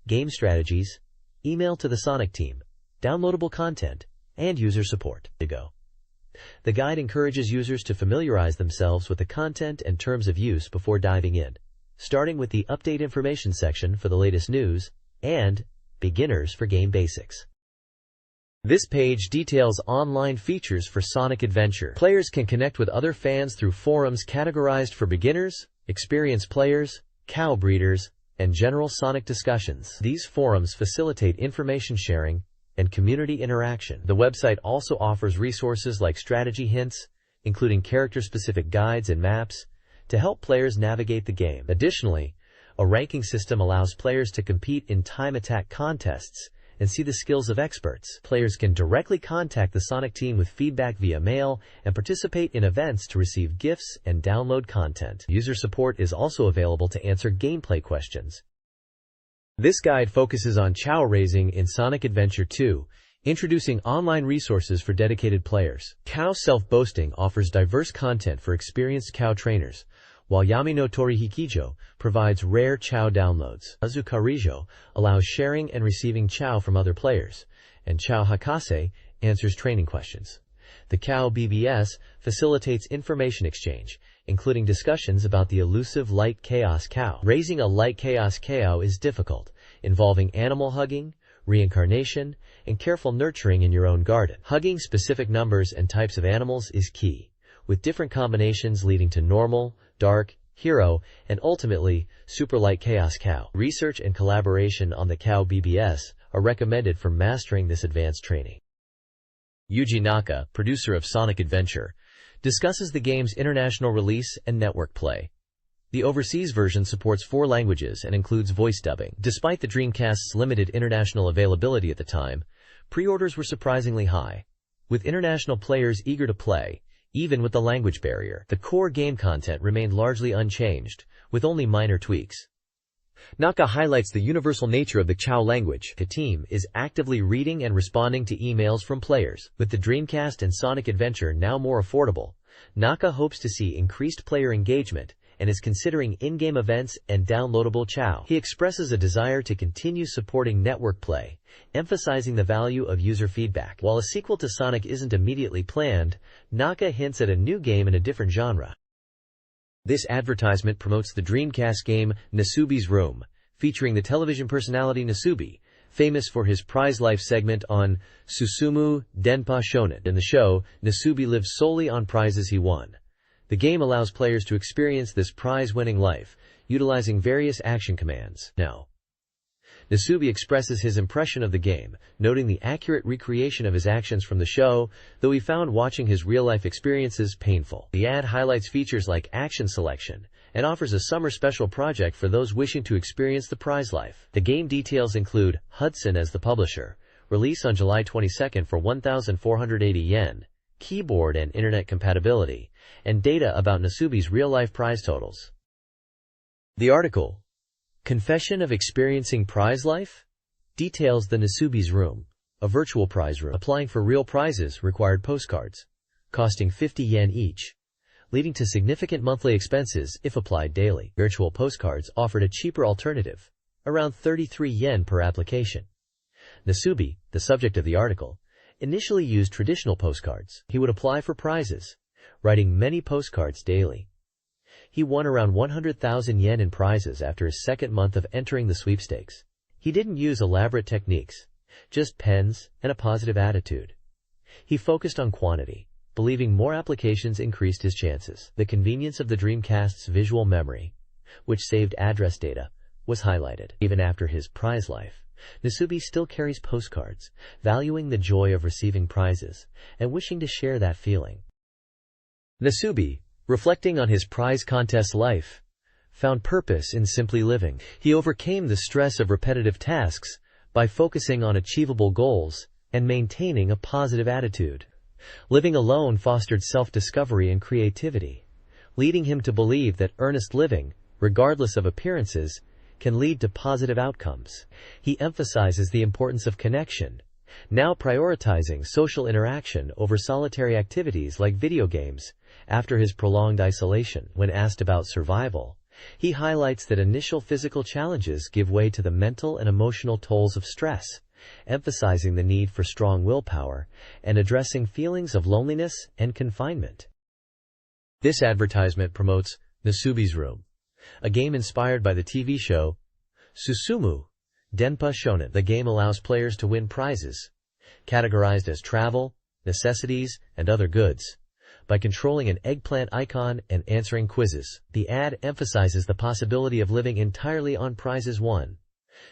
game strategies, email to the Sonic team, downloadable content, and user support. The guide encourages users to familiarize themselves with the content and terms of use before diving in, starting with the update information section for the latest news and beginners for game basics. This page details online features for Sonic Adventure. Players can connect with other fans through forums categorized for beginners, experienced players, cow breeders, and general Sonic discussions. These forums facilitate information sharing and community interaction. The website also offers resources like strategy hints, including character-specific guides and maps, to help players navigate the game. Additionally, a ranking system allows players to compete in time attack contests and see the skills of experts. Players can directly contact the Sonic team with feedback via mail and participate in events to receive gifts and download content. User support is also available to answer gameplay questions. This guide focuses on cow raising in Sonic Adventure 2, introducing online resources for dedicated players. Cow Self-Boasting offers diverse content for experienced cow trainers, while Yami no Tori Hikijo provides rare chow downloads. Azukarijo allows sharing and receiving chow from other players, and Chow Hakase answers training questions. The Cow BBS facilitates information exchange, including discussions about the elusive light chaos cow. Raising a light chaos cow is difficult, involving animal hugging, reincarnation, and careful nurturing in your own garden. Hugging specific numbers and types of animals is key, with different combinations leading to normal, dark, hero, and ultimately, super light chaos cow. Research and collaboration on the Cow BBS are recommended for mastering this advanced training. Yuji Naka, producer of Sonic Adventure, discusses the game's international release and network play. The overseas version supports 4 languages and includes voice dubbing. Despite the Dreamcast's limited international availability at the time, pre-orders were surprisingly high, with international players eager to play, even with the language barrier. The core game content remained largely unchanged, with only minor tweaks. Naka highlights the universal nature of the Chow language. The team is actively reading and responding to emails from players. With the Dreamcast and Sonic Adventure now more affordable, Naka hopes to see increased player engagement and is considering in-game events and downloadable Chow. He expresses a desire to continue supporting network play, emphasizing the value of user feedback. While a sequel to Sonic isn't immediately planned, Naka hints at a new game in a different genre. This advertisement promotes the Dreamcast game Nasubi's Room, featuring the television personality Nasubi, famous for his prize life segment on Susumu Denpa Shonen. In the show, Nasubi lives solely on prizes he won. The game allows players to experience this prize-winning life, utilizing various action commands. Now, Nasubi expresses his impression of the game, noting the accurate recreation of his actions from the show, though he found watching his real-life experiences painful. The ad highlights features like action selection and offers a summer special project for those wishing to experience the prize life. The game details include Hudson as the publisher, release on July 22 for 1,480 yen, keyboard and internet compatibility, and data about Nasubi's real-life prize totals. The article, Confession of Experiencing Prize Life, details the Nasubi's Room, a virtual prize room. Applying for real prizes required postcards, costing 50 yen each, leading to significant monthly expenses if applied daily. Virtual postcards offered a cheaper alternative, around 33 yen per application. Nasubi, the subject of the article, initially used traditional postcards. He would apply for prizes, writing many postcards daily. He won around 100,000 yen in prizes after his second month of entering the sweepstakes. He didn't use elaborate techniques, just pens and a positive attitude. He focused on quantity, believing more applications increased his chances. The convenience of the Dreamcast's visual memory, which saved address data, was highlighted. Even after his prize life, Nasubi still carries postcards, valuing the joy of receiving prizes and wishing to share that feeling. Nasubi, reflecting on his prize contest life, found purpose in simply living. He overcame the stress of repetitive tasks by focusing on achievable goals and maintaining a positive attitude. Living alone fostered self-discovery and creativity, leading him to believe that earnest living, regardless of appearances, can lead to positive outcomes. He emphasizes the importance of connection, now prioritizing social interaction over solitary activities like video games after his prolonged isolation. When asked about survival, he highlights that initial physical challenges give way to the mental and emotional tolls of stress, emphasizing the need for strong willpower and addressing feelings of loneliness and confinement. This advertisement promotes Nasubi's Room, a game inspired by the TV show Susumu Denpa Shonen. The game allows players to win prizes, categorized as travel, necessities, and other goods, by controlling an eggplant icon and answering quizzes. The ad emphasizes the possibility of living entirely on prizes won.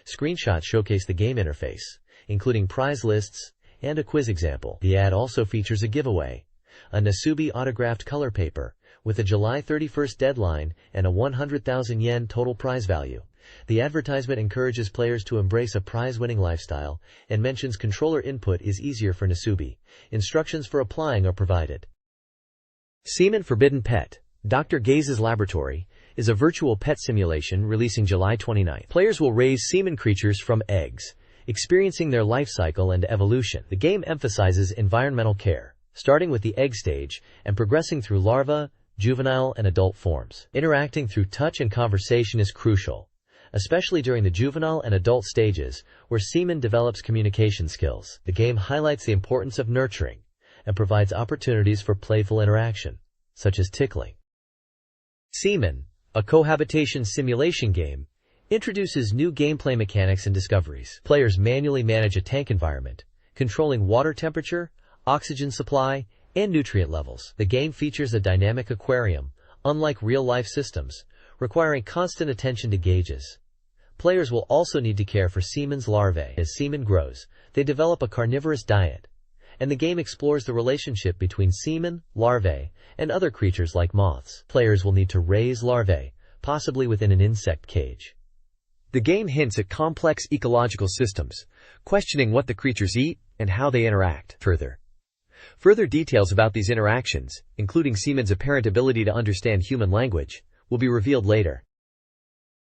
Screenshots showcase the game interface, including prize lists and a quiz example. The ad also features a giveaway, a Nasubi autographed color paper, with a July 31st deadline and a 100,000 yen total prize value. The advertisement encourages players to embrace a prize-winning lifestyle and mentions controller input is easier for Nasubi. Instructions for applying are provided. Semen Forbidden Pet, Dr. Gaze's Laboratory, is a virtual pet simulation releasing July 29. Players will raise semen creatures from eggs, experiencing their life cycle and evolution. The game emphasizes environmental care, starting with the egg stage and progressing through larva, juvenile, and adult forms. Interacting through touch and conversation is crucial, especially during the juvenile and adult stages, where semen develops communication skills. The game highlights the importance of nurturing and provides opportunities for playful interaction, such as tickling. Semen, a cohabitation simulation game, introduces new gameplay mechanics and discoveries. Players manually manage a tank environment, controlling water temperature, oxygen supply, and nutrient levels. The game features a dynamic aquarium, unlike real-life systems, requiring constant attention to gauges. Players will also need to care for semen's larvae. As semen grows, they develop a carnivorous diet, and the game explores the relationship between semen, larvae, and other creatures like moths. Players will need to raise larvae, possibly within an insect cage. The game hints at complex ecological systems, questioning what the creatures eat and how they interact. Further details about these interactions, including semen's apparent ability to understand human language, will be revealed later.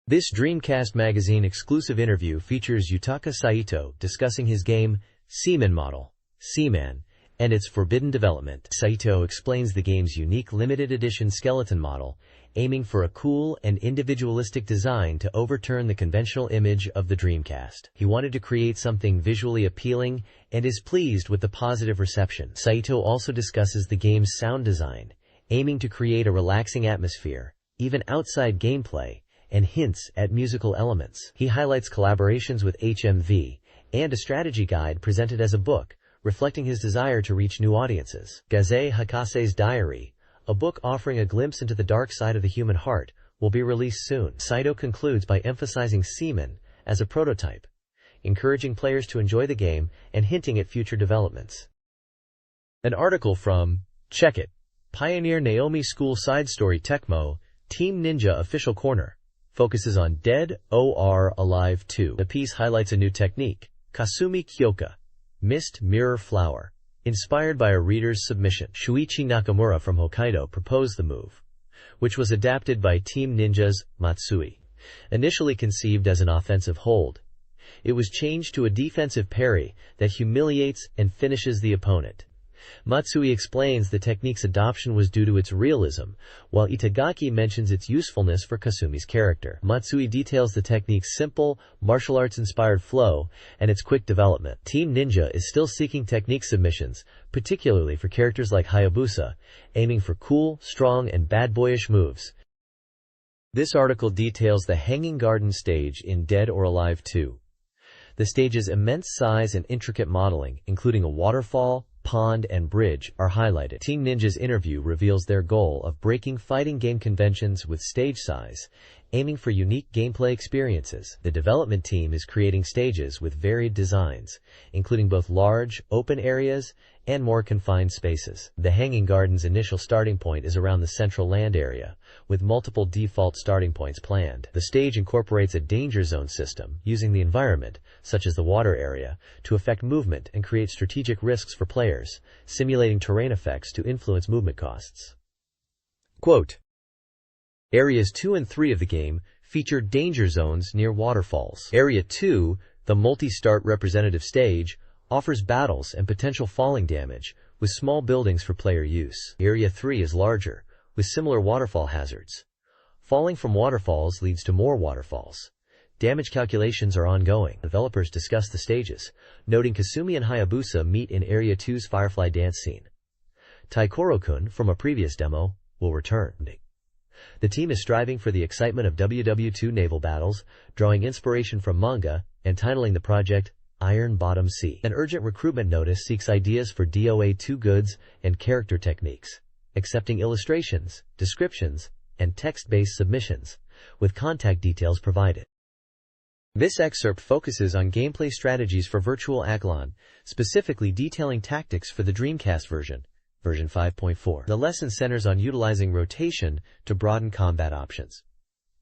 This Dreamcast Magazine exclusive interview features Yutaka Saito discussing his game, Semen Model, Seaman, and its forbidden development. Saito explains the game's unique limited edition skeleton model, aiming for a cool and individualistic design to overturn the conventional image of the Dreamcast. He wanted to create something visually appealing and is pleased with the positive reception. Saito also discusses the game's sound design, aiming to create a relaxing atmosphere, even outside gameplay, and hints at musical elements. He highlights collaborations with HMV and a strategy guide presented as a book, reflecting his desire to reach new audiences. Gaze Hakase's Diary, a book offering a glimpse into the dark side of the human heart, will be released soon. Saito concludes by emphasizing semen as a prototype, encouraging players to enjoy the game and hinting at future developments. An article from Check It, Pioneer Naomi School Side Story Tecmo, Team Ninja Official Corner, focuses on Dead or Alive 2. The piece highlights a new technique, Kasumi Kyoka, Mist Mirror Flower, inspired by a reader's submission. Shuichi Nakamura from Hokkaido proposed the move, which was adapted by Team Ninja's Matsui. Initially conceived as an offensive hold, it was changed to a defensive parry that humiliates and finishes the opponent. Matsui explains the technique's adoption was due to its realism, while Itagaki mentions its usefulness for Kasumi's character. Matsui details the technique's simple, martial arts-inspired flow and its quick development. Team Ninja is still seeking technique submissions, particularly for characters like Hayabusa, aiming for cool, strong, and bad boyish moves. This article details the Hanging Garden stage in Dead or Alive 2. The stage's immense size and intricate modeling, including a waterfall, pond, and bridge, are highlighted. Team Ninja's interview reveals their goal of breaking fighting game conventions with stage size, aiming for unique gameplay experiences. The development team is creating stages with varied designs, including both large, open areas and more confined spaces. The Hanging Garden's initial starting point is around the central land area, with multiple default starting points planned. The stage incorporates a danger zone system, using the environment, such as the water area, to affect movement and create strategic risks for players, simulating terrain effects to influence movement costs. Quote, Areas 2 and 3 of the game feature danger zones near waterfalls. Area 2, the multi-start representative stage, offers battles and potential falling damage, with small buildings for player use. Area 3 is larger, with similar waterfall hazards. Falling from waterfalls leads to more waterfalls. Damage calculations are ongoing. Developers discuss the stages, noting Kasumi and Hayabusa meet in Area 2's Firefly dance scene. Taikoro-kun, from a previous demo, will return. The team is striving for the excitement of WW2 naval battles, drawing inspiration from manga, and titling the project Iron Bottom Sea. An urgent recruitment notice seeks ideas for DOA2 goods and character techniques. accepting illustrations, descriptions, and text-based submissions, with contact details provided. This excerpt focuses on gameplay strategies for Virtual Agilon, specifically detailing tactics for the Dreamcast version 5.4. The lesson centers on utilizing rotation to broaden combat options.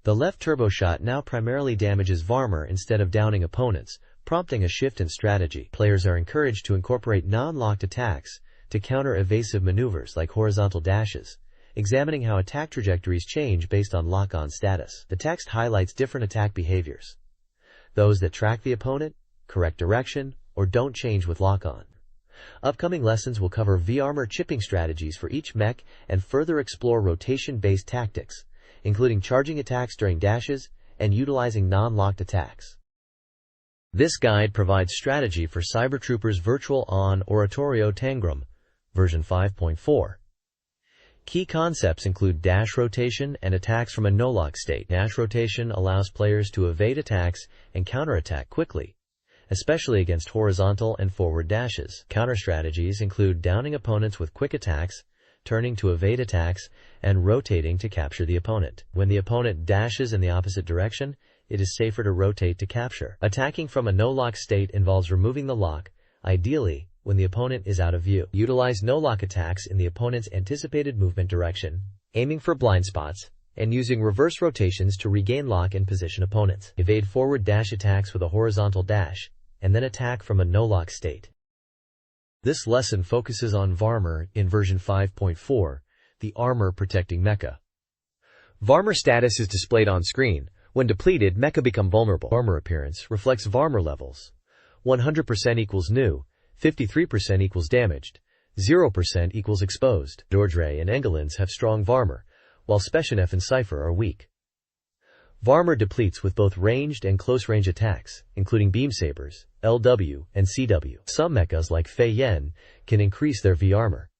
The left turbo shot now primarily damages Varmer instead of downing opponents, prompting a shift in strategy. Players are encouraged to incorporate non-locked attacks to counter evasive maneuvers like horizontal dashes, examining how attack trajectories change based on lock-on status. The text highlights different attack behaviors: those that track the opponent, correct direction, or don't change with lock-on. Upcoming lessons will cover V-armor chipping strategies for each mech and further explore rotation-based tactics, including charging attacks during dashes and utilizing non-locked attacks. This guide provides strategy for Cybertroopers Virtual On Oratorio Tangram, version 5.4. Key concepts include dash rotation and attacks from a no-lock state. Dash rotation allows players to evade attacks and counterattack quickly, especially against horizontal and forward dashes. Counter strategies include downing opponents with quick attacks, turning to evade attacks, and rotating to capture the opponent. When the opponent dashes in the opposite direction, it is safer to rotate to capture. Attacking from a no-lock state involves removing the lock, ideally when the opponent is out of view. Utilize no-lock attacks in the opponent's anticipated movement direction, aiming for blind spots, and using reverse rotations to regain lock and position opponents. Evade forward dash attacks with a horizontal dash, and then attack from a no-lock state. This lesson focuses on Varmer in version 5.4, the armor-protecting mecha. Varmer status is displayed on screen. When depleted, mecha become vulnerable. Varmer appearance reflects Varmer levels. 100% equals new, 53% equals damaged, 0% equals exposed. Dordre and Engelins have strong Varmer, while Speshenef and Cypher are weak. Varmer depletes with both ranged and close-range attacks, including beam sabers, LW, and CW. Some mechas like Fei Yen can increase their V-armor.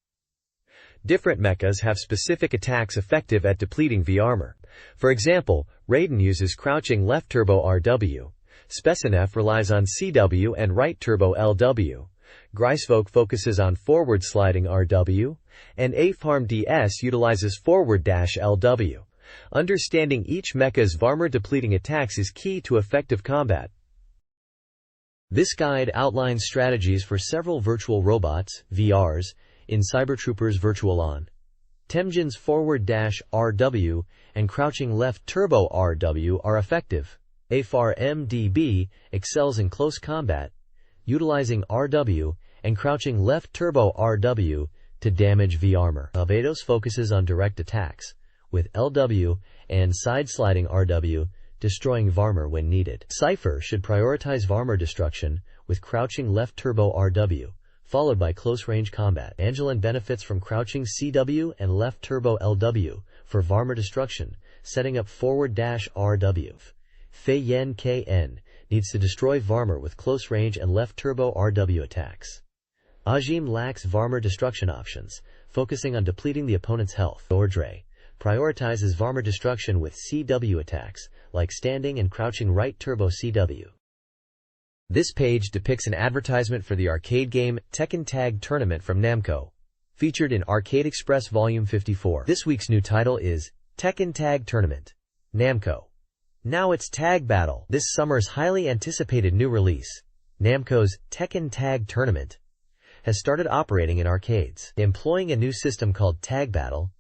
Different mechas have specific attacks effective at depleting V-armor. For example, Raiden uses crouching left turbo RW, Speshenef relies on CW and right turbo LW, Greisvolk focuses on forward sliding RW, and Afarm DS utilizes forward dash LW. Understanding each mecha's Varmer depleting attacks is key to effective combat. This guide outlines strategies for several virtual robots, VRs, in Cybertroopers Virtual On. Temjin's forward dash RW and crouching left turbo RW are effective. Afar MDB excels in close combat, utilizing RW and crouching left turbo RW to damage V-armor. Albedos focuses on direct attacks, with LW and side-sliding RW destroying Varmer when needed. Cypher should prioritize Varmer destruction with crouching left turbo RW, followed by close-range combat. Angelin benefits from crouching CW and left turbo LW for Varmer destruction, setting up forward dash RW. Fei Yen KN needs to destroy Varmer with close range and left turbo RW attacks. Ajim lacks Varmer destruction options, focusing on depleting the opponent's health. Dordre prioritizes Varmer destruction with CW attacks, like standing and crouching right turbo CW. This page depicts an advertisement for the arcade game Tekken Tag Tournament from Namco, featured in Arcade Express Volume 54. This week's new title is Tekken Tag Tournament, Namco. Now it's Tag Battle. This summer's highly anticipated new release, Namco's Tekken Tag Tournament, has started operating in arcades. Employing a new system called Tag Battle,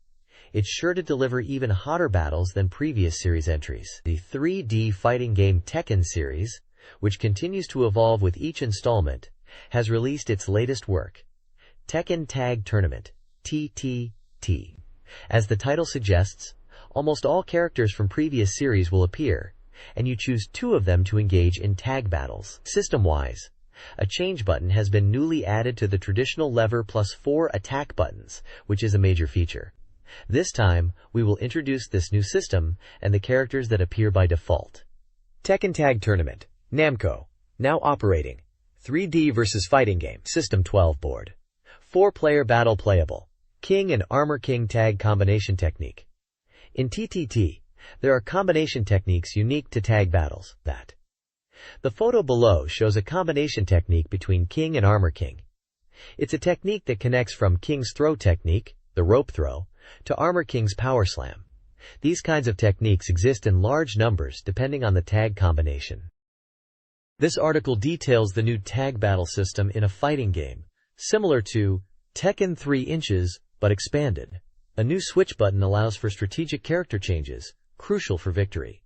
it's sure to deliver even hotter battles than previous series entries. The 3D fighting game Tekken series, which continues to evolve with each installment, has released its latest work, Tekken Tag Tournament, TTT. As the title suggests, almost all characters from previous series will appear, and you choose 2 of them to engage in tag battles. System-wise, a change button has been newly added to the traditional lever plus 4 attack buttons, which is a major feature. This time, we will introduce this new system and the characters that appear by default. Tekken Tag Tournament, Namco, now operating. 3D versus fighting game, System 12 board. 4-player battle playable. King and Armor King tag combination technique. In TTT, there are combination techniques unique to tag battles. The photo below shows a combination technique between King and Armor King. It's a technique that connects from King's throw technique, the rope throw, to Armor King's power slam. These kinds of techniques exist in large numbers depending on the tag combination. This article details the new tag battle system in a fighting game, similar to Tekken 3 inches, but expanded. A new switch button allows for strategic character changes, crucial for victory.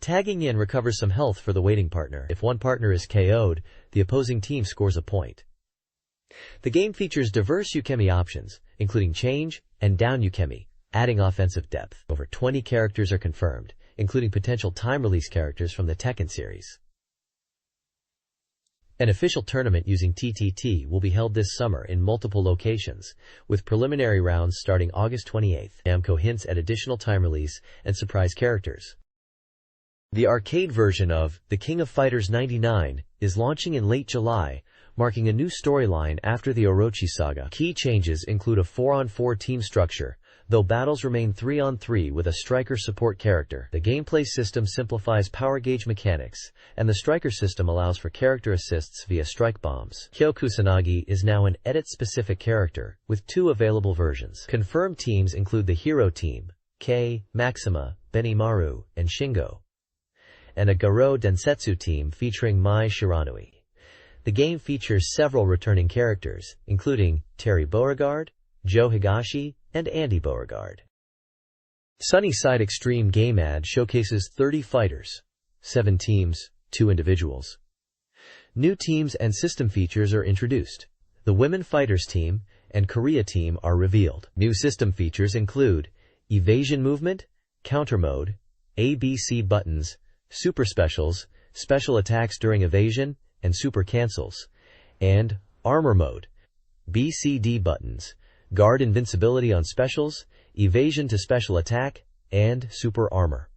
Tagging in recovers some health for the waiting partner. If one partner is KO'd, the opposing team scores a point. The game features diverse Yukemi options, including change and down Yukemi, adding offensive depth. Over 20 characters are confirmed, including potential time-release characters from the Tekken series. An official tournament using TTT will be held this summer in multiple locations, with preliminary rounds starting August 28. Namco hints at additional time release and surprise characters. The arcade version of The King of Fighters 99 is launching in late July, marking a new storyline after the Orochi saga. Key changes include a 4-on-4 team structure, though battles remain 3-on-3 with a striker support character. The gameplay system simplifies power gauge mechanics, and the striker system allows for character assists via strike bombs. Kyo Kusanagi is now an edit-specific character, with 2 available versions. Confirmed teams include the Hero Team, Kei, Maxima, Benimaru, and Shingo, and a Garo Densetsu team featuring Mai Shiranui. The game features several returning characters, including Terry Beauregard, Joe Higashi, and Andy Beauregard. Sunnyside Extreme Game Ad showcases 30 fighters, 7 teams, 2 individuals. New teams and system features are introduced. The Women Fighters team and Korea team are revealed. New system features include evasion movement, counter mode, ABC buttons, super specials, special attacks during evasion, and super cancels, and armor mode, BCD buttons, guard invincibility on specials, evasion to special attack, and super armor.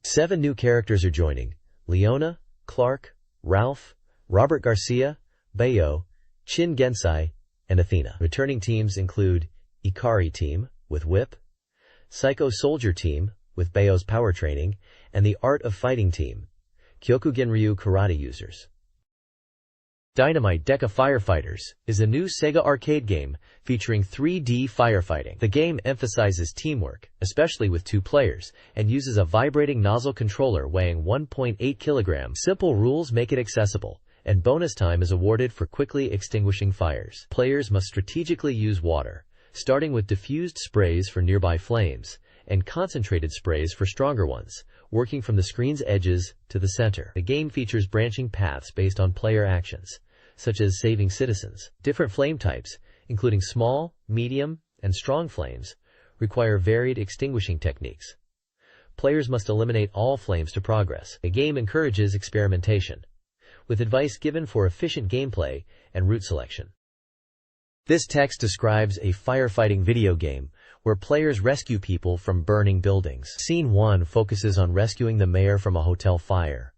7 new characters are joining: Leona, Clark, Ralph, Robert Garcia, Bayo, Chin Gensai, and Athena. Returning teams include Ikari Team, with Whip, Psycho Soldier Team, with Bayo's power training, and the Art of Fighting Team, Kyokugen-ryu karate users. Dynamite Deca Firefighters is a new Sega arcade game featuring 3D firefighting. The game emphasizes teamwork, especially with 2 players, and uses a vibrating nozzle controller weighing 1.8 kilograms. Simple rules make it accessible, and bonus time is awarded for quickly extinguishing fires. Players must strategically use water, starting with diffused sprays for nearby flames, and concentrated sprays for stronger ones, working from the screen's edges to the center. The game features branching paths based on player actions, such as saving citizens. Different flame types, including small, medium, and strong flames, require varied extinguishing techniques. Players must eliminate all flames to progress. The game encourages experimentation, with advice given for efficient gameplay and route selection. This text describes a firefighting video game where players rescue people from burning buildings. Scene 1 focuses on rescuing the mayor from a hotel fire,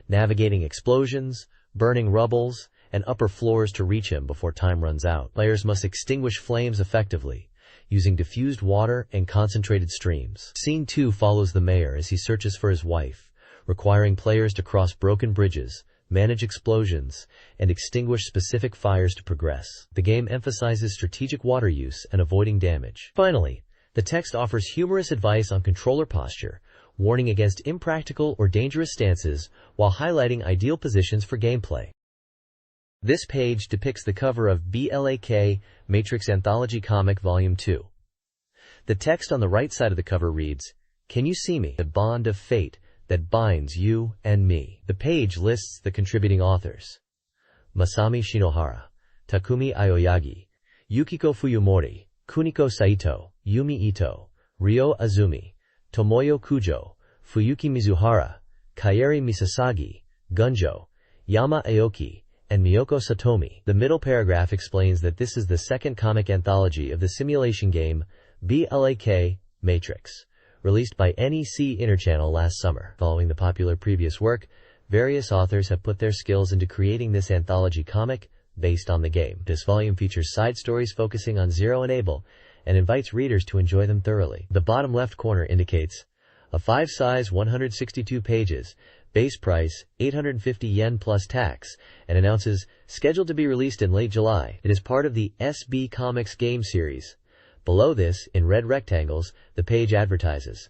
navigating explosions, burning rubbles, and upper floors to reach him before time runs out. Players must extinguish flames effectively, using diffused water and concentrated streams. Scene 2 follows the mayor as he searches for his wife, requiring players to cross broken bridges, manage explosions, and extinguish specific fires to progress. The game emphasizes strategic water use and avoiding damage. Finally, the text offers humorous advice on controller posture, warning against impractical or dangerous stances while highlighting ideal positions for gameplay. This page depicts the cover of BLAK Matrix Anthology Comic Volume 2. The text on the right side of the cover reads, "Can you see me? The bond of fate that binds you and me." The page lists the contributing authors: Masami Shinohara, Takumi Aoyagi, Yukiko Fuyumori, Kuniko Saito, Yumi Ito, Ryo Azumi, Tomoyo Kujo, Fuyuki Mizuhara, Kairi Misasagi, Gunjo, Yama Aoki, and Miyoko Satomi. The middle paragraph explains that this is the second comic anthology of the simulation game BLAK Matrix, released by NEC Interchannel last summer. Following the popular previous work, various authors have put their skills into creating this anthology comic based on the game. This volume features side stories focusing on Zero and Abel and invites readers to enjoy them thoroughly. The bottom left corner indicates a 5-size 162 pages, base price 850 yen plus tax, and announces scheduled to be released in late July. It is part of the SB Comics game series, Below this, in red rectangles, the page advertises.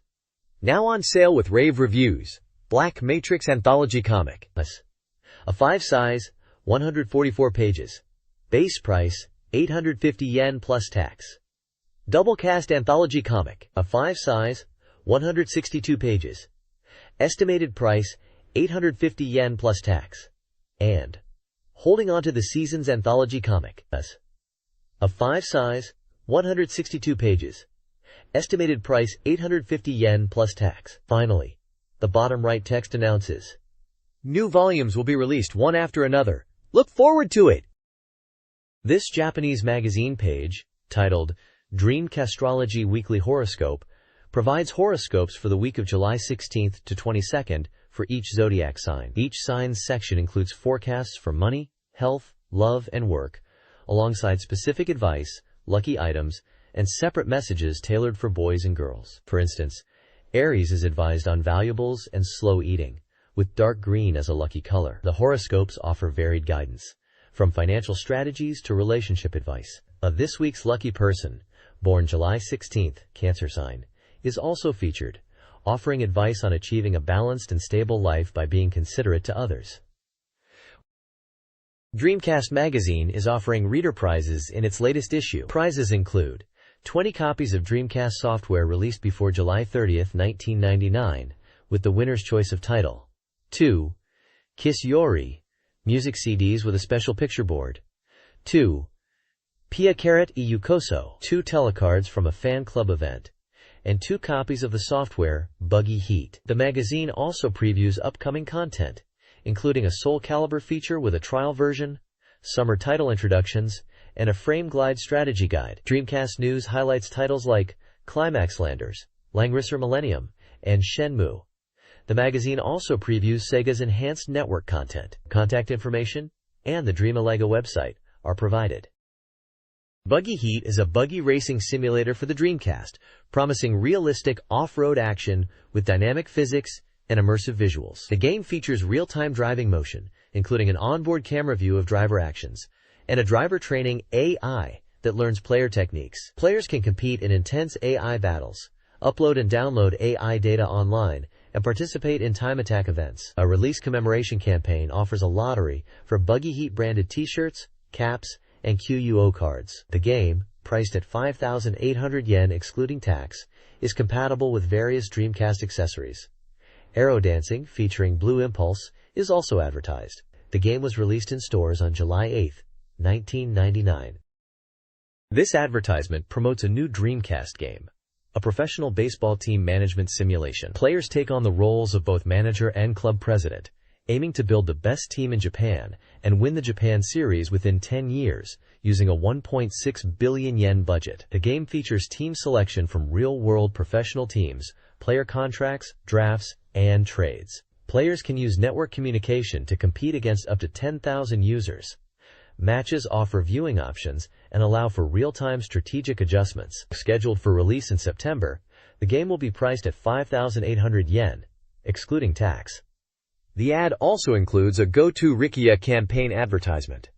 Now on sale with rave reviews. Black Matrix Anthology Comic. A 5-size, 144 pages. Base price, 850 yen plus tax. Double Cast Anthology Comic. A 5-size, 162 pages. Estimated price, 850 yen plus tax. And Holding On to the Seasons Anthology Comic. A 5-size, 162 pages. Estimated price 850 yen plus tax. Finally, the bottom right text announces, new volumes will be released one after another. Look forward to it! This Japanese magazine page, titled Dreamcastrology Weekly Horoscope, provides horoscopes for the week of July 16th to 22nd for each zodiac sign. Each sign's section includes forecasts for money, health, love, and work, alongside specific advice, lucky items, and separate messages tailored for boys and girls. For instance, Aries is advised on valuables and slow eating, with dark green as a lucky color. The horoscopes offer varied guidance, from financial strategies to relationship advice. This week's lucky person, born July 16th, Cancer sign, is also featured, offering advice on achieving a balanced and stable life by being considerate to others. Dreamcast Magazine is offering reader prizes in its latest issue. Prizes include 20 copies of Dreamcast software released before July 30th, 1999, with the winner's choice of title. 2. Kiss Yori, music CDs with a special picture board. 2. Pia Carrot e Yukoso, 2 telecards from a fan club event, and 2 copies of the software Buggy Heat. The magazine also previews upcoming content, including a Soul Calibur feature with a trial version, summer title introductions, and a Frame Glide strategy guide. Dreamcast News highlights titles like Climax Landers, Langrisser Millennium, and Shenmue. The magazine also previews Sega's enhanced network content. Contact information and the Dreamalega website are provided. Buggy Heat is a buggy racing simulator for the Dreamcast, promising realistic off-road action with dynamic physics and immersive visuals. The game features real-time driving motion, including an onboard camera view of driver actions, and a driver training AI that learns player techniques. Players can compete in intense AI battles, upload and download AI data online, and participate in time attack events. A release commemoration campaign offers a lottery for Buggy Heat branded t-shirts, caps, and QUO cards. The game, priced at 5,800 yen excluding tax, is compatible with various Dreamcast accessories. Aero Dancing, featuring Blue Impulse, is also advertised. The game was released in stores on July 8, 1999. This advertisement promotes a new Dreamcast game, a professional baseball team management simulation. Players take on the roles of both manager and club president, aiming to build the best team in Japan and win the Japan Series within 10 years, using a 1.6 billion yen budget. The game features team selection from real-world professional teams, player contracts, drafts, and trades. Players can use network communication to compete against up to 10,000 users. Matches offer viewing options and allow for real-time strategic adjustments. Scheduled for release in September, the game will be priced at 5,800 yen, excluding tax. The ad also includes a Go To Rikia campaign advertisement.